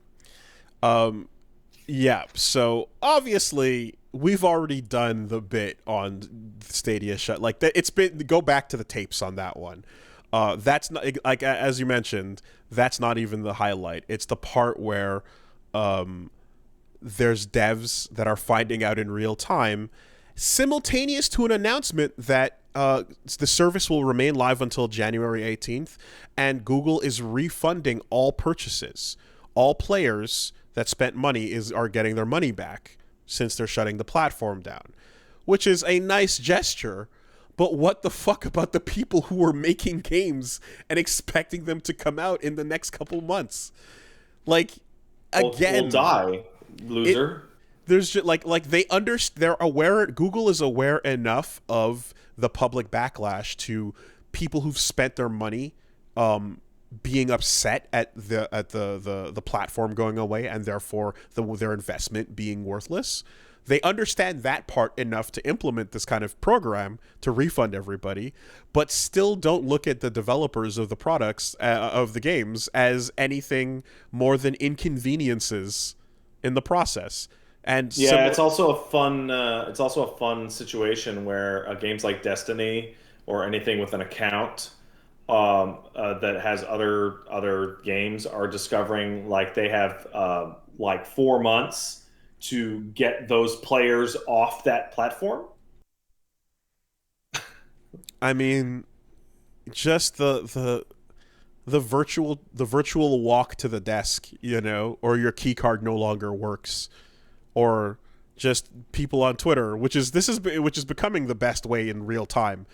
Yeah, so obviously we've already done the bit on Stadia shut. Like it's been, go back to the tapes on that one. That's not, like, as you mentioned, that's not even the highlight. It's the part where there's devs that are finding out in real time, simultaneous to an announcement that the service will remain live until January 18th, and Google is refunding all purchases. All players that spent money are getting their money back since they're shutting the platform down, which is a nice gesture. But what the fuck about the people who were making games and expecting them to come out in the next couple months? Like, again, we'll die, loser. There's just like they're aware. Google is aware enough of the public backlash to people who've spent their money being upset at the platform going away, and therefore their investment being worthless. They understand that part enough to implement this kind of program to refund everybody, but still don't look at the developers of the products of the games as anything more than inconveniences in the process. And yeah, it's also a fun. It's also a fun situation where games like Destiny or anything with an account that has other games are discovering like they have like 4 months to get those players off that platform. I mean, just the virtual walk to the desk, you know, or your key card no longer works, or just people on Twitter, which is becoming the best way in real time.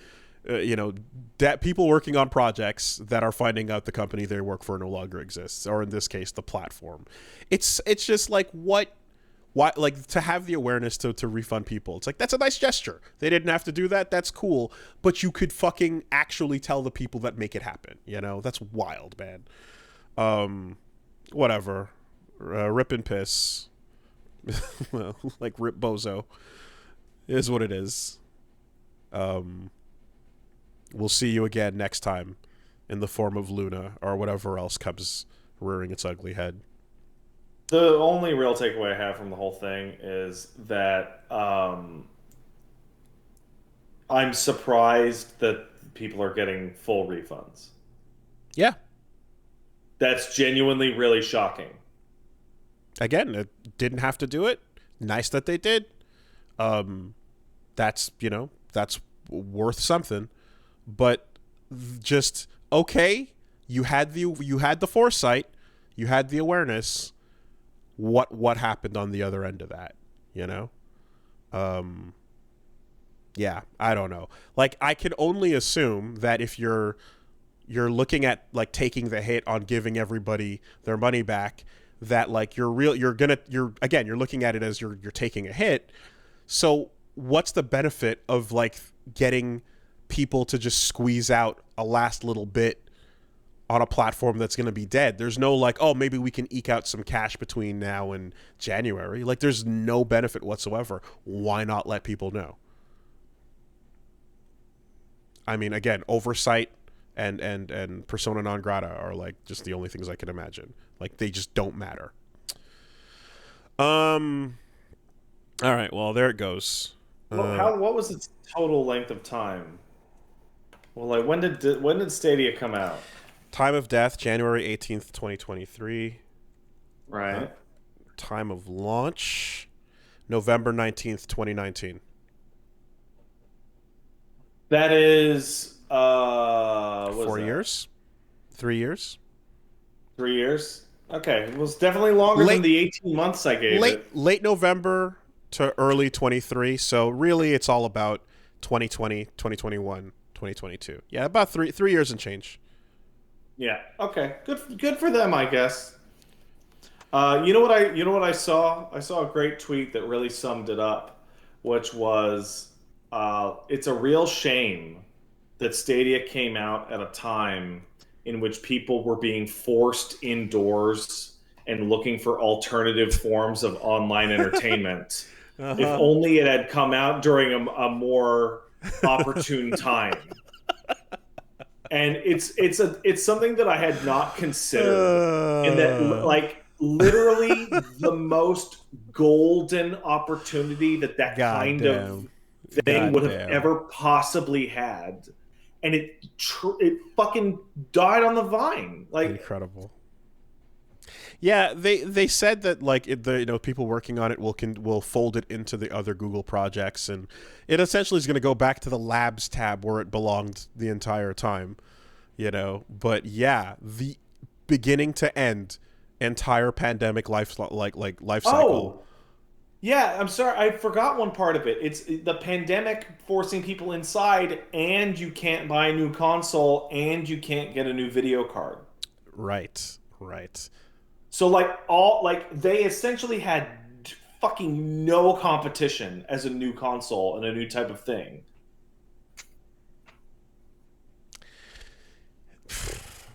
You know, that people working on projects that are finding out the company they work for no longer exists, or in this case, the platform. It's just like why, like, to have the awareness to refund people. It's like, that's a nice gesture. They didn't have to do that. That's cool. But you could fucking actually tell the people that make it happen. You know, that's wild, man. Whatever. Rip and piss. Well, like rip bozo is what it is. We'll see you again next time in the form of Luna or whatever else comes rearing its ugly head. The only real takeaway I have from the whole thing is that I'm surprised that people are getting full refunds. Yeah. That's genuinely really shocking. Again, it didn't have to do it. Nice that they did. That's, you know, that's worth something. But just, okay, you had the foresight, you had the awareness. What happened on the other end of that, you know? Yeah, I don't know. Like, I can only assume that if you're looking at like taking the hit on giving everybody their money back, that like you're looking at it as you're taking a hit. So what's the benefit of like getting people to just squeeze out a last little bit on a platform that's going to be dead? There's no like, oh, maybe we can eke out some cash between now and January. Like, there's no benefit whatsoever. Why not let people know? I mean, again, oversight and persona non grata are like just the only things I can imagine. Like, they just don't matter. All right, well, there it goes. What was its total length of time? Well, like when did Stadia come out? Time of death, January 18th, 2023. Right. Time of launch, November 19th, 2019. That is 4 years? 3 years? 3 years. Okay, it was definitely longer than the 18 months I gave it. Late November to early 23. So really, it's all about 2020, 2021, 2022. Yeah, about 3 years and change. Yeah. Okay. Good for them, I guess. You know what I saw? I saw a great tweet that really summed it up, which was, it's a real shame that Stadia came out at a time in which people were being forced indoors and looking for alternative forms of online entertainment. Uh-huh. If only it had come out during a more opportune time. And it's something that I had not considered, in that like literally the most golden opportunity that kind of thing would have ever possibly had, and it fucking died on the vine. Like, incredible. Yeah, they said that like people working on it will fold it into the other Google projects, and it essentially is going to go back to the Labs tab where it belonged the entire time, But yeah, the beginning to end entire pandemic life cycle. oh, yeah, I'm sorry, I forgot one part of it. It's the pandemic forcing people inside, and you can't buy a new console, and you can't get a new video card. Right. So they essentially had fucking no competition as a new console and a new type of thing.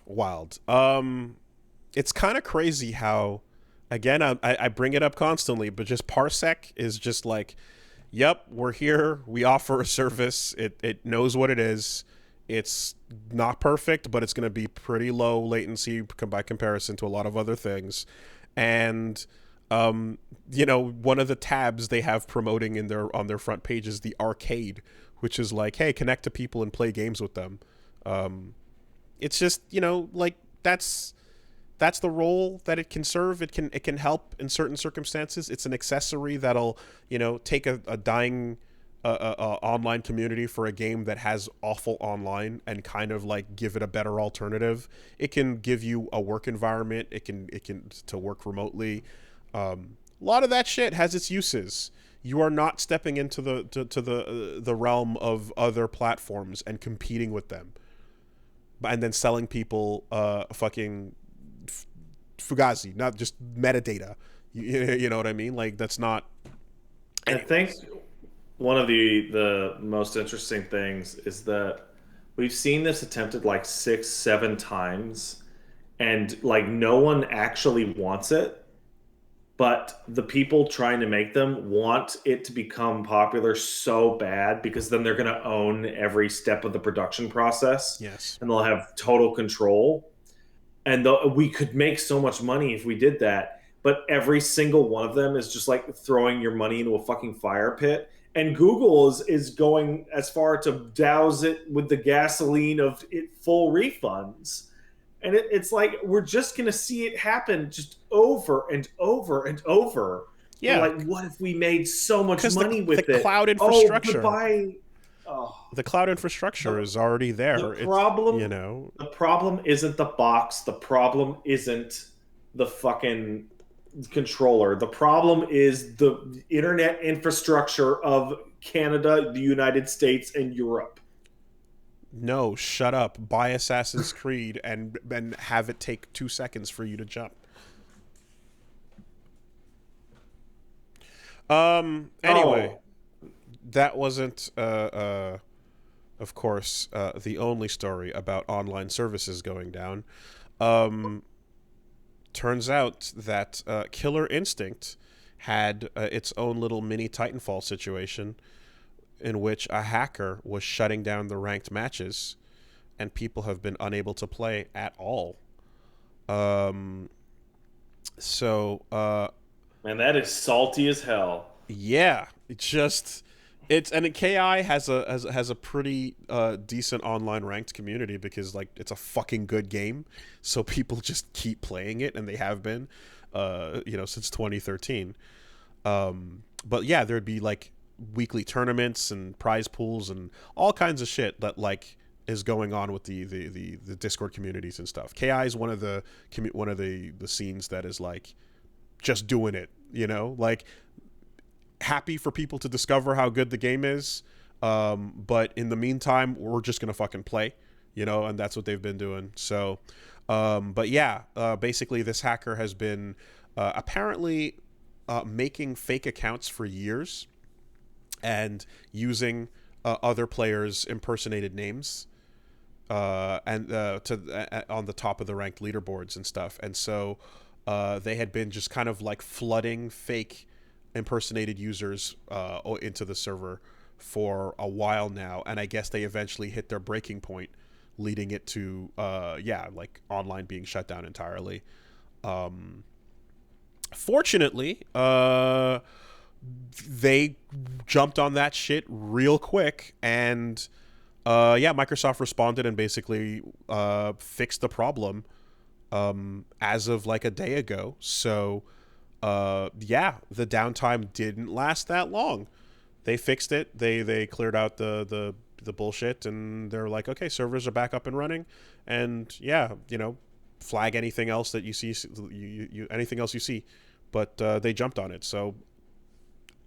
Wild. It's kind of crazy how, again, I bring it up constantly, but just Parsec is just like, yep, we're here. We offer a service. It knows what it is. It's not perfect, but it's going to be pretty low latency by comparison to a lot of other things. And, one of the tabs they have promoting on their front page is the arcade, which is like, hey, connect to people and play games with them. It's just, like that's the role that it can serve. It can help in certain circumstances. It's an accessory that'll, take a dying online community for a game that has awful online and kind of like give it a better alternative. It can give you a work environment. It can to work remotely. A lot of that shit has its uses. You are not stepping into the realm of other platforms and competing with them, and then selling people fucking Fugazi, not just metadata. You know what I mean? Like, that's not. Anyways. I think one of the most interesting things is that we've seen this attempted like 6-7 times, and like no one actually wants it, but the people trying to make them want it to become popular so bad, because then they're going to own every step of the production process. Yes. And they'll have total control. And we could make so much money if we did that, but every single one of them is just like throwing your money into a fucking fire pit. And Google is going as far to douse it with the gasoline of full refunds. And it's like, we're just going to see it happen just over and over and over. Yeah. We're like, what if we made so much money with the it? Cloud infrastructure. The cloud infrastructure is already there. The problem isn't the box. The problem isn't the fucking controller. The problem is the internet infrastructure of Canada, the United States, and Europe. No, shut up. Buy Assassin's Creed and have it take 2 seconds for you to jump. Anyway, Oh, that wasn't of course the only story about online services going down. Um, Turns out that Killer Instinct had its own little mini Titanfall situation in which a hacker was shutting down the ranked matches and people have been unable to play at all. Um, so man, that is salty as hell. yeah, KI has a pretty decent online ranked community because like it's a fucking good game, so people just keep playing it and they have been, since 2013. But yeah, there'd be like weekly tournaments and prize pools and all kinds of shit that like is going on with the Discord communities and stuff. KI is one of the scenes that is like just doing it, like happy for people to discover how good the game is. But in the meantime, we're just gonna fucking play, and that's what they've been doing. So, but yeah, basically, this hacker has been apparently making fake accounts for years and using other players' impersonated names and on the top of the ranked leaderboards and stuff. And so they had been just kind of like flooding fake impersonated users into the server for a while now, and I guess they eventually hit their breaking point, leading it to like online being shut down entirely. Fortunately, they jumped on that shit real quick, and Microsoft responded and basically fixed the problem as of like a day ago. So the downtime didn't last that long. They fixed it. They cleared out the bullshit, and they're like, okay, servers are back up and running, and flag anything else that you see, anything else you see, but they jumped on it. So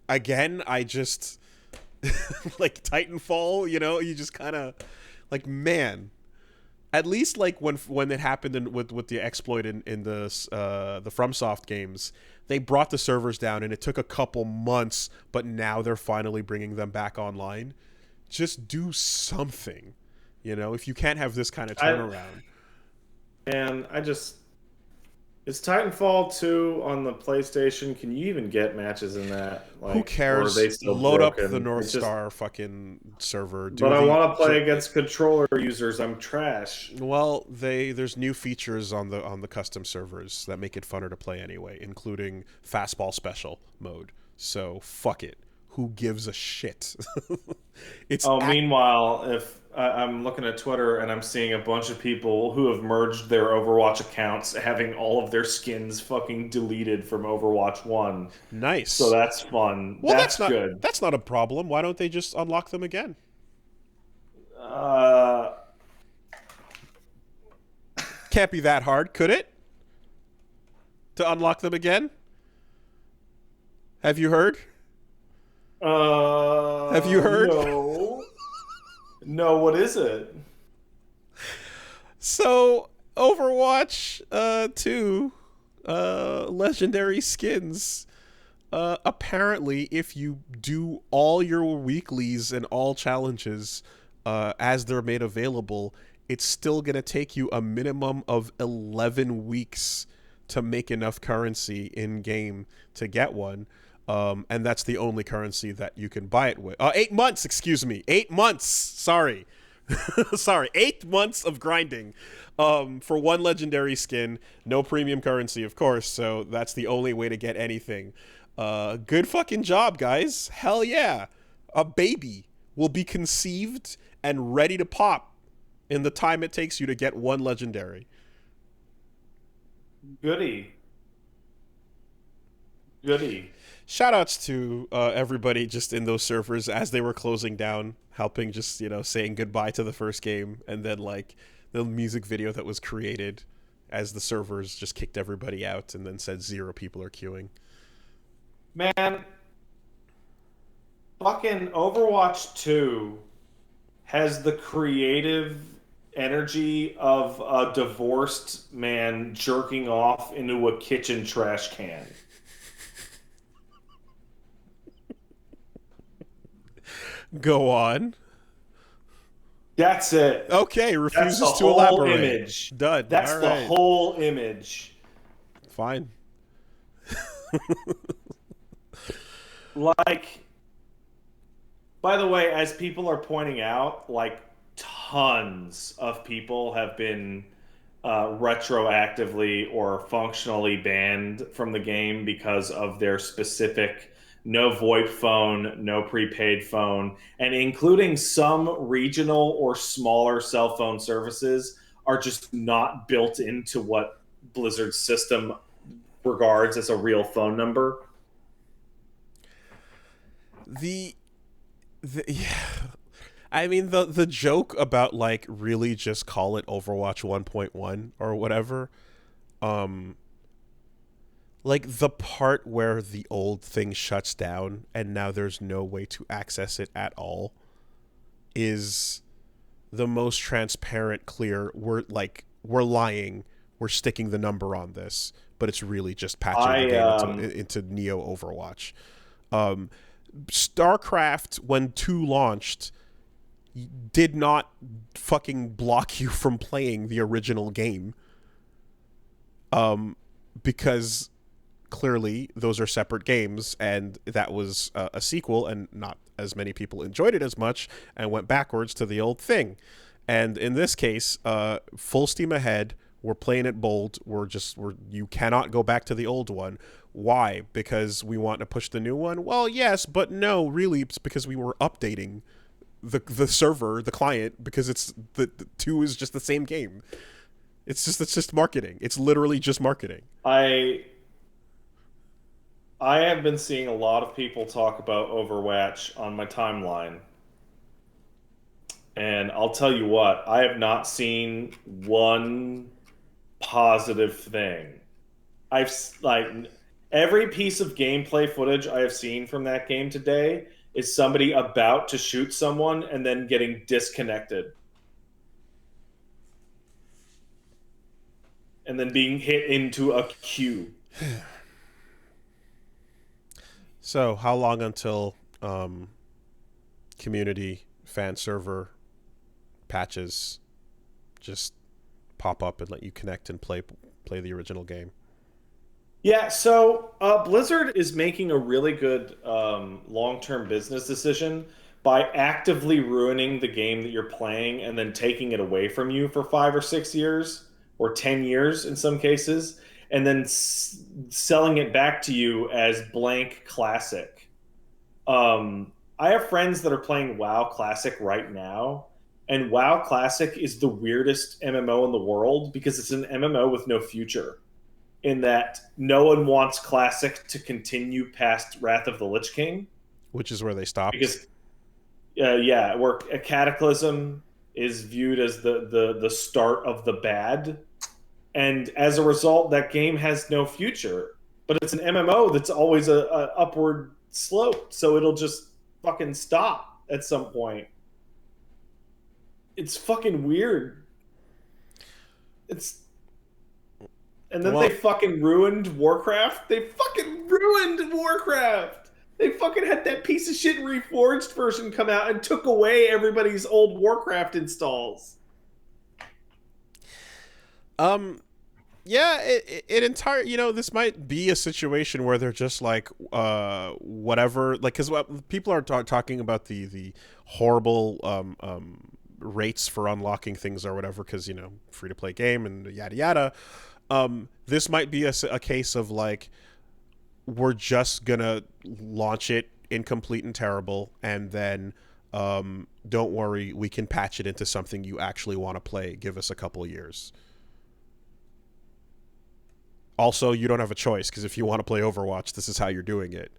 again, I just like Titanfall, you just kind of like, man. At least like when it happened with the exploit in the FromSoft games, they brought the servers down and it took a couple months, but now they're finally bringing them back online. Just do something, if you can't have this kind of I turnaround. and I just Is Titanfall 2 on the PlayStation? Can you even get matches in that? Who Or are cares? they still Load up the broken? North It's just, Star fucking server. but I want to play against controller users. I'm trash. Well, there's new features on the custom servers that make it funner to play anyway, including fastball special mode. So fuck it. Who gives a shit? it's Oh, ac- meanwhile, if I'm looking at Twitter and I'm seeing a bunch of people who have merged their Overwatch accounts, having all of their skins fucking deleted from Overwatch 1. So nice. that's fun. Well, That's good. that's not a problem. Why don't they just unlock them again? Uh, Can't be that hard, could it? To unlock them again? Have you heard? Have you heard? no. No, what is it? So, Overwatch 2 legendary skins. Apparently, if you do all your weeklies and all challenges as they're made available, it's still going to take you a minimum of 11 weeks to make enough currency in game to get one. And that's the only currency that you can buy it with. 8 months, excuse me. 8 months. Sorry. Sorry. 8 months of grinding for one legendary skin. No premium currency, of course. So that's the only way to get anything. Good fucking job, guys. Hell yeah. A baby will be conceived and ready to pop in the time it takes you to get one legendary. Goody. Goody. Shoutouts to everybody just in those servers as they were closing down, helping saying goodbye to the first game, and then like the music video that was created. as the servers just kicked everybody out and then said 0 people are queuing. Man, fucking Overwatch 2 has the creative energy of a divorced man jerking off into a kitchen trash can. Go on. That's it. Okay, refuses That's the to whole elaborate. image. Done. That's All the right. whole image. Fine. Like, by the way, as people are pointing out, like, tons of people have been retroactively or functionally banned from the game because of their specific no VoIP phone, no prepaid phone, and including some regional or smaller cell phone services are just not built into what Blizzard's system regards as a real phone number. Yeah. I mean the joke about like really just call it Overwatch 1.1 or whatever, like the part where the old thing shuts down and now there's no way to access it at all is the most transparent, clear. We're lying. We're sticking the number on this, but it's really just patching the game into Neo Overwatch. StarCraft, when 2 launched, did not fucking block you from playing the original game. Because clearly those are separate games, and that was a sequel, and not as many people enjoyed it as much, and went backwards to the old thing. And in this case, full steam ahead. We're playing it bold. You cannot go back to the old one. Why? Because we want to push the new one? Well, yes, but no, really, it's because we were updating the server, the client, because it's the 2 is just the same game. It's just marketing. It's literally just marketing. I have been seeing a lot of people talk about Overwatch on my timeline. And I'll tell you what, I have not seen one positive thing. Every piece of gameplay footage I have seen from that game today is somebody about to shoot someone and then getting disconnected. And then being hit into a queue. So, how long until community fan server patches just pop up and let you connect and play the original game? Yeah, so Blizzard is making a really good long-term business decision by actively ruining the game that you're playing and then taking it away from you for 5 or 6 years or 10 years in some cases, and then selling it back to you as blank classic. I have friends that are playing WoW Classic right now, and WoW Classic is the weirdest MMO in the world because it's an MMO with no future, in that no one wants Classic to continue past Wrath of the Lich King. Which is where they stopped. Because, where a Cataclysm is viewed as the start of the bad. And as a result, that game has no future. But it's an MMO that's always a upward slope, so it'll just fucking stop at some point. It's fucking weird. And then they fucking ruined Warcraft. They fucking ruined Warcraft. They fucking had that piece of shit Reforged version come out and took away everybody's old Warcraft installs. Yeah, it entire, this might be a situation where they're just like, whatever, like, because people are talking about the horrible rates for unlocking things or whatever, because free to play game and yada yada. This might be a case of like, we're just gonna launch it incomplete and terrible, and then don't worry, we can patch it into something you actually want to play. Give us a couple of years. Also, you don't have a choice, because if you want to play Overwatch, this is how you're doing it.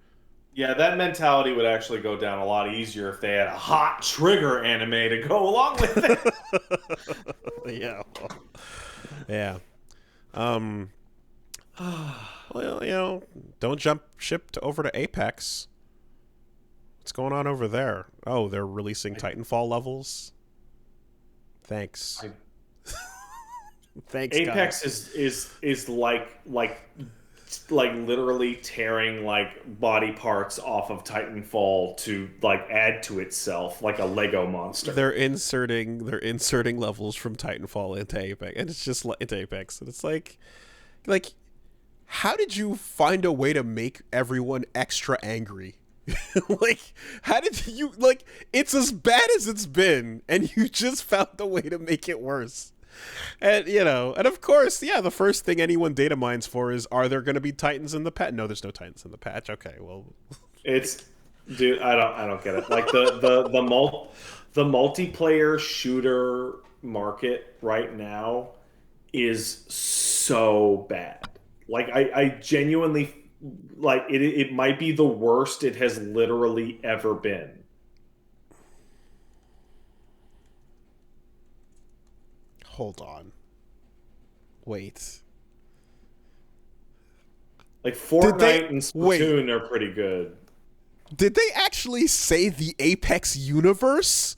Yeah, that mentality would actually go down a lot easier if they had a hot trigger anime to go along with it. Yeah. Um, well, don't jump ship over to Apex. What's going on over there? Oh, they're releasing Titanfall levels. Thanks. I, Thanks, Apex guys. is like literally tearing like body parts off of Titanfall to like add to itself like a Lego monster. They're inserting levels from Titanfall into Apex, and it's just into Apex, and it's like, how did you find a way to make everyone extra angry? Like, how did you like? It's as bad as it's been, and you just found a way to make it worse. And and of course, yeah, the first thing anyone data mines for is, are there going to be Titans in the patch? No, there's no Titans in the patch. Okay, well, It's dude, I don't get it. Like the multiplayer shooter market right now is so bad. Like I genuinely like it might be the worst it has literally ever been. hold on, wait. Like Did they Fortnite and wait? Splatoon are pretty good. Did they actually say the Apex universe?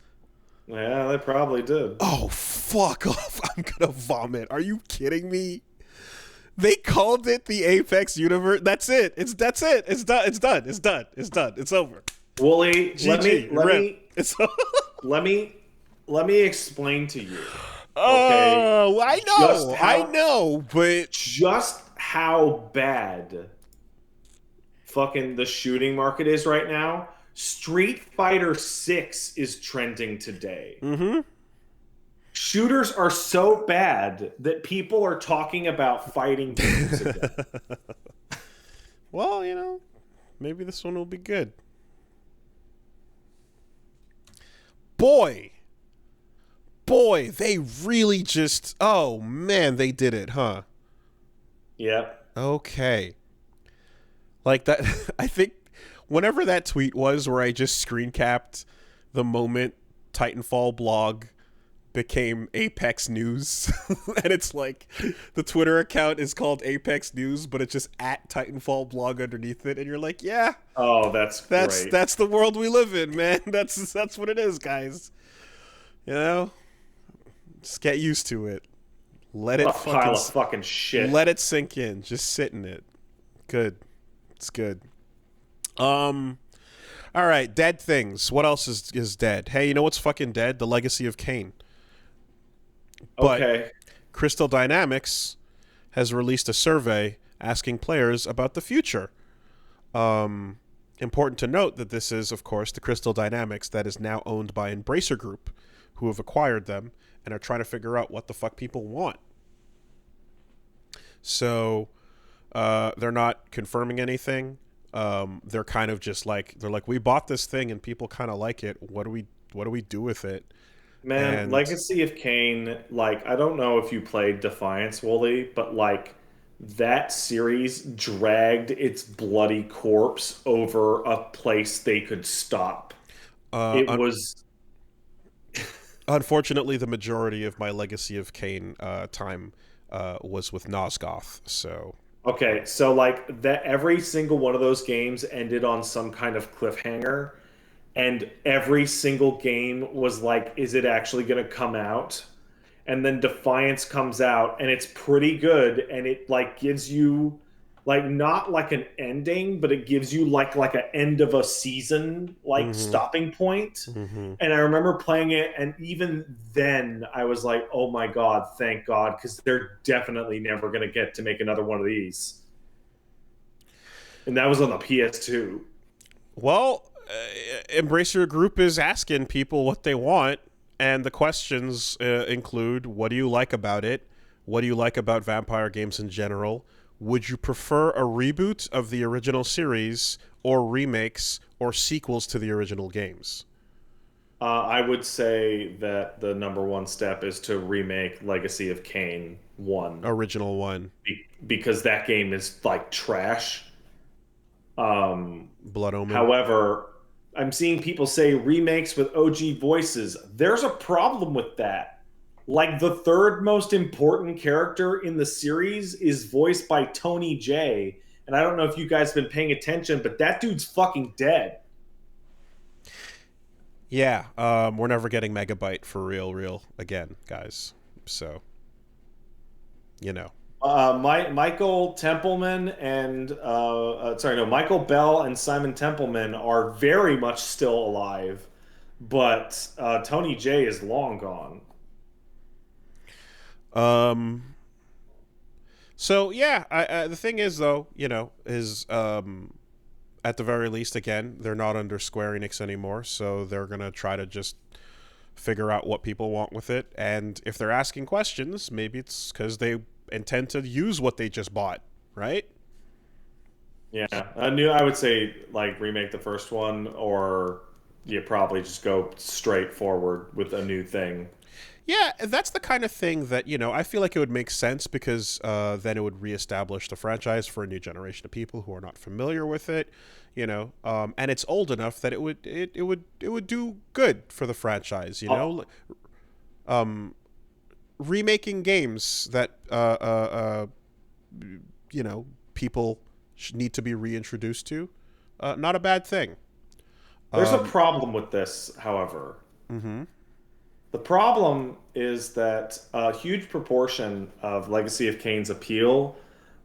Yeah, they probably did. Oh, fuck off. I'm gonna vomit. Are you kidding me? They called it the Apex universe. That's it. That's it. It's done. It's done. It's done. It's done. It's over. Wooly, GG. Rip. It's let me let me explain to you. Okay, Oh, I just know. I how know, but just how bad fucking the shooting market is right now. Street Fighter 6 is trending today. mm-hmm. Shooters are so bad that people are talking about fighting games again. Well, maybe this one will be good. Boy, they really just, oh man, they did it, huh? Yep. Okay. Like that, I think whenever that tweet was where I just screen capped the moment Titanfall blog became Apex News, and it's like the Twitter account is called Apex News, but it's just at Titanfall blog underneath it, and you're like, yeah, Oh, that's great. that's the world we live in, man. That's what it is, guys. Just get used to it. Let What it a pile fucking of fucking shit. let it sink in. Just sit in it. Good. It's good. All right, dead things. What else is dead? Hey, you know what's fucking dead? The Legacy of Kain. But Okay. Crystal Dynamics has released a survey asking players about the future. Important to note that this is, of course, the Crystal Dynamics that is now owned by Embracer Group, who have acquired them and are trying to figure out what the fuck people want. So they're not confirming anything. They're kind of just like, we bought this thing and people kind of like it. What do we do with it? Man, And Legacy of Kain, like, I don't know if you played Defiance, Wooly, but like that series dragged its bloody corpse over a place they could stop. uh, It un- was unfortunately, the majority of my Legacy of Kain time was with Nosgoth. So okay, so like that every single one of those games ended on some kind of cliffhanger, and every single game was like, is it actually going to come out? And then Defiance comes out and it's pretty good, and it like gives you like not like an ending, but it gives you like an end of a season like mm-hmm, stopping point. mm-hmm. And I remember playing it, and even then I was like, oh my god, thank god, because they're definitely never going to get to make another one of these. And that was on the PS2. Well, Embracer Group is asking people what they want, and the questions include: what do you like about it? What do you like about vampire games in general? Would you prefer a reboot of the original series, or remakes, or sequels to the original games? I would say that the number one step is to remake Legacy of Kain 1 Original one, because that game is like trash. Blood Omen. However, I'm seeing people say remakes with OG voices. There's a problem with that. Like the third most important character in the series is voiced by Tony J. And I don't know if you guys have been paying attention, but that dude's fucking dead. Yeah, we're never getting Megabyte for real again, guys. So, you know. Michael Templeman and Michael Bell and Simon Templeman are very much still alive, but Tony J is long gone. So yeah, the thing is though, is at the very least, again, they're not under Square Enix anymore, so they're gonna try to just figure out what people want with it, and if they're asking questions, maybe it's because they intend to use what they just bought, right? Yeah, I would say like remake the first one, or you probably just go straight forward with a new thing. Yeah, that's the kind of thing that, I feel like it would make sense because then it would reestablish the franchise for a new generation of people who are not familiar with it, and it's old enough that it would do good for the franchise, remaking games that people need to be reintroduced to, not a bad thing. There's a problem with this, however. Mm-hmm. The problem is that a huge proportion of Legacy of Kain's appeal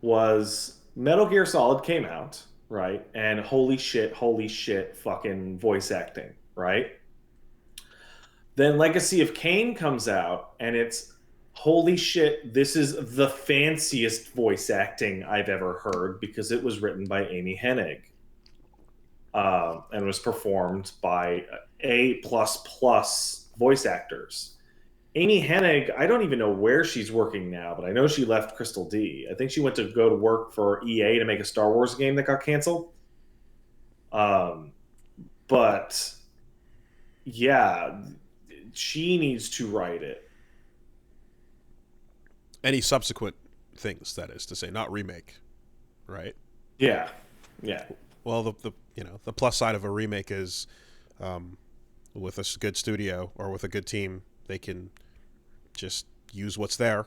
was Metal Gear Solid came out, right? And holy shit, fucking voice acting, right? Then Legacy of Kain comes out, and it's holy shit, this is the fanciest voice acting I've ever heard because it was written by Amy Hennig, and was performed by A++ voice actors. Amy Hennig, I don't even know where she's working now, but I know she left Crystal D. I think she went to go to work for EA to make a Star Wars game that got canceled. But yeah, she needs to write it. Any subsequent things, that is to say, not remake, right? Yeah, yeah. Well, the plus side of a remake is, with a good studio or with a good team, they can just use what's there.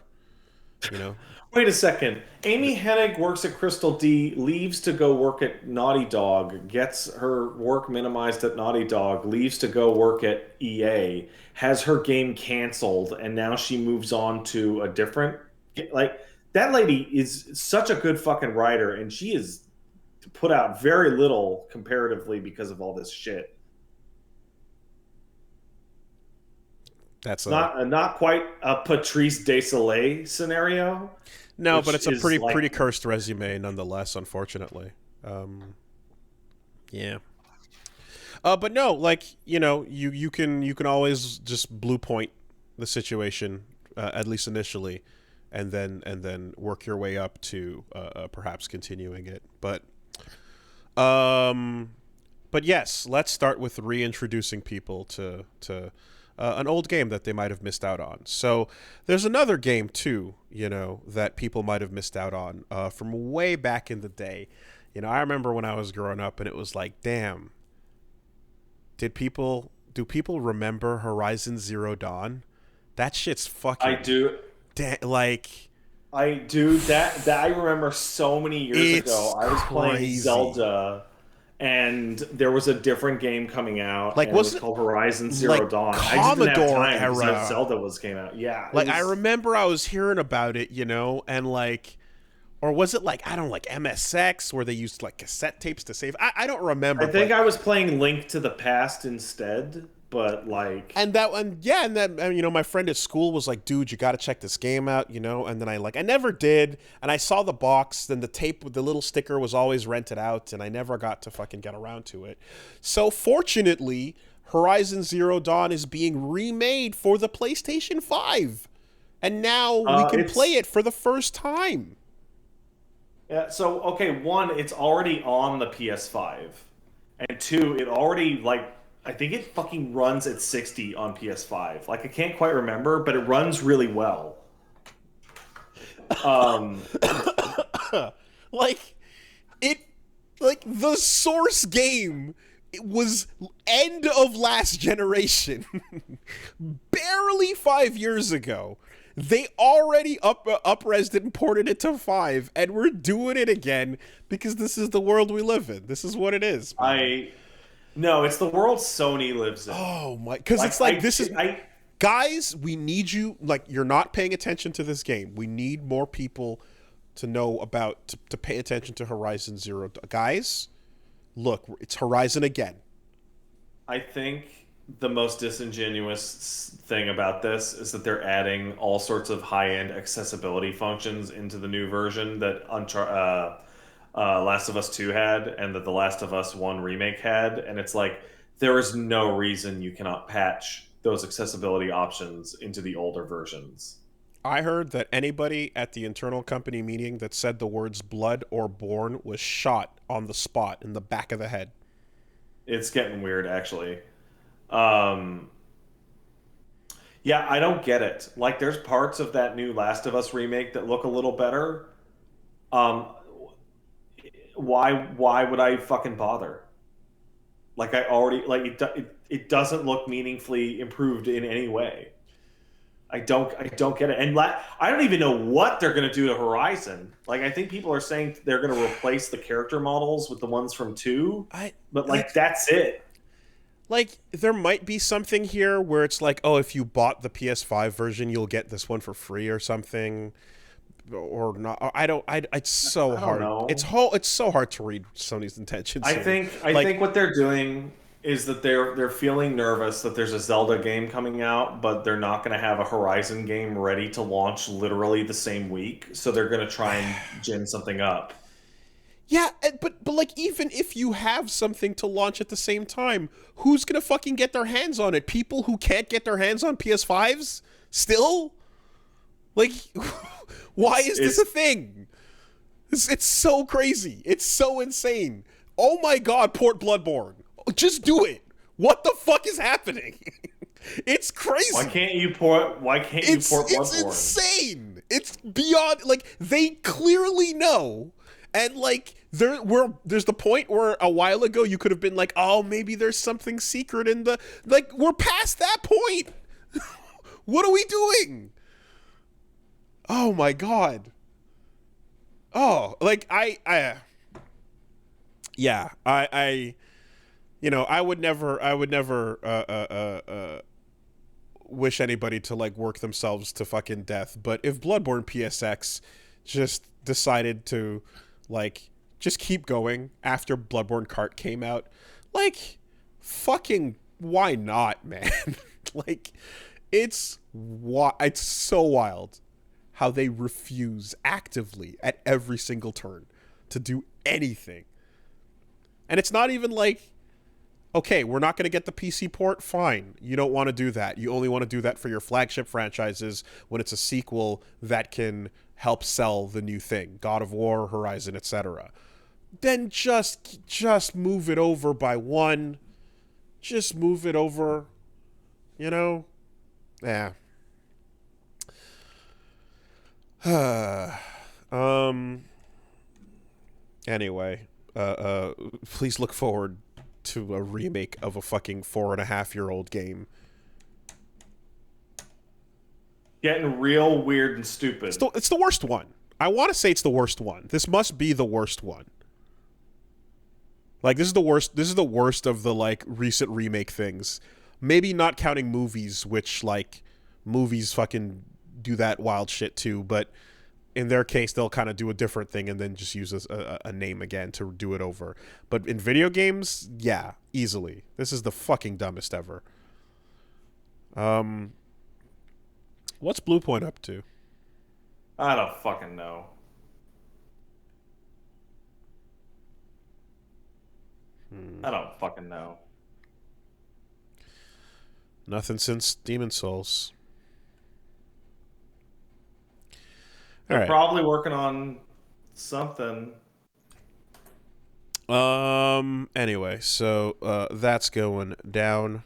Wait a second. Amy Hennig works at Crystal D, leaves to go work at Naughty Dog, gets her work minimized at Naughty Dog, leaves to go work at EA, has her game canceled, and now she moves on to a different. Like, that lady is such a good fucking writer, and she is put out very little comparatively because of all this shit. That's not quite a Patrice Desolé scenario. No, but it's a pretty cursed resume nonetheless, unfortunately. Yeah. But no, like, you can always just blue point the situation, at least initially, and then work your way up to perhaps continuing it. But yes, let's start with reintroducing people to an old game that they might have missed out on. So there's another game too, that people might have missed out on from way back in the day. I remember when I was growing up, and it was like, damn, do people remember Horizon Zero Dawn? That shit's fucking. I do. I do. That I remember so many years ago. I was playing Zelda, and there was a different game coming out. Like, and it was called Horizon Zero Dawn. Commodore I just didn't have time era. because Zelda came out. Yeah. I remember I was hearing about it, and or was it MSX where they used cassette tapes to save? I don't remember. I think I was playing Link to the Past instead, but my friend at school was like, dude, you got to check this game out, and then I never did, and I saw the box, then the tape with the little sticker was always rented out, and I never got to fucking get around to it. So fortunately, Horizon Zero Dawn is being remade for the PlayStation 5, and now we can play it for the first time. Yeah, so, okay, one, it's already on the PS5. And two, it already, I think it fucking runs at 60 on PS5. I can't quite remember, but it runs really well. The source game it was end of last generation. Barely 5 years ago. They already up-resed it and ported it to 5, and we're doing it again because this is the world we live in. This is what it is, man. No, it's the world Sony lives in. Oh my, because it's like this is guys, we need you, like, you're not paying attention to this game. We need more people to know about, to pay attention to Horizon Zero. Guys, look, it's Horizon again. I think the most disingenuous thing about this is that they're adding all sorts of high-end accessibility functions into the new version that Last of Us 2 had and that the Last of Us 1 remake had. And it's like, there is no reason you cannot patch those accessibility options into the older versions. I heard that anybody at the internal company meeting that said the words blood or born was shot on the spot in the back of the head. It's getting weird, actually. Yeah, I don't get it. Like, there's parts of that new Last of Us remake that look a little better. Um, why would I fucking bother? Like, I already like it doesn't look meaningfully improved in any way. I don't get it. And I don't even know what they're going to do to Horizon. Like, I think people are saying they're going to replace the character models with the ones from 2, but like that's it. Like, there might be something here where it's like, oh, if you bought the PS5 version, you'll get this one for free or something, or not. It's so hard. Know. It's so hard to read Sony's intentions. I think what they're doing is that they're feeling nervous that there's a Zelda game coming out, but they're not going to have a Horizon game ready to launch literally the same week. So they're going to try and gin something up. Yeah, but like, even if you have something to launch at the same time, who's gonna fucking get their hands on it? People who can't get their hands on PS5s still? Like, why is this a thing? It's so crazy. It's so insane. Oh my god, port Bloodborne. Just do it. What the fuck is happening? It's crazy. Why can't you port Bloodborne? It's insane. It's beyond, like, they clearly know. And, like, there's the point where a while ago you could have been like, oh, maybe there's something secret in the... Like, we're past that point. What are we doing? Oh, my God. Oh, like, yeah, you know, I would never wish anybody to, like, work themselves to fucking death. But if Bloodborne PSX just decided to... like, just keep going after Bloodborne Kart came out, like, fucking why not, man? Like, it's so wild how they refuse actively at every single turn to do anything. And it's not even like, okay, we're not going to get the PC port, fine. You don't want to do that. You only want to do that for your flagship franchises when it's a sequel that can help sell the new thing, God of War, Horizon, etc. Then just move it over by one. Just move it over, you know? Yeah. Anyway, please look forward to a remake of a fucking 4.5-year-old game. Getting real weird and stupid. It's the worst one. I want to say it's the worst one. This must be the worst one. Like, this is the worst. This is the worst of the, like, recent remake things. Maybe not counting movies, which, like, movies fucking do that wild shit too. But in their case, they'll kind of do a different thing and then just use a name again to do it over. But in video games, yeah, easily. This is the fucking dumbest ever. What's Bluepoint up to? I don't fucking know. I don't fucking know. Nothing since Demon Souls. They're probably working on something. Anyway, so that's going down.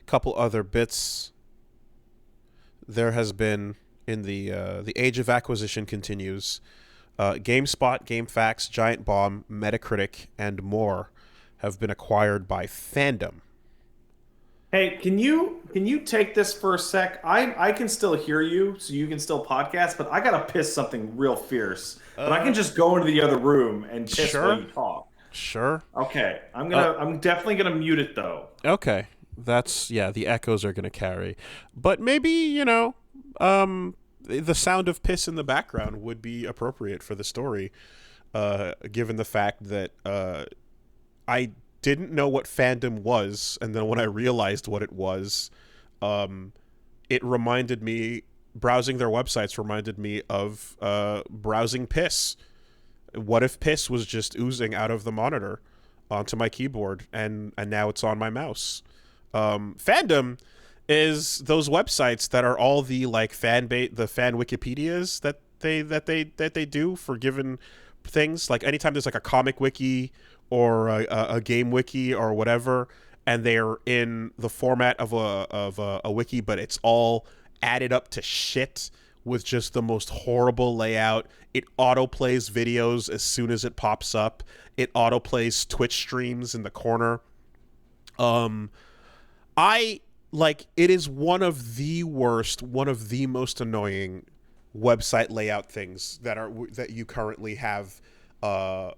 Couple other bits. There has been, in the age of acquisition continues. GameSpot, GameFAQs, Giant Bomb, Metacritic, and more have been acquired by Fandom. Hey, can you take this for a sec? I can still hear you, so you can still podcast, but I gotta piss something real fierce. But I can Uh, just go into the other room and piss while sure, you talk. sure. Okay, Uh, I'm definitely gonna mute it though. okay, that's yeah. The echoes are gonna carry, but maybe the sound of piss in the background would be appropriate for the story, given the fact that I didn't know what Fandom was, and then when I realized what it was, um, it reminded me. Browsing their websites reminded me of browsing piss. What if piss was just oozing out of the monitor onto my keyboard, and now it's on my mouse? Fandom is those websites that are all the like the fan Wikipedias that they do for given things. Like anytime there's like a comic wiki or a game wiki or whatever, and they're in the format of a wiki, but it's all added up to shit with just the most horrible layout. It autoplays videos as soon as it pops up. It autoplays Twitch streams in the corner. Um, I like it is one of the worst, one of the most annoying website layout things that you currently have uh,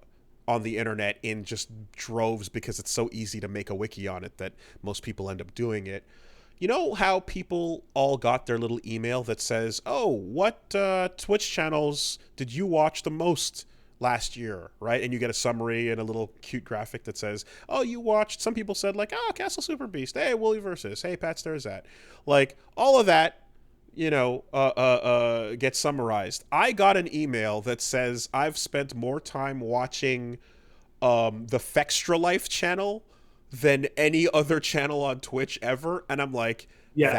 on the internet in just droves because it's so easy to make a wiki on it that most people end up doing it. You know how people all got their little email that says, "Oh, what Twitch channels did you watch the most last year?" Right, and you get a summary and a little cute graphic that says, "Oh, you watched." Some people said like, "Oh, Castle Super Beast. Hey, Wooly Versus. Hey, Pat Stares at." Like all of that, gets summarized. I got an email that says I've spent more time watching the Fextra Life channel than any other channel on Twitch ever, and I'm like, Yeah,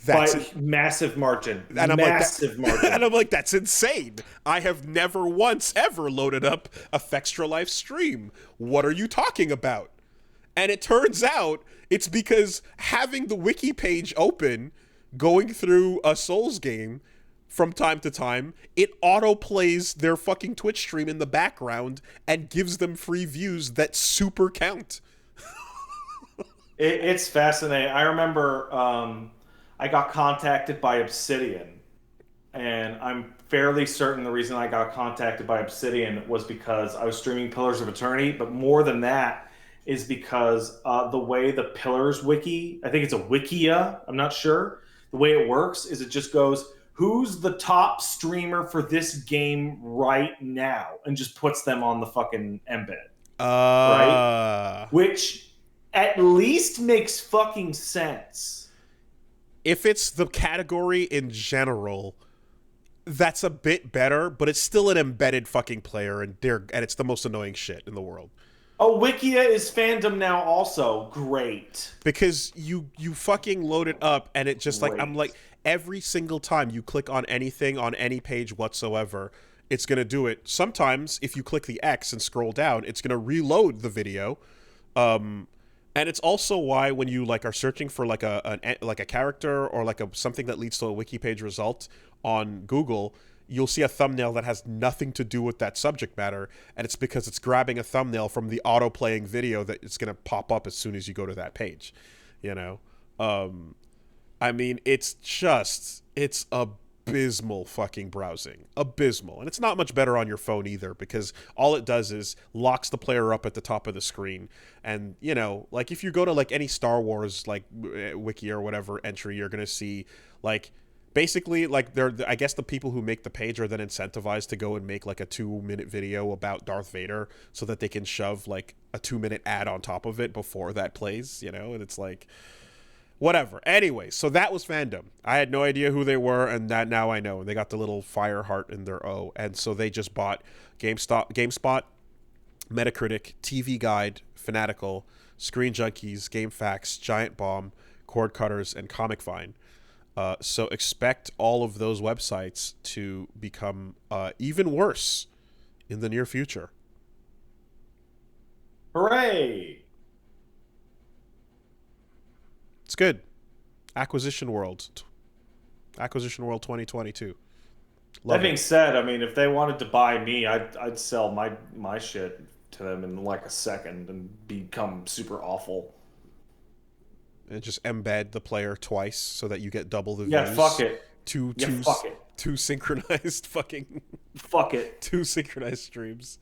that's by it. massive margin, And I'm like that, massive and margin. I'm like that's insane. I have never once ever loaded up a Fextra Life stream. What are you talking about? And it turns out it's because having the wiki page open, going through a Souls game from time to time, it auto plays their fucking Twitch stream in the background and gives them free views that super count. It's fascinating. I remember I got contacted by Obsidian, and I'm fairly certain the reason I got contacted by Obsidian was because I was streaming Pillars of Eternity. But more than that is because the way the Pillars wiki, I think it's a wikia, I'm not sure. The way it works is it just goes, who's the top streamer for this game right now? And just puts them on the fucking embed, right? Uh Which at least makes fucking sense. if it's the category in general, that's a bit better, but it's still an embedded fucking player, and it's the most annoying shit in the world. Oh, Wikia is fandom now also. Great. Because you fucking load it up and it just like I'm like Great. every single time you click on anything on any page whatsoever, it's going to do it. Sometimes if you click the X and scroll down, it's going to reload the video. um and it's also why when you like are searching for like a character or like a something that leads to a wiki page result on Google, you'll see a thumbnail that has nothing to do with that subject matter, and it's because it's grabbing a thumbnail from the auto playing video that it's going to pop up as soon as you go to that page. You know, um, I mean, it's abysmal fucking browsing, abysmal, and it's not much better on your phone either because all it does is locks the player up at the top of the screen, and like if you go to like any Star Wars like wiki or whatever entry, you're gonna see like basically like they're I guess the people who make the page are then incentivized to go and make like a 2-minute video about Darth Vader so that they can shove like a 2-minute ad on top of it before that plays, and it's like whatever. Anyway, so that was Fandom. I had no idea who they were, and that now I know. And they got the little fire heart in their O, and so they just bought GameSpot, Metacritic, TV Guide, Fanatical, Screen Junkies, GameFAQs, Giant Bomb, Cord Cutters, and Comic Vine. So expect all of those websites to become even worse in the near future. Hooray! It's good. Acquisition World 2022. That Love being it. said, I mean, if they wanted to buy me, I'd sell my shit to them in like a second and become super awful. And just embed the player twice so that you get double the Yeah, fuck views. it. Two Yeah, two fuck it. two synchronized fucking Fuck it. two synchronized streams.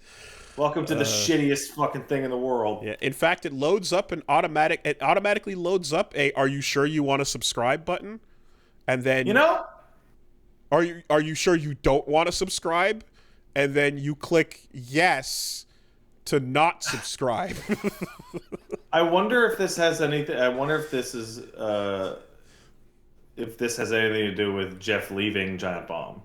Welcome to the shittiest fucking thing in the world. Yeah. In fact, it loads up an automatic. It automatically loads up a "Are you sure you want to subscribe?" button, and You then know? are you sure you don't want to subscribe? And then you click yes to not subscribe. I wonder if this has anything. I wonder if this has anything to do with Jeff leaving Giant Bomb.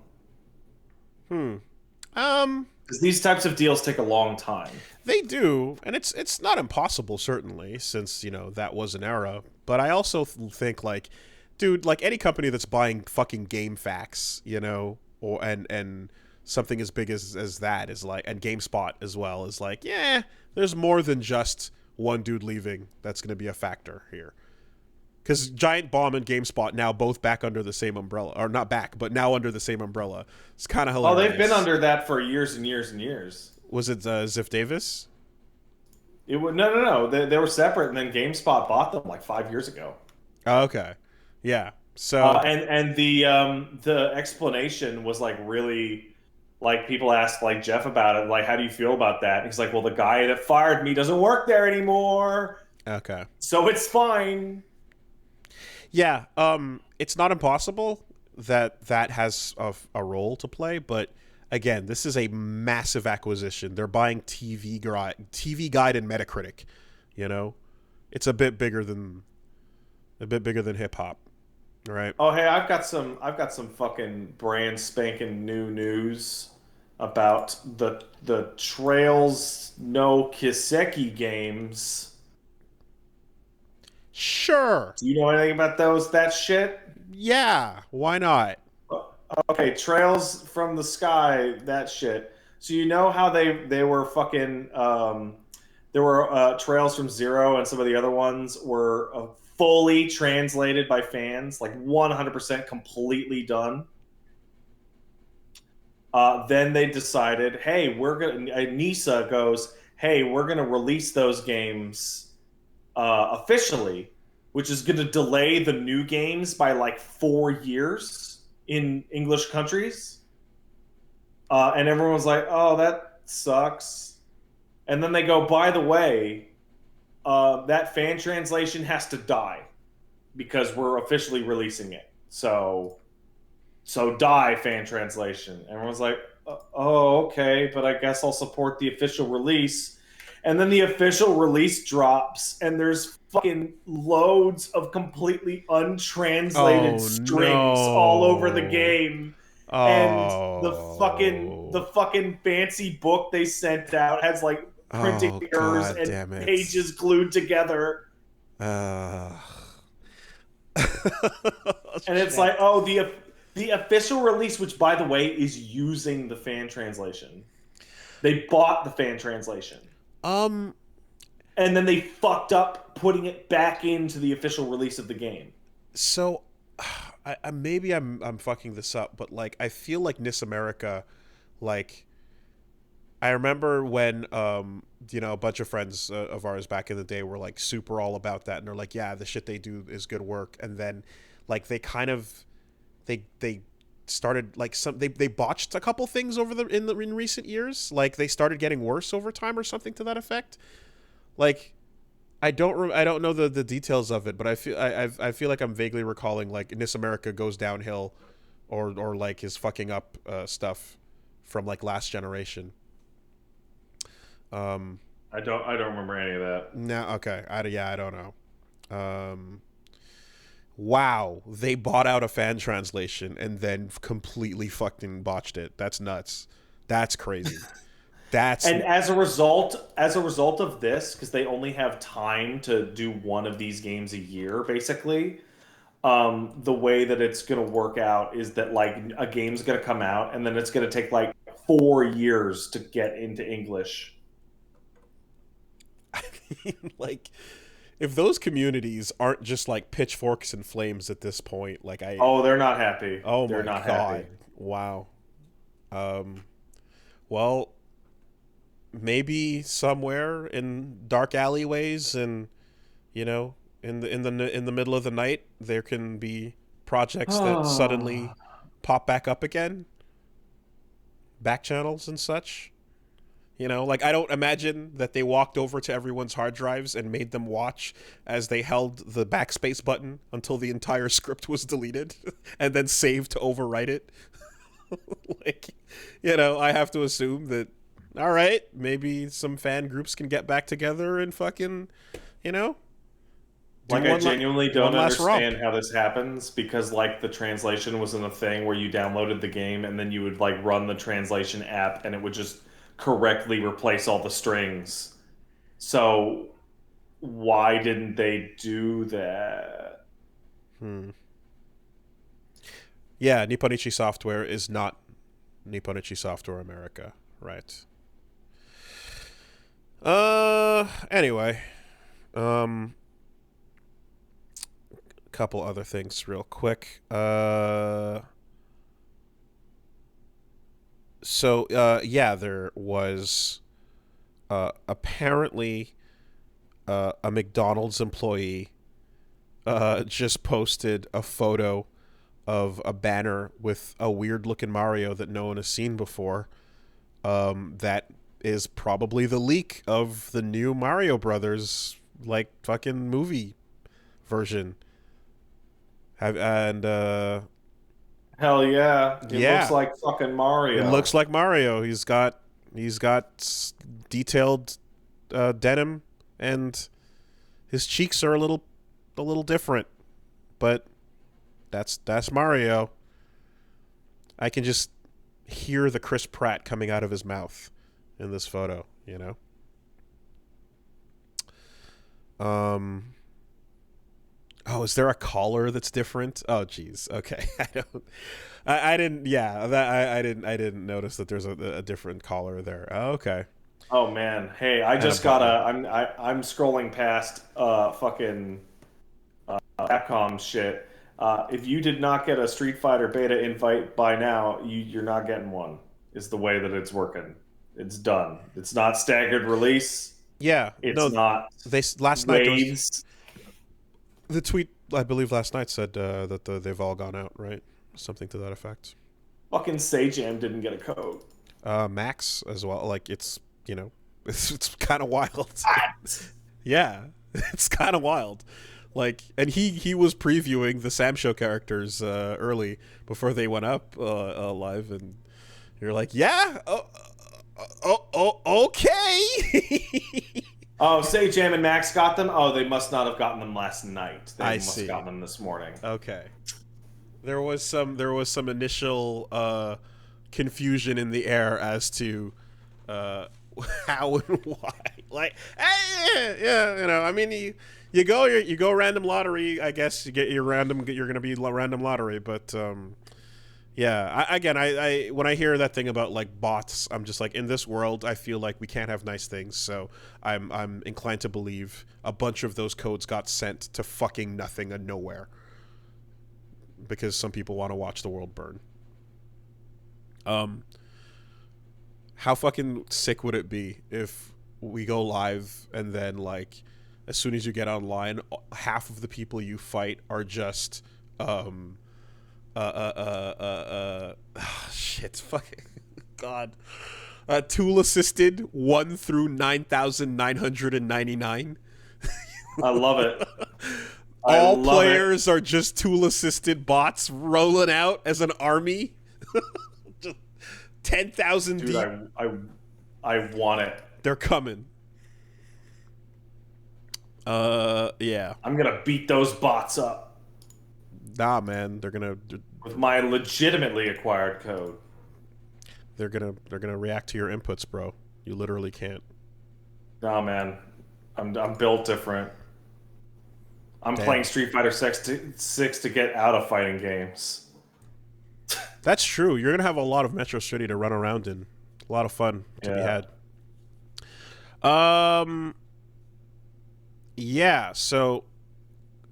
um, Because these types of deals take a long time. they do, and it's not impossible certainly, since that was an era. But I also think like, dude, like any company that's buying fucking game facts, or and something as big as that is like, and GameSpot as well is like, yeah, there's more than just one dude leaving that's going to be a factor here. Because Giant Bomb and GameSpot now both back under the same umbrella, or not back, but now under the same umbrella. It's kind of Oh, hilarious. they've been under that for years and years and years. Was it Ziff Davis? It would no. They were separate, and then GameSpot bought them like 5 years ago. Oh, okay, yeah. So And the explanation was like really like people asked like Jeff about it, like how do you feel about that? And he's like, well, the guy that fired me doesn't work there anymore, okay, so it's fine. yeah. It's not impossible that has a role to play, but again, this is a massive acquisition. They're buying TV Guide and Metacritic. It's a bit bigger than hip hop. Right. Oh, hey, I've got some fucking brand spanking new news about the Trails no Kiseki games. Sure. Do you know anything about that shit? Yeah. Why not? Okay, Trails from the Sky, that shit. So you know how they were fucking there were Trails from Zero and some of the other ones were fully translated by fans, like 100% completely done. Then they decided, hey, NISA goes, hey, we're gonna release those games officially, which is gonna delay the new games by like 4 years in English countries. And everyone was like, oh, that sucks. And then they go, by the way, that fan translation has to die because we're officially releasing it. So die fan translation. Everyone's like, oh, okay, but I guess I'll support the official release. And then the official release drops, and there's fucking loads of completely untranslated strings all over the game. And the fucking fancy book they sent out has like printing errors and pages glued together. And it's like, oh, the official release, which by the way is using the fan translation. They bought the fan translation. And then they fucked up putting it back into the official release of the game. So maybe I'm fucking this up, but like I feel like NIS America, like I remember when a bunch of friends of ours back in the day were like super all about that, and they're like, yeah, the shit they do is good work. And then like they kind of they started like they botched a couple things in recent years. Like they started getting worse over time or something to that effect. Like I don't know the details of it, but I feel like I'm vaguely recalling like NIS America goes downhill, or like is fucking up stuff from like last generation. I don't remember any of that. No, okay. I don't know. Wow, they bought out a fan translation and then completely fucking botched it. That's nuts. That's crazy. And as a result of this, because they only have time to do one of these games a year, basically, the way that it's going to work out is that like a game's going to come out and then it's going to take like 4 years to get into English. I mean, like, if those communities aren't just like pitchforks and flames at this point, like oh, they're not happy. Oh they're my not God. happy. Wow. Well, maybe somewhere in dark alleyways and in the middle of the night there can be projects that suddenly pop back up again, back channels and such. Like I don't imagine that they walked over to everyone's hard drives and made them watch as they held the backspace button until the entire script was deleted and then saved to overwrite it. Like, I have to assume that, all right, maybe some fan groups can get back together and fucking, like I genuinely don't understand how this happens, because like the translation wasn't a thing where you downloaded the game and then you would like run the translation app and it would just correctly replace all the strings. So why didn't they do that? Yeah, Nipponichi Software is not Nipponichi Software America, right? Anyway, couple other things real quick. There was apparently a McDonald's employee just posted a photo of a banner with a weird looking Mario that no one has seen before. That is probably the leak of the new Mario Brothers like fucking movie version. Hell yeah. It looks like fucking Mario. It looks like Mario. He's got detailed denim, and his cheeks are a little different, but that's Mario. I can just hear the Chris Pratt coming out of his mouth in this photo, Oh, is there a collar that's different? Oh, geez. Okay, I didn't. Yeah, I didn't notice that there's a different collar there. Oh, okay. Oh man, hey, I just got I'm scrolling past fucking Capcom shit. If you did not get a Street Fighter beta invite by now, you're not getting one. Is the way that it's working. It's done. It's not staggered release. Yeah, it's not. Last night the tweet, I believe, last night said that they've all gone out, right? Something to that effect. Fucking Sajam didn't get a code. Max as well. Like it's it's kind of wild. Yeah, it's kind of wild. Like, and he was previewing the Sam Show characters early before they went up live, and you're like, yeah, okay. Oh, Sajam and Max got them? Oh, they must not have gotten them last night. They must have gotten them this morning. Okay. There was some initial confusion in the air as to how and why. Like, yeah, I mean, you go random lottery. I guess you get your random. You're gonna be random lottery, but yeah. I when I hear that thing about like bots, I'm just like, in this world, I feel like we can't have nice things. So I'm inclined to believe a bunch of those codes got sent to fucking nothing and nowhere, because some people want to watch the world burn. How fucking sick would it be if we go live and then, like, as soon as you get online, half of the people you fight are just shit, fucking god, tool assisted 1 through 9,999. I love it. All players are just tool assisted bots rolling out as an army. Just 10,000 deep. Dude, I want it. They're coming. Yeah. I'm gonna beat those bots up. Nah, man, they're gonna with my legitimately acquired code. They're gonna react to your inputs, bro. You literally can't. Nah, man, I'm built different. I'm playing Street Fighter 6 to get out of fighting games. That's true. You're gonna have a lot of Metro City to run around in. A lot of fun to be had. Yeah. So,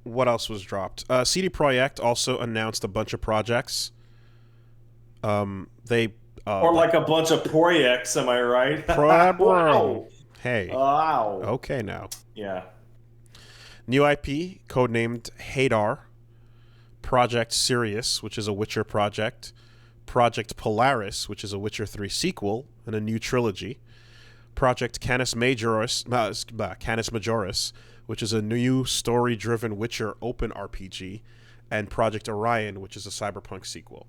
what else was dropped? CD Projekt also announced a bunch of projects. They Or like like a bunch of projects, am I right? Problem. Wow. Hey, Wow. okay now. Yeah. New IP codenamed Hadar, Project Sirius, which is a Witcher project, Project Polaris, which is a Witcher 3 sequel and a new trilogy, Project Canis Majoris, which is a new story-driven Witcher open RPG, and Project Orion, which is a Cyberpunk sequel.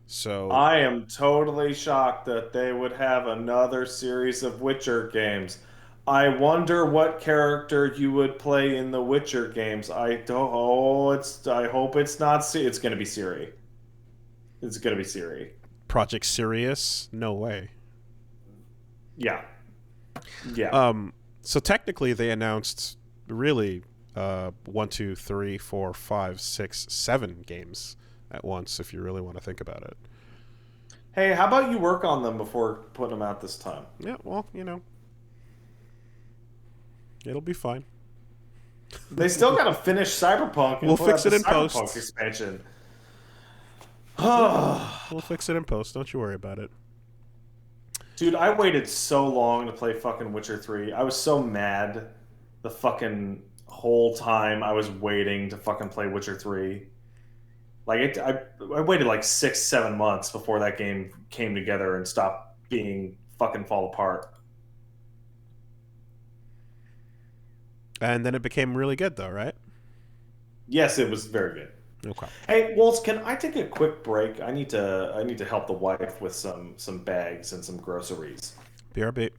So I am totally shocked that they would have another series of Witcher games. I wonder what character you would play in the Witcher games. I don't. Oh, it's. I hope it's not. It's going to be Siri. It's going to be Siri. Project Sirius, no way. Yeah. Yeah. So technically, they announced really 1, 2, 3, 4, 5, 6, 7 games at once. If you really want to think about it. Hey, how about you work on them before putting them out this time? Yeah, well, it'll be fine. They still got to finish Cyberpunk and We'll put out fix the it in Cyberpunk post. expansion. We'll fix it in post. Don't you worry about it. Dude, I waited so long to play fucking Witcher 3. I was so mad the fucking whole time I was waiting to fucking play Witcher 3. I waited like 6, 7 months before that game came together and stopped being fucking fall apart. And then it became really good, though, right? Yes, it was very good. Okay. Hey, Wolves, can I take a quick break? I need to help the wife with some bags and some groceries. BRB.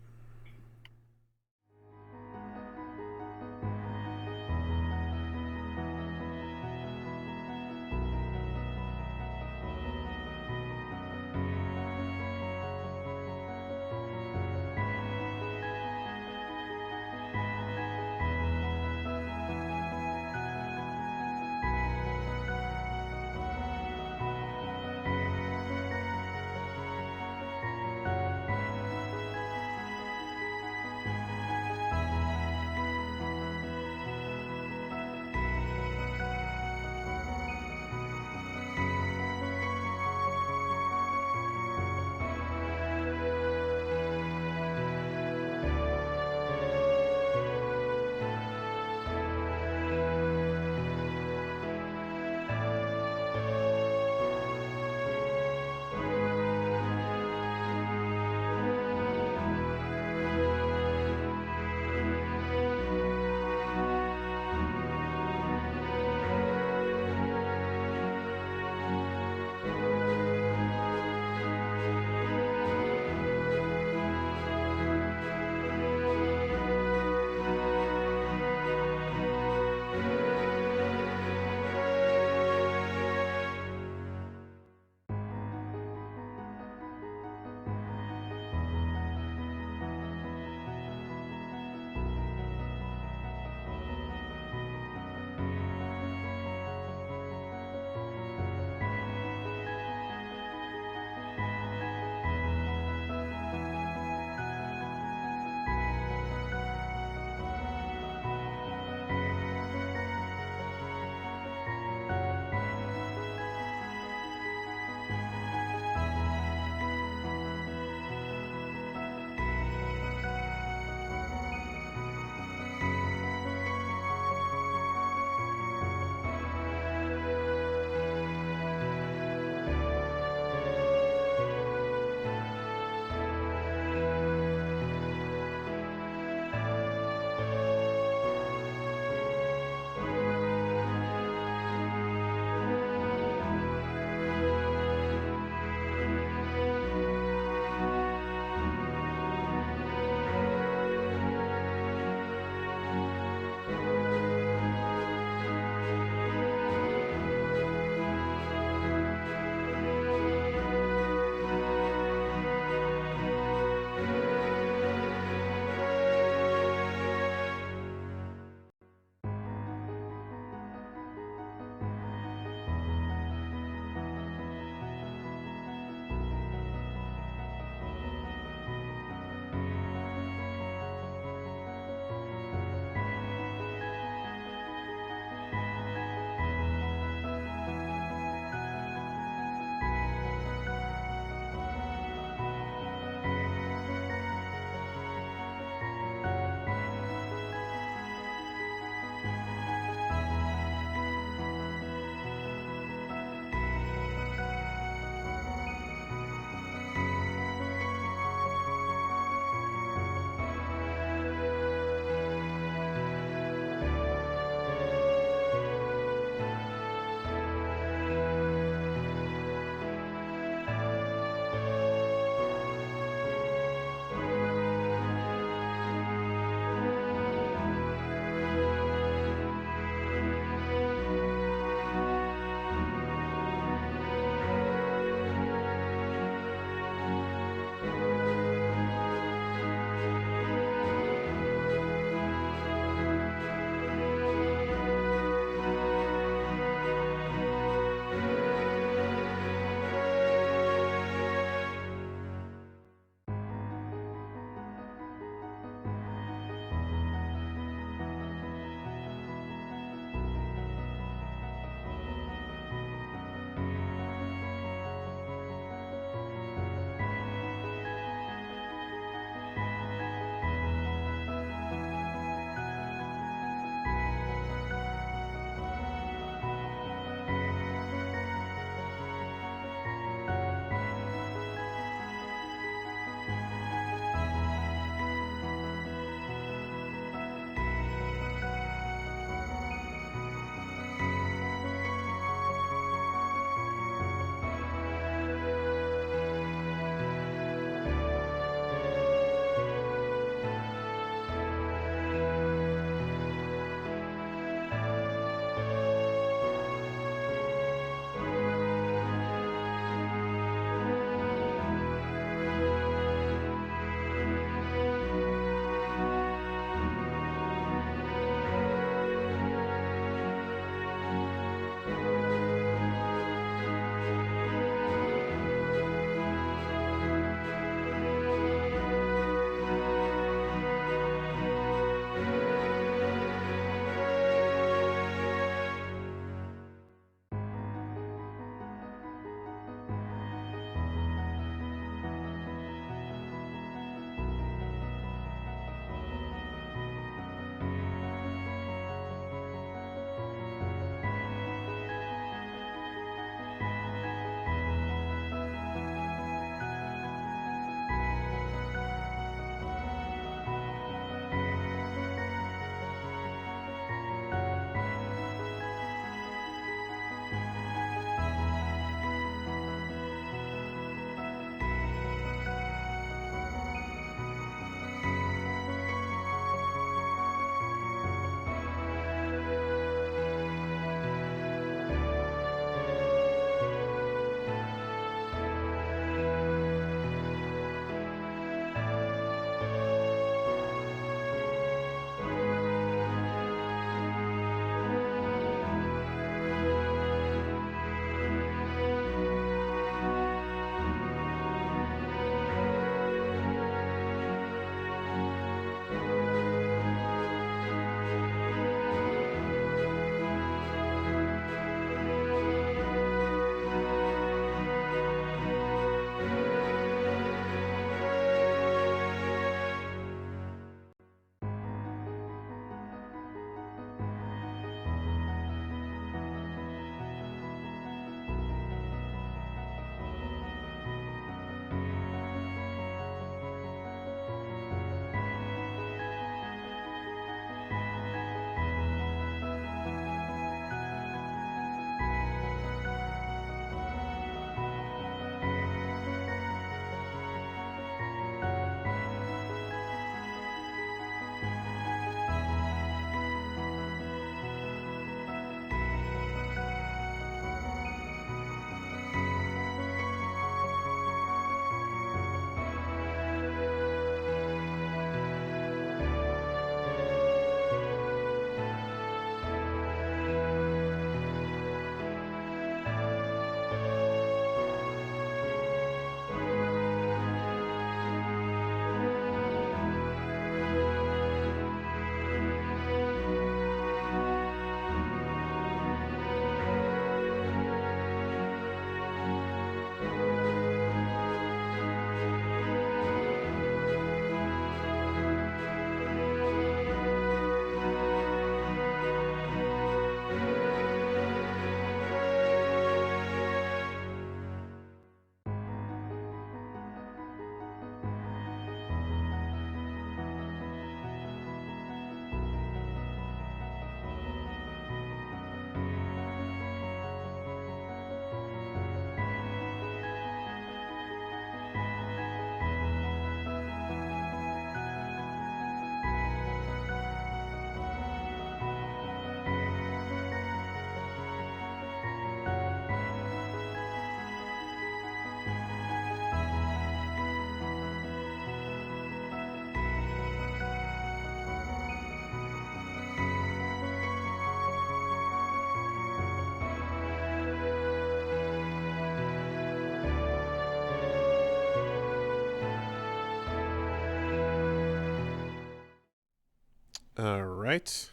All right.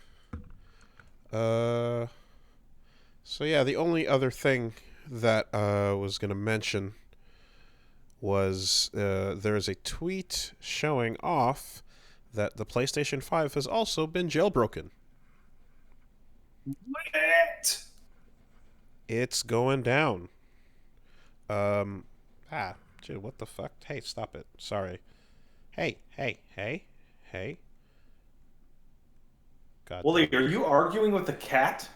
Uh, so yeah, the only other thing that I was gonna mention was there is a tweet showing off that the PlayStation 5 has also been jailbroken. What? It's going down. Um, dude, what the fuck? Hey, stop it. Sorry. Hey. God Wooly, damn are you arguing with the cat?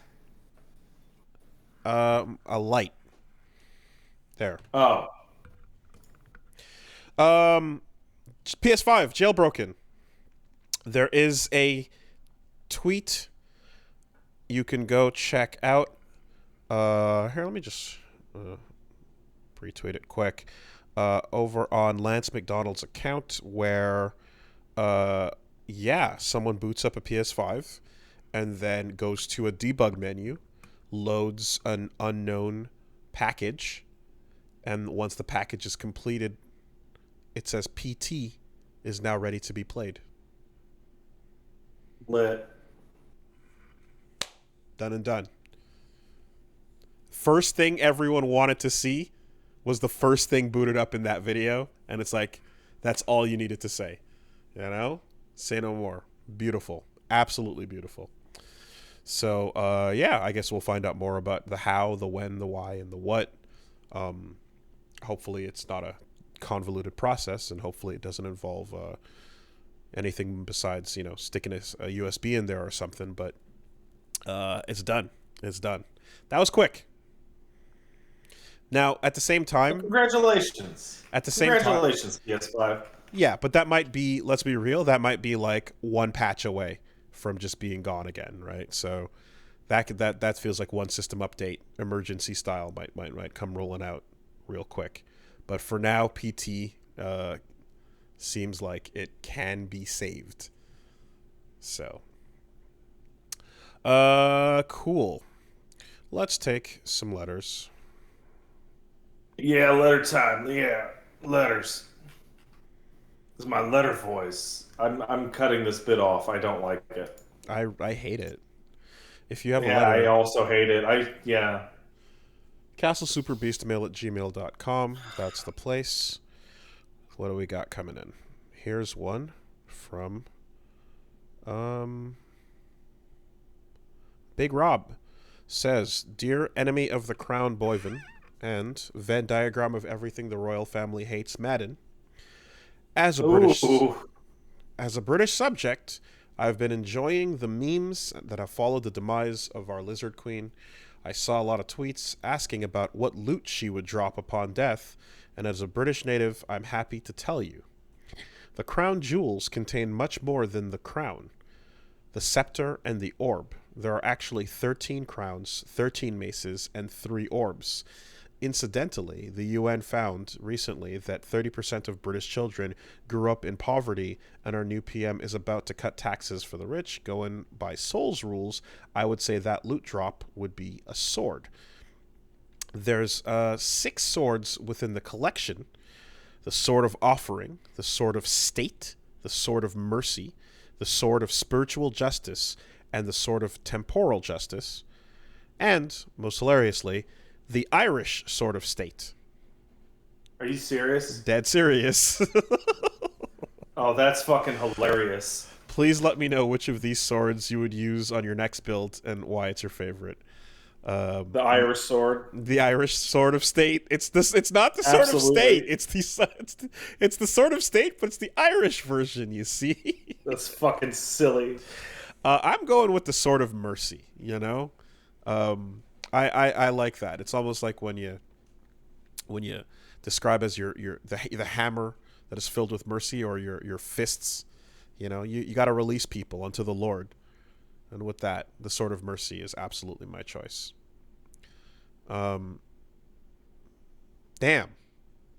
it. A light. There. Oh. Um, PS5 jailbroken. There is a tweet you can go check out. Here, let me just retweet it quick. Over on Lance McDonald's account, where, someone boots up a PS5 and then goes to a debug menu, loads an unknown package, and once the package is completed, it says PT is now ready to be played. Lit. Done and done. First thing everyone wanted to see was the first thing booted up in that video, and it's like, that's all you needed to say. You know? Say no more. Beautiful. Absolutely beautiful. So, I guess we'll find out more about the how, the when, the why, and the what. Hopefully it's not a convoluted process, and hopefully it doesn't involve anything besides, sticking a USB in there or something, but it's done. It's done. That was quick. Now, at the same time... Congratulations. At the same time... Congratulations, PS5. Yeah, but that might be, let's be real, that might be like one patch away from just being gone again, right? So that feels like one system update, emergency style, might come rolling out real quick. But for now, PT seems like it can be saved. So, cool. Let's take some letters. Yeah, letter time. Yeah, letters. This is my letter voice. I'm cutting this bit off. I don't like it. I hate it. If you have a Yeah, letter... I also hate it. castlesuperbeastmail@gmail.com. That's the place. What do we got coming in? Here's one from Big Rob. Says, Dear enemy of the crown Boyven, and Venn diagram of everything the royal family hates Madden. As a British subject, I've been enjoying the memes that have followed the demise of our lizard queen. I saw a lot of tweets asking about what loot she would drop upon death, and as a British native, I'm happy to tell you. The crown jewels contain much more than the crown, the scepter, and the orb. There are actually 13 crowns, 13 maces, and 3 orbs. Incidentally, the UN found recently that 30% of British children grew up in poverty, and our new PM is about to cut taxes for the rich. Going by Soul's rules, I would say that loot drop would be a sword. There's 6 swords within the collection. The Sword of Offering, the Sword of State, the Sword of Mercy, the Sword of Spiritual Justice, and the Sword of Temporal Justice. And, most hilariously, the Irish Sword of State. Are you serious? Dead serious. Oh, that's fucking hilarious. Please let me know which of these swords you would use on your next build and why it's your favorite. The Irish sword. The Irish Sword of State. It's not the Sword of State. It's the Sword of State, but it's the Irish version. You see. That's fucking silly. I'm going with the Sword of Mercy. I like that. It's almost like when you describe as the hammer that is filled with mercy, or your fists. You got to release people unto the Lord, and with that, the Sword of Mercy is absolutely my choice. Damn.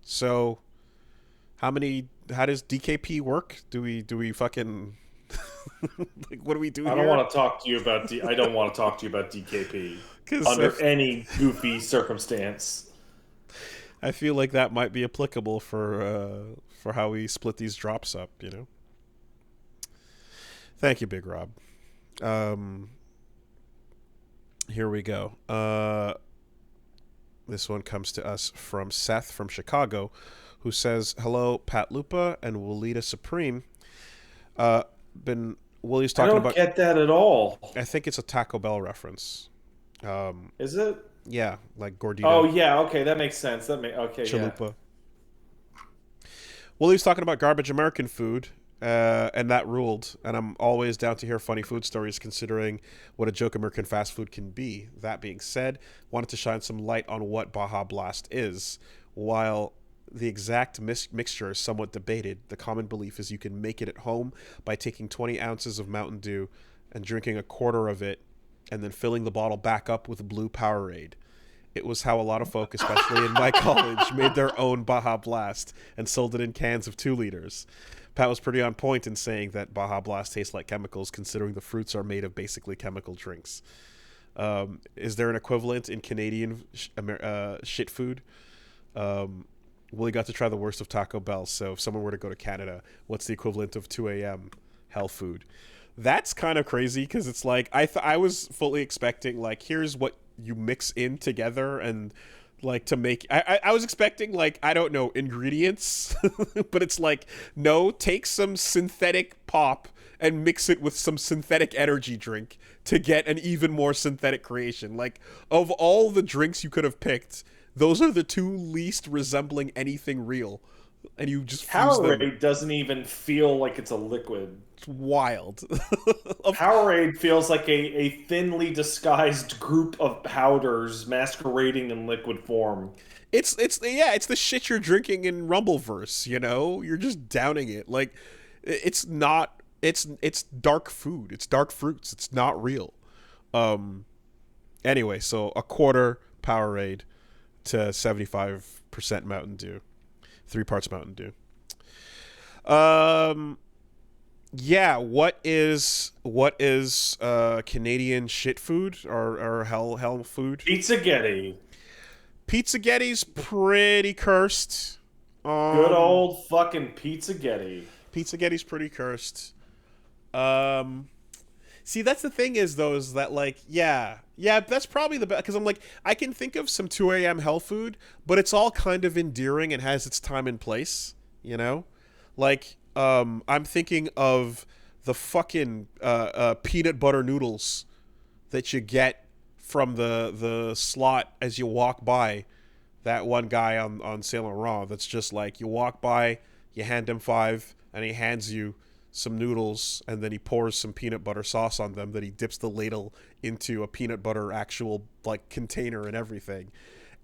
So, how does DKP work? Do we fucking like, what do we do here? I don't want to talk to you about DKP under any goofy circumstance. I feel like that might be applicable for how we split these drops up, Thank you, Big Rob. Um, Here we go. This one comes to us from Seth from Chicago, who says, "Hello, Pat Lupa and Walida Supreme. Uh, been Willie's I talking don't about. get that at all. I think it's a Taco Bell reference. Um, Is it? yeah, like Oh gordita, yeah, okay, that makes sense. Okay, yeah. chalupa. Willie's talking about garbage American food, and that ruled. And I'm always down to hear funny food stories, considering what a joke American fast food can be. That being said, wanted to shine some light on what Baja Blast is. While the exact mixture is somewhat debated, the common belief is you can make it at home by taking 20 ounces of Mountain Dew and drinking a quarter of it, and then filling the bottle back up with blue Powerade. It was how a lot of folk, especially in my college, made their own Baja Blast and sold it in cans of 2 liters. Pat was pretty on point in saying that Baja Blast tastes like chemicals, considering the fruits are made of basically chemical drinks. Is there an equivalent in Canadian shit food? Willie got to try the worst of Taco Bell, so if someone were to go to Canada, what's the equivalent of 2 a.m. hell food? That's kind of crazy, because it's like, I was fully expecting, like, here's what you mix in together, and like to make I was expecting, like, I don't know, ingredients. But it's like, no, take some synthetic pop and mix it with some synthetic energy drink to get an even more synthetic creation. Like, of all the drinks you could have picked, those are the two least resembling anything real, and you just fuse them. Powerade doesn't even feel like it's a liquid. It's wild. Powerade feels like a thinly disguised group of powders masquerading in liquid form. It's the shit you're drinking in Rumbleverse, you know? You're just downing it. Like, it's not it's dark food. It's dark fruits. It's not real. Anyway, so a quarter Powerade to 75% Mountain Dew. 3 parts Mountain Dew. Yeah, what is Canadian shit food, or hell food? Pizzaghetti. Pizzaghetti's pretty cursed. Good old fucking Pizzaghetti. Pizzaghetti's pretty cursed. See, that's the thing is, though, is that, like, yeah, that's probably the best, because I'm like, I can think of some 2 a.m. hell food, but it's all kind of endearing and has its time and place, you know? Like, I'm thinking of the fucking peanut butter noodles that you get from the slot as you walk by. That one guy on Saint Laurent, that's just like, you walk by, you hand him 5, and he hands you some noodles, and then he pours some peanut butter sauce on them, that he dips the ladle into a peanut butter actual, like, container and everything.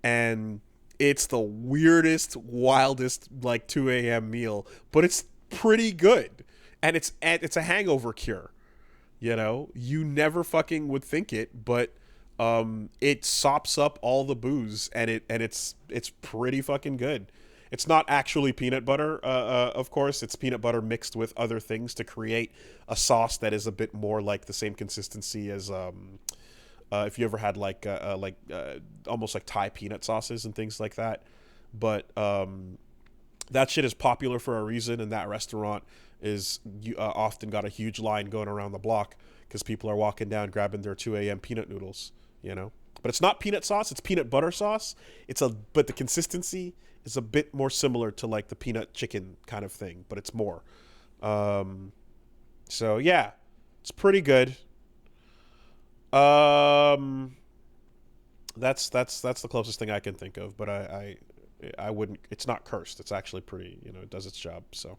And it's the weirdest, wildest, like, 2 a.m. meal, but it's pretty good. And it's a hangover cure. You know, you never fucking would think it, but it sops up all the booze, and it's pretty fucking good. It's not actually peanut butter, of course. It's peanut butter mixed with other things to create a sauce that is a bit more like the same consistency as if you ever had like almost like Thai peanut sauces and things like that. But that shit is popular for a reason, and that restaurant is often got a huge line going around the block because people are walking down grabbing their 2 a.m. peanut noodles, you know. But it's not peanut sauce; it's peanut butter sauce. But the consistency is a bit more similar to like the peanut chicken kind of thing, but it's more. So yeah, it's pretty good. That's the closest thing I can think of, but I wouldn't. It's not cursed. It's actually pretty. You know, it does its job. So.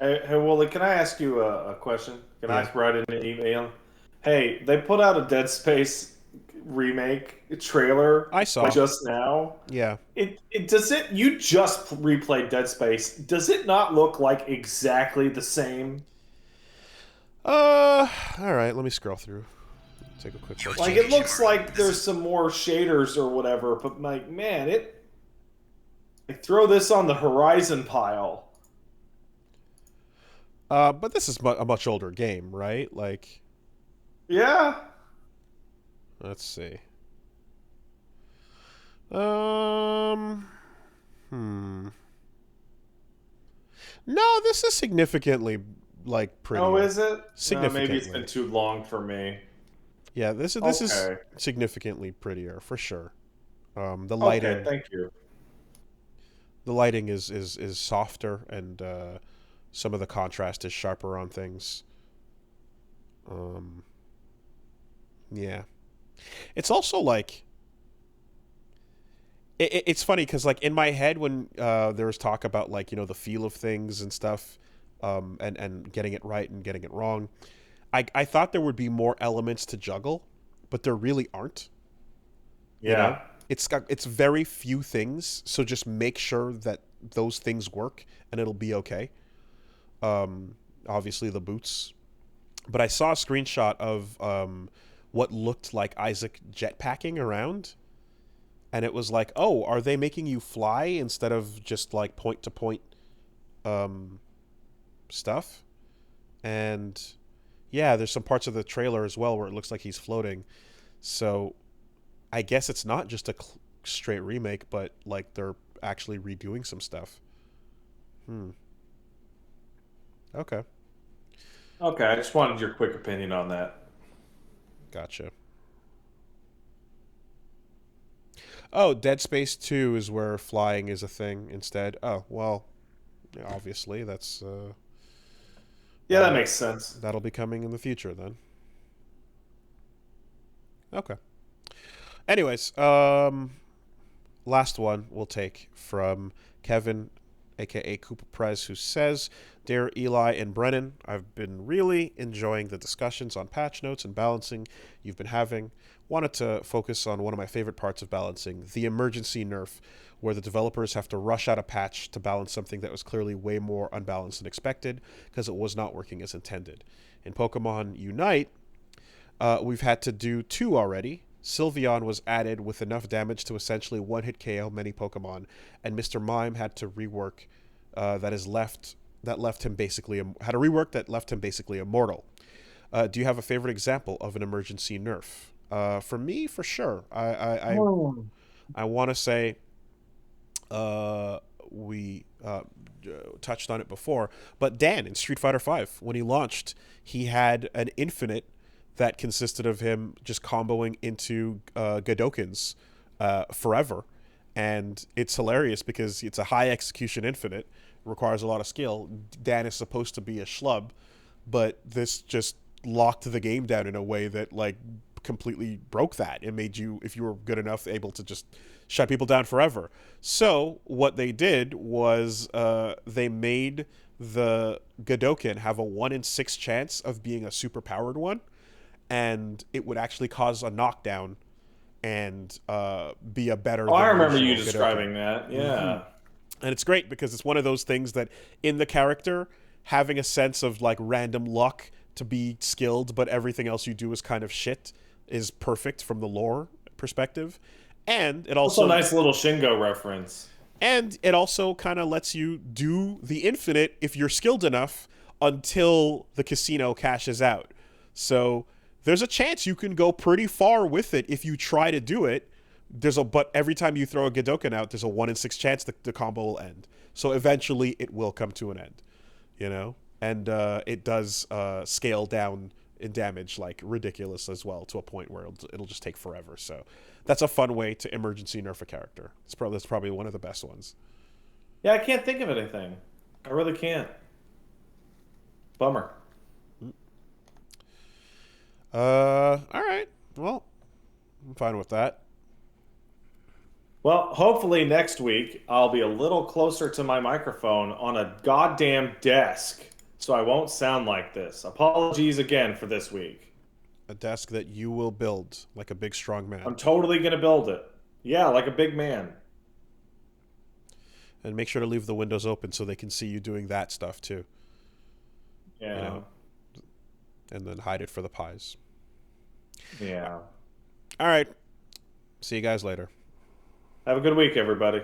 Hey, Wooly, can I ask you a question? Can Yeah. I write in an email? Hey, they put out a Dead Space remake trailer I saw. just now. Yeah. You just replayed Dead Space. Does it not look like exactly the same? All right. Let me scroll through. Take a quick look. Like, it looks like there's some more shaders or whatever, but like, man, throw this on the Horizon pile. But this is a much older game, right? Like, Yeah. let's see. No, this is significantly like Oh, prettier is it? No, maybe it's been significantly. too long for me. Yeah, this is Okay. significantly prettier for sure. The Okay, lighting thank you. is softer, and some of the contrast is sharper on things. Um, yeah, it's also like it's funny because like in my head when there was talk about like the feel of things and stuff, and getting it right and getting it wrong. I thought there would be more elements to juggle, but there really aren't. You Yeah. know, it's very few things, so just make sure that those things work, and it'll be okay. Obviously the boots, but I saw a screenshot of what looked like Isaac jetpacking around, and it was like, oh, are they making you fly instead of just like point to point um, stuff? And yeah, there's some parts of the trailer as well where it looks like he's floating. So I guess it's not just a straight remake, but like they're actually redoing some stuff. Hmm. Okay. Okay, I just wanted your quick opinion on that. Gotcha. Oh, Dead Space 2 is where flying is a thing instead. Oh, well, obviously Yeah, that that'll makes sense. that'll be coming in the future then. Okay. Anyways, last one we'll take from Kevin, aka Cooper Prez, who says, "Dear Eli and Brennan, I've been really enjoying the discussions on patch notes and balancing you've been having. Wanted to focus on one of my favorite parts of balancing, the emergency nerf, where the developers have to rush out a patch to balance something that was clearly way more unbalanced than expected because it was not working as intended. In Pokemon Unite, we've had to do two already. Sylveon was added with enough damage to essentially one-hit KO many Pokemon, and Mr. Mime had to rework that left him basically had a rework that left him basically immortal. Do you have a favorite example of an emergency nerf? For me, for sure. Hmm. I want to say we touched on it before, but Dan in Street Fighter V, when he launched, he had an infinite that consisted of him just comboing into Godokins forever. And it's hilarious because it's a high execution infinite, requires a lot of skill. Dan is supposed to be a schlub, but this just locked the game down in a way that like completely broke that. It made you, if you were good enough, able to just shut people down forever. So what they did was they made the Godokin have a 1 in 6 chance of being a super powered one, and it would actually cause a knockdown and be a better Oh, I than remember you usual Godokin. describing that. Mm-hmm. Yeah. And it's great because it's one of those things that in the character, having a sense of like random luck to be skilled, but everything else you do is kind of shit, is perfect from the lore perspective. And it Also, a also nice little Shingo reference. kind of lets you do the infinite if you're skilled enough until the casino cashes out. So there's a chance you can go pretty far with it if you try to do it. But every time you throw a Godoken out, there's a 1 in 6 chance the combo will end. So eventually it will come to an end, you know? And it does scale down in damage like ridiculous as well, to a point where it'll just take forever. So that's a fun way to emergency nerf a character. That's probably one of the best ones. Yeah, I can't think of anything. I really can't. Bummer. All right. Well, I'm fine with that. Well, hopefully next week I'll be a little closer to my microphone on a goddamn desk, so I won't sound like this. Apologies again for this week. A desk that you will build like a big strong man. I'm totally gonna build it. Yeah, like a big man. And make sure to leave the windows open so they can see you doing that stuff too. You Yeah. know, and then hide it for the pies. Yeah. All right. See you guys later. Have a good week, everybody.